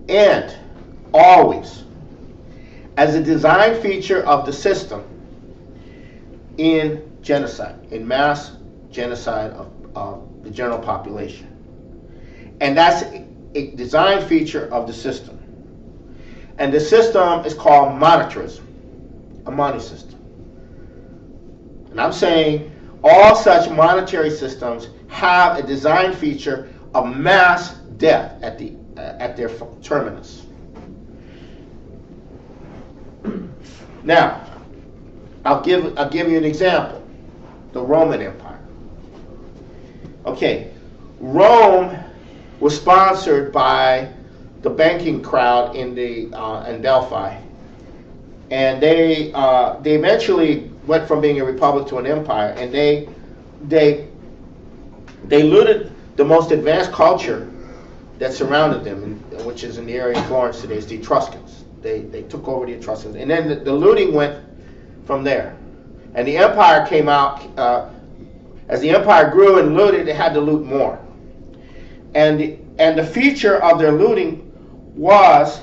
end always as a design feature of the system in genocide, in mass genocide of the general population. And that's a design feature of the system. And the system is called monetarism, a money system. And I'm saying all such monetary systems have a design feature of mass death at their terminus. Now, I'll give you an example. The Roman Empire. Okay, Rome was sponsored by the banking crowd in Delphi, and they eventually went from being a republic to an empire, and they looted the most advanced culture that surrounded them, which is in the area of Florence today. It's the Etruscans. They took over the Etruscans, and then the looting went from there, and the empire came out. As the empire grew and looted, it had to loot more, and the feature of their looting was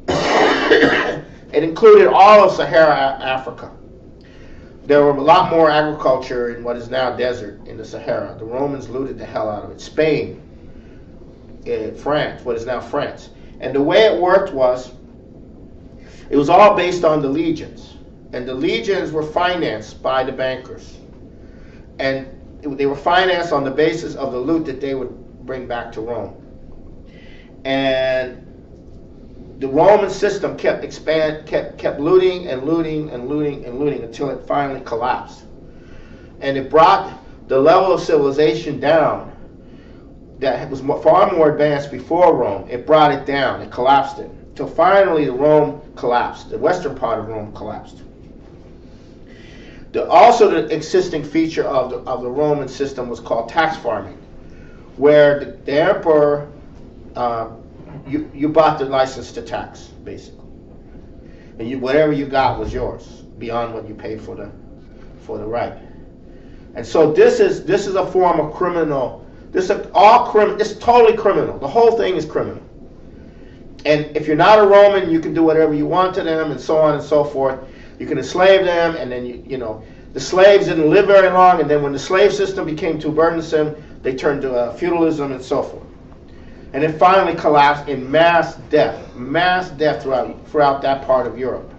it included all of Sahara Africa. There were a lot more agriculture in what is now desert in the Sahara. The Romans looted the hell out of it. Spain, France, what is now France. And the way it worked was, it was all based on the legions. And the legions were financed by the bankers. And they were financed on the basis of the loot that they would bring back to Rome. And the Roman system kept looting and looting and looting and looting until it finally collapsed. And it brought the level of civilization down that was far more advanced before Rome. It brought it down. It collapsed it. Until finally Rome collapsed. The western part of Rome collapsed. Also, the existing feature of the Roman system was called tax farming, where the emperor, you bought the license to tax, basically, and whatever you got was yours beyond what you paid for the right. And so this is a form of criminal. It's totally criminal. The whole thing is criminal. And if you're not a Roman, you can do whatever you want to them, and so on and so forth. You can enslave them, and then the slaves didn't live very long, and then when the slave system became too burdensome, they turned to feudalism and so forth. And it finally collapsed in mass death throughout that part of Europe.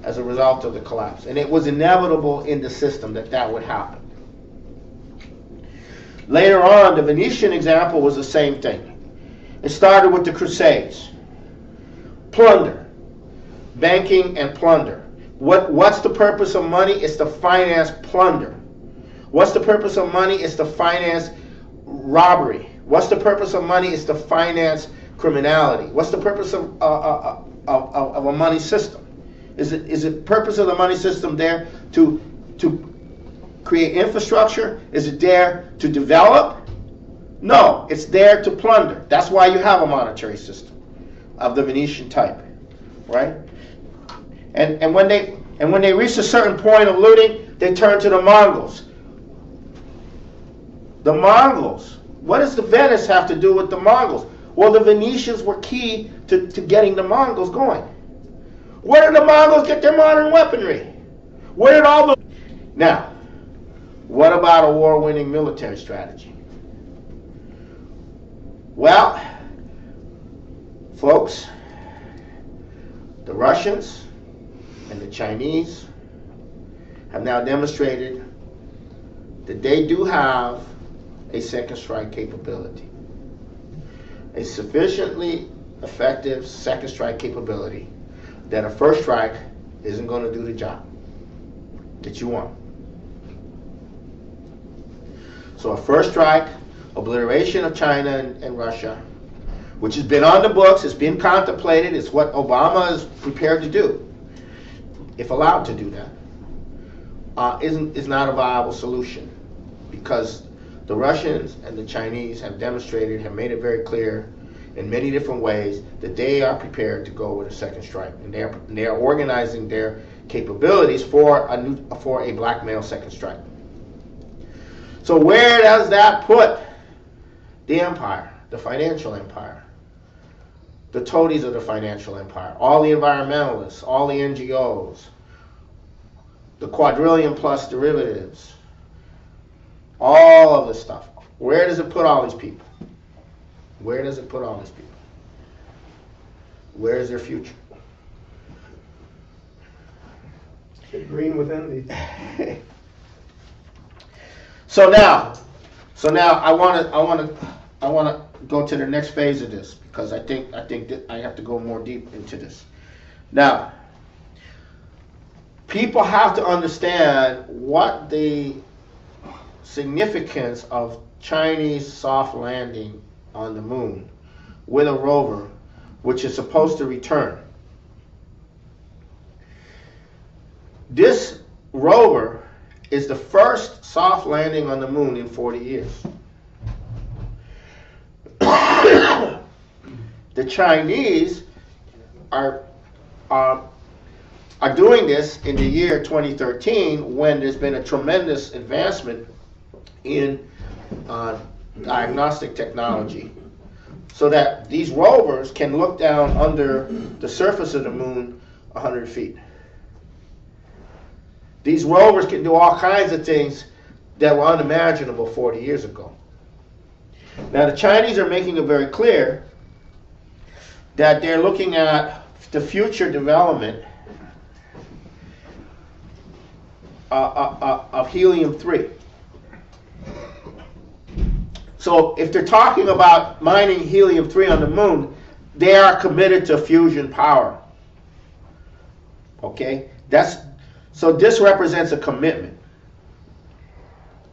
as a result of the collapse. And it was inevitable in the system that that would happen. Later on, the Venetian example was the same thing. It started with the Crusades. Plunder. Banking and plunder. What's the purpose of money? It's to finance plunder. What's the purpose of money? It's to finance robbery. What's the purpose of money? It's to finance criminality. What's the purpose of a money system? Is the purpose of the money system there to create infrastructure? Is it there to develop? No, it's there to plunder. That's why you have a monetary system of the Venetian type, right? And when they reach a certain point of looting, they turn to the Mongols. The Mongols. What does the Venice have to do with the Mongols? Well, the Venetians were key to getting the Mongols going. Where did the Mongols get their modern weaponry? Where did all the... Now, what about a war-winning military strategy? Well, folks, the Russians and the Chinese have now demonstrated that they do have a second strike capability. A sufficiently effective second strike capability that a first strike isn't going to do the job that you want. So a first strike, obliteration of China and Russia, which has been on the books, it's been contemplated, it's what Obama is prepared to do, if allowed to do that, is not a viable solution, because the Russians and the Chinese have demonstrated, have made it very clear in many different ways that they are prepared to go with a second strike, and they are organizing their capabilities for a blackmail second strike. So where does that put the empire, the financial empire, the toadies of the financial empire, all the environmentalists, all the NGOs, the quadrillion plus derivatives, all of this stuff? Where does it put all these people? Where does it put all these people? Where is their future? Green with envy. So now I want to go to the next phase of this, because I think that I have to go more deep into this. Now, people have to understand what the significance of Chinese soft landing on the moon with a rover which is supposed to return. This rover is the first soft landing on the moon in 40 years. The Chinese are doing this in the year 2013, when there's been a tremendous advancement in diagnostic technology, so that these rovers can look down under the surface of the moon 100 feet. These rovers can do all kinds of things that were unimaginable 40 years ago. Now the Chinese are making it very clear that they're looking at the future development of helium-3. So if they're talking about mining helium-3 on the moon, they are committed to fusion power. Okay? So this represents a commitment.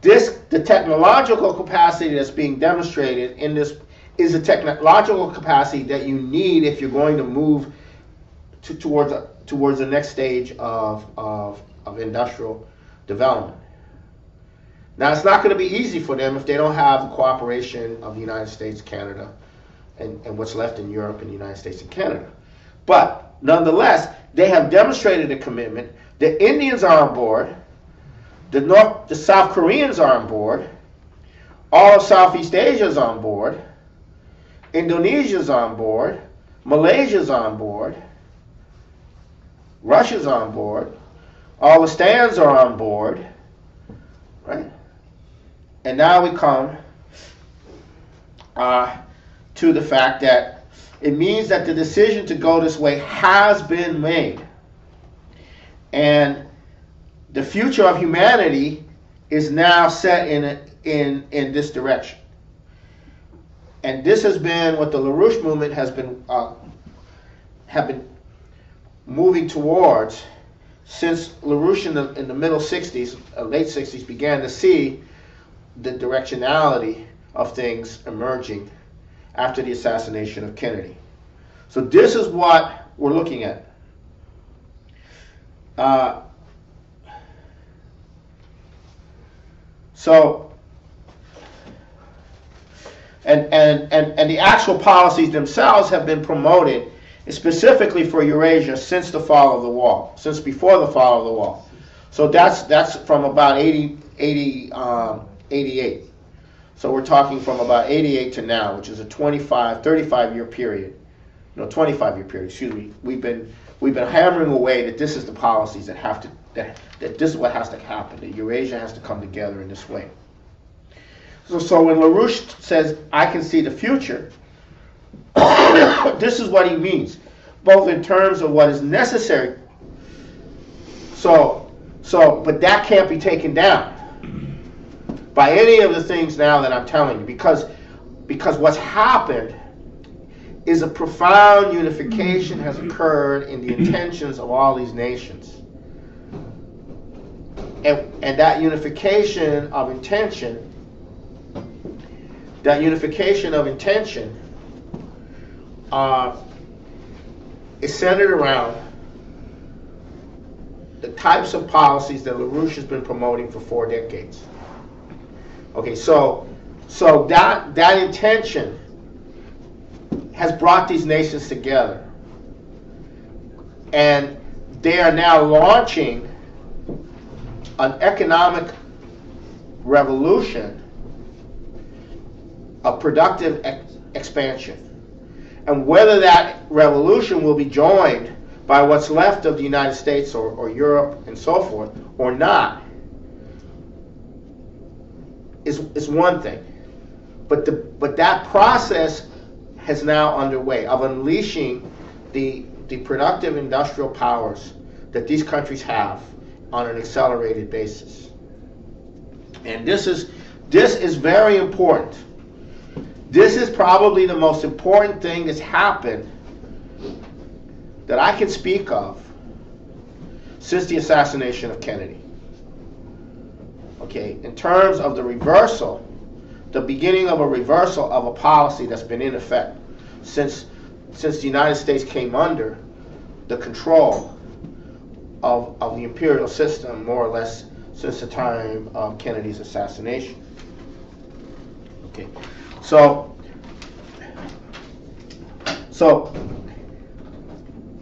The technological capacity that's being demonstrated in this is a technological capacity that you need if you're going to move towards the next stage of industrial development. Now, it's not going to be easy for them if they don't have the cooperation of the United States, Canada, and what's left in Europe and the United States and Canada. But nonetheless, they have demonstrated a commitment. The Indians are on board. The South Koreans are on board. All of Southeast Asia is on board. Indonesia's on board. Malaysia's on board. Russia's on board. All the stands are on board. Right? And now we come to the fact that it means that the decision to go this way has been made. And the future of humanity is now set in this direction. And this has been what the LaRouche movement has been moving towards since LaRouche in the middle 60s, late 60s, began to see the directionality of things emerging after the assassination of Kennedy. So this is what we're looking at. And the actual policies themselves have been promoted specifically for Eurasia since the fall of the wall, since before the fall of the wall. So that's from about 88. So we're talking from about 88 to now, which is a 35-year period. No, 25-year period, excuse me. We've been hammering away that this is the policies that have to, that this is what has to happen, that Eurasia has to come together in this way. So when LaRouche says, I can see the future, this is what he means, both in terms of what is necessary. But that can't be taken down by any of the things now that I'm telling you, because what's happened is a profound unification has occurred in the intentions of all these nations. And that unification of intention is centered around the types of policies that LaRouche has been promoting for 4 decades. Okay, so that intention has brought these nations together, and they are now launching an economic revolution, a productive expansion. And whether that revolution will be joined by what's left of the United States or Europe and so forth or not is one thing. But that process has now underway of unleashing the productive industrial powers that these countries have on an accelerated basis. And this is very important. This is probably the most important thing that's happened that I can speak of since the assassination of Kennedy. Okay, in terms of the reversal, the beginning of a reversal of a policy that's been in effect since the United States came under the control of the imperial system, more or less since the time of Kennedy's assassination. Okay, so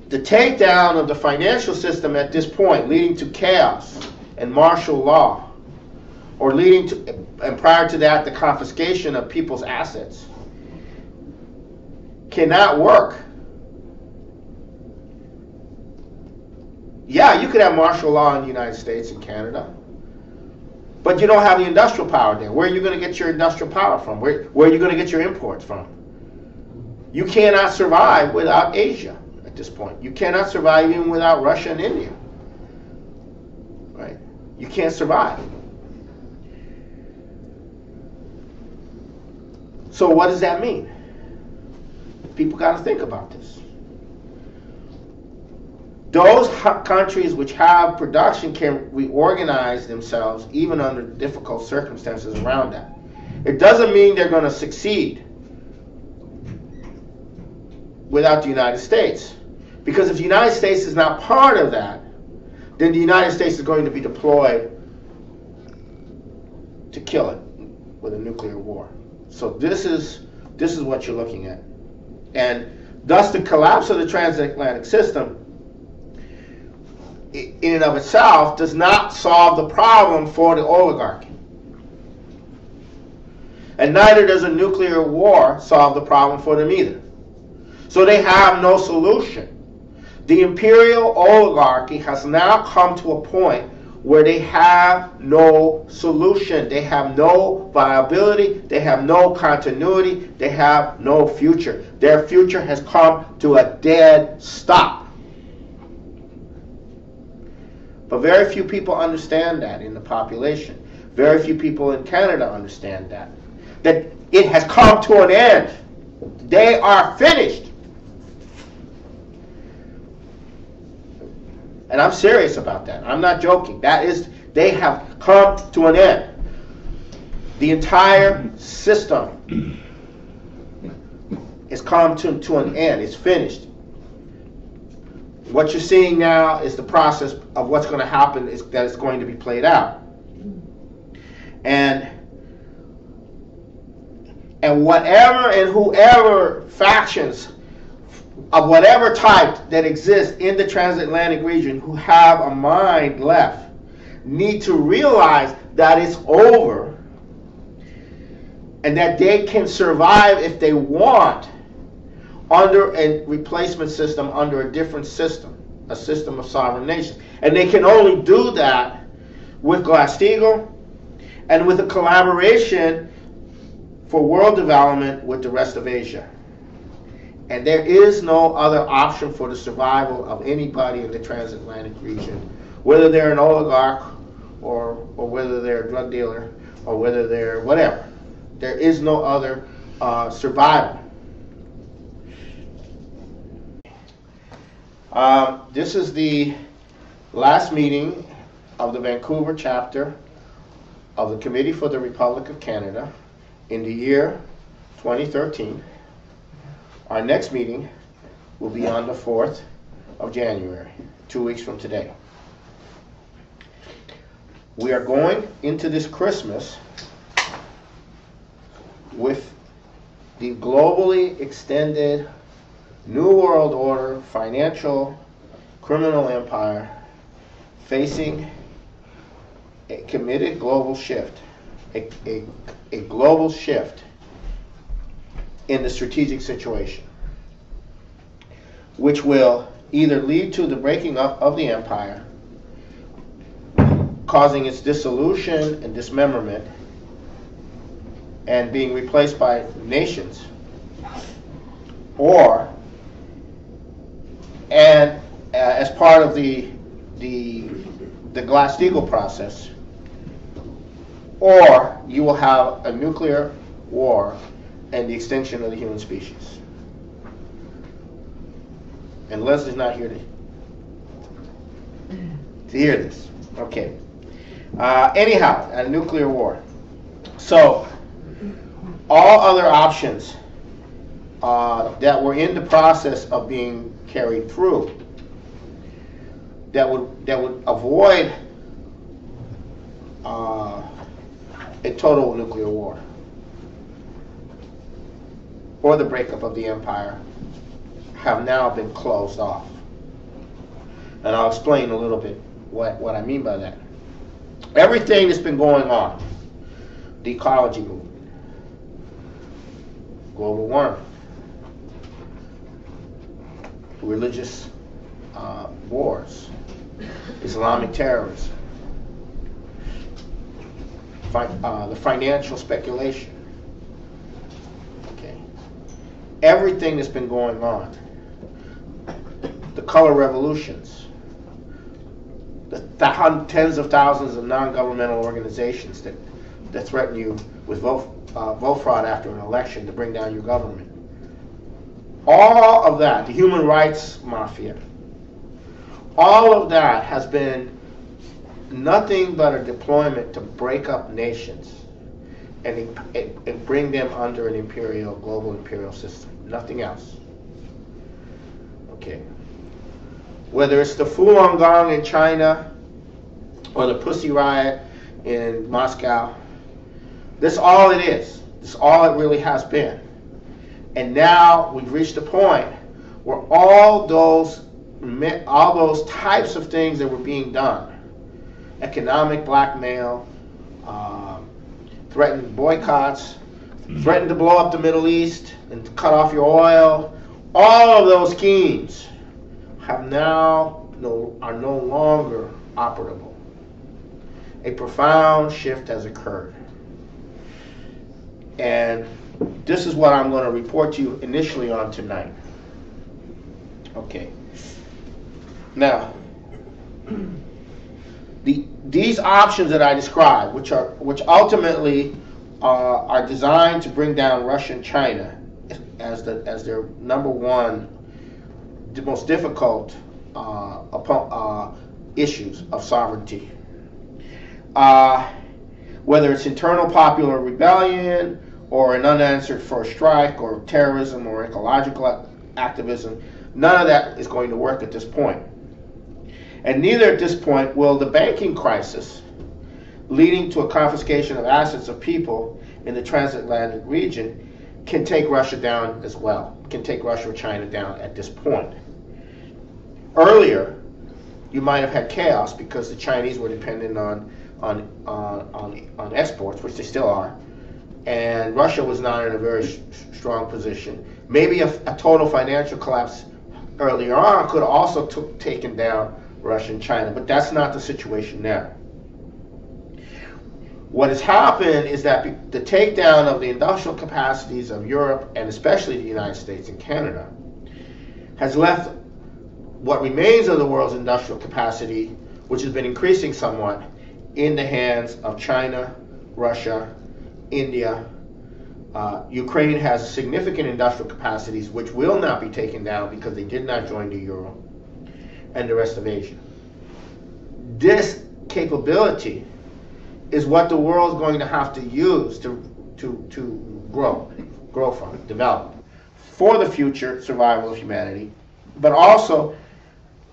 the takedown of the financial system at this point, leading to chaos and martial law, or leading to, and prior to that, the confiscation of people's assets, cannot work. Yeah, you could have martial law in the United States and Canada, but you don't have the industrial power there. Where are you going to get your industrial power from? Where are you going to get your imports from? You cannot survive without Asia at this point. You cannot survive even without Russia and India. Right? You can't survive. So what does that mean? People got to think about this. Those countries which have production can reorganize themselves even under difficult circumstances around that. It doesn't mean they're going to succeed without the United States. Because if the United States is not part of that, then the United States is going to be deployed to kill it with a nuclear war. So this is what you're looking at. And thus the collapse of the transatlantic system in and of itself does not solve the problem for the oligarchy. And neither does a nuclear war solve the problem for them either. So they have no solution. The imperial oligarchy has now come to a point where they have no solution. They have no viability. They have no continuity. They have no future. Their future has come to a dead stop. But very few people understand that in the population. Very few people in Canada understand that. That it has come to an end. They are finished. And I'm serious about that. I'm not joking. That is, they have come to an end. The entire system has come to an end. It's finished. What you're seeing now is the process of what's going to happen, is that it's going to be played out. And whatever and whoever factions of whatever type that exist in the transatlantic region who have a mind left need to realize that it's over and that they can survive if they want under a replacement system, under a different system, a system of sovereign nations. And they can only do that with Glass-Steagall and with a collaboration for world development with the rest of Asia. And there is no other option for the survival of anybody in the transatlantic region, whether they're an oligarch or whether they're a drug dealer or whether they're whatever. There is no other survival. This is the last meeting of the Vancouver chapter of the Committee for the Republic of Canada in the year 2013. Our next meeting will be on the 4th of January, 2 weeks from today. We are going into this Christmas with the globally extended New World Order financial criminal empire facing a committed global shift, a global shift in the strategic situation, which will either lead to the breaking up of the empire, causing its dissolution and dismemberment, and being replaced by nations, or, and as part of the Glass-Steagall process, or you will have a nuclear war and the extinction of the human species. And Leslie's not here to hear this. Okay. Anyhow, a nuclear war. So, all other options that were in the process of being carried through that would avoid a total nuclear war or the breakup of the empire have now been closed off. And I'll explain a little bit what I mean by that. Everything that's been going on, the ecology movement, global warming, religious wars, Islamic terrorism, the financial speculation, okay, everything that's been going on, the color revolutions, the tens of thousands of non-governmental organizations that threaten you with vote fraud after an election to bring down your government. All of that, the human rights mafia, all of that has been nothing but a deployment to break up nations and bring them under an global imperial system. Nothing else. Okay. Whether it's the Falun Gong in China or the Pussy Riot in Moscow, that's all it is. That's all it really has been. And now we've reached a point where all those types of things that were being done, economic blackmail, threatened boycotts, threatened to blow up the Middle East and to cut off your oil, all of those schemes are no longer operable. A profound shift has occurred. And this is what I'm going to report to you initially on tonight. Okay. Now, these options that I described, which ultimately are designed to bring down Russia and China as their number one, the most difficult issues of sovereignty. Whether it's internal popular rebellion, or an unanswered first strike, or terrorism, or ecological activism, none of that is going to work at this point. And neither at this point will the banking crisis, leading to a confiscation of assets of people in the transatlantic region, can take Russia down as well, can take Russia or China down at this point. Earlier, you might have had chaos because the Chinese were dependent on exports, which they still are, and Russia was not in a very strong position. Maybe a total financial collapse earlier on could have also taken down Russia and China, but that's not the situation now. What has happened is that the takedown of the industrial capacities of Europe, and especially the United States and Canada, has left what remains of the world's industrial capacity, which has been increasing somewhat, in the hands of China, Russia, India. Ukraine has significant industrial capacities which will not be taken down because they did not join the Euro, and the rest of Asia. This capability is what the world is going to have to use to grow from, develop, for the future survival of humanity, but also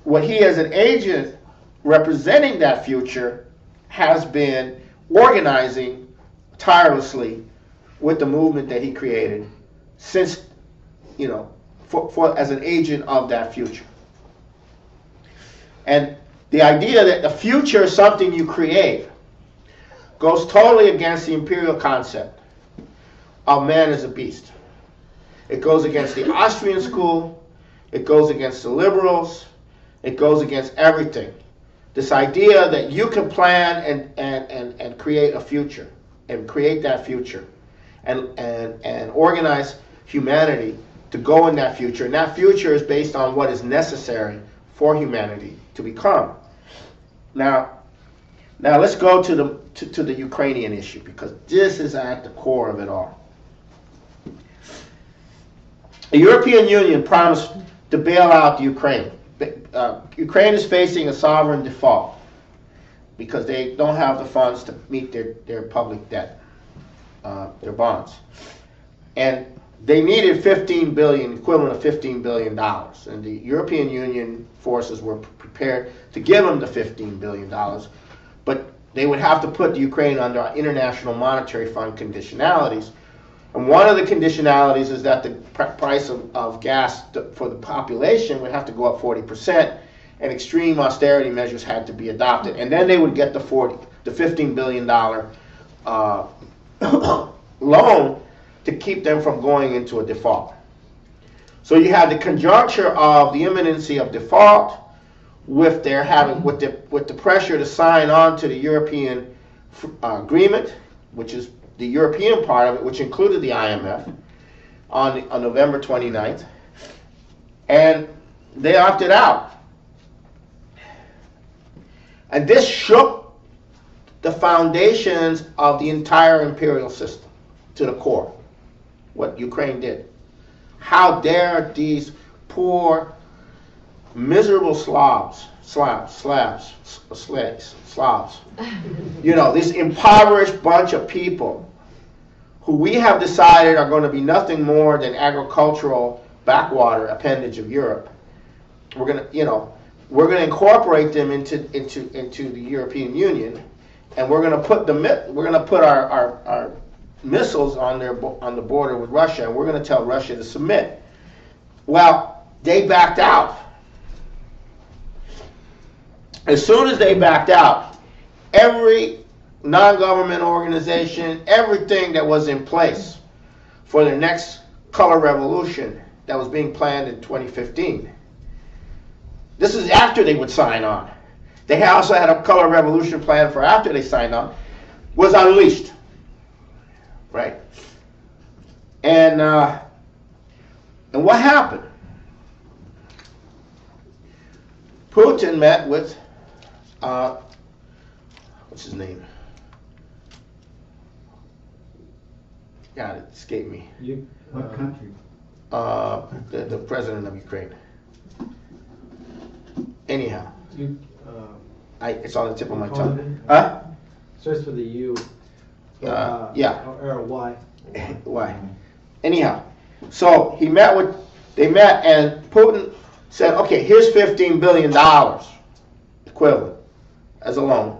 what he as an agent representing that future has been organizing tirelessly with the movement that he created since, as an agent of that future. And the idea that the future is something you create goes totally against the imperial concept of man as a beast. It goes against the Austrian school, it goes against the liberals, it goes against everything. This idea that you can plan and create a future, and create that future, and organize humanity to go in that future. And that future is based on what is necessary for humanity to become. Now let's go to the Ukrainian issue, because this is at the core of it all. The European Union promised to bail out Ukraine. Ukraine is facing a sovereign default because they don't have the funds to meet their public debt, their bonds. And they needed equivalent of $15 billion. And the European Union forces were prepared to give them the $15 billion. But they would have to put the Ukraine under International Monetary Fund conditionalities. And one of the conditionalities is that the price of gas for the population would have to go up 40%, and extreme austerity measures had to be adopted. And then they would get the $15 billion loan to keep them from going into a default. So you had the conjuncture of the imminency of default with the pressure to sign on to the European agreement, which is the European part of it, which included the IMF, on November 29th, and they opted out. And this shook the foundations of the entire imperial system to the core, what Ukraine did. How dare these poor, miserable Slavs, this impoverished bunch of people who we have decided are going to be nothing more than agricultural backwater appendage of Europe. We're going to incorporate them into the European Union, and we're going to put our missiles on the border with Russia, and we're going to tell Russia to submit. Well, they backed out. As soon as they backed out, every non-government organization, everything that was in place for the next color revolution that was being planned in 2015. This is after they would sign on. They also had a color revolution plan for after they signed on, was unleashed. Right? And what happened? Putin met with what's his name? God, it escaped me. What country? The president of Ukraine. Anyhow, it's on the tip of my tongue. Huh? Starts with a U. Yeah. Or a Y. Why? Anyhow, so they met, and Putin said, okay, here's $15 billion equivalent as a loan,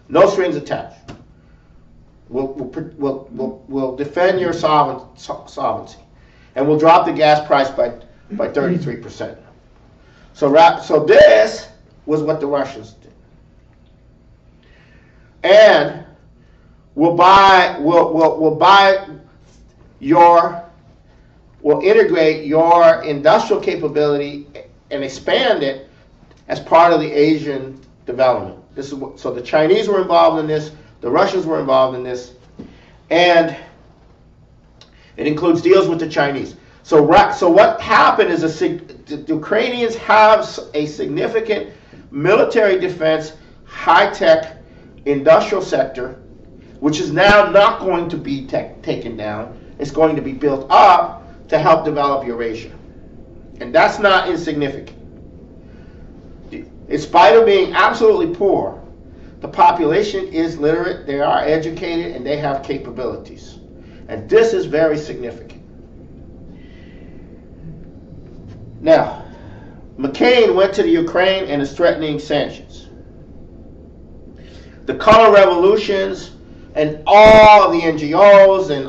no strings attached. We'll defend your solvency, and we'll drop the gas price by 33%. So this was what the Russians did, and we'll integrate your industrial capability and expand it as part of the Asian development. So the Chinese were involved in this, the Russians were involved in this, and it includes deals with the Chinese. So what happened is the Ukrainians have a significant military defense, high-tech industrial sector, which is now not going to be taken down. It's going to be built up to help develop Eurasia. And that's not insignificant. In spite of being absolutely poor, the population is literate, they are educated, and they have capabilities. And this is very significant. Now, McCain went to the Ukraine and is threatening sanctions. The color revolutions and all the NGOs and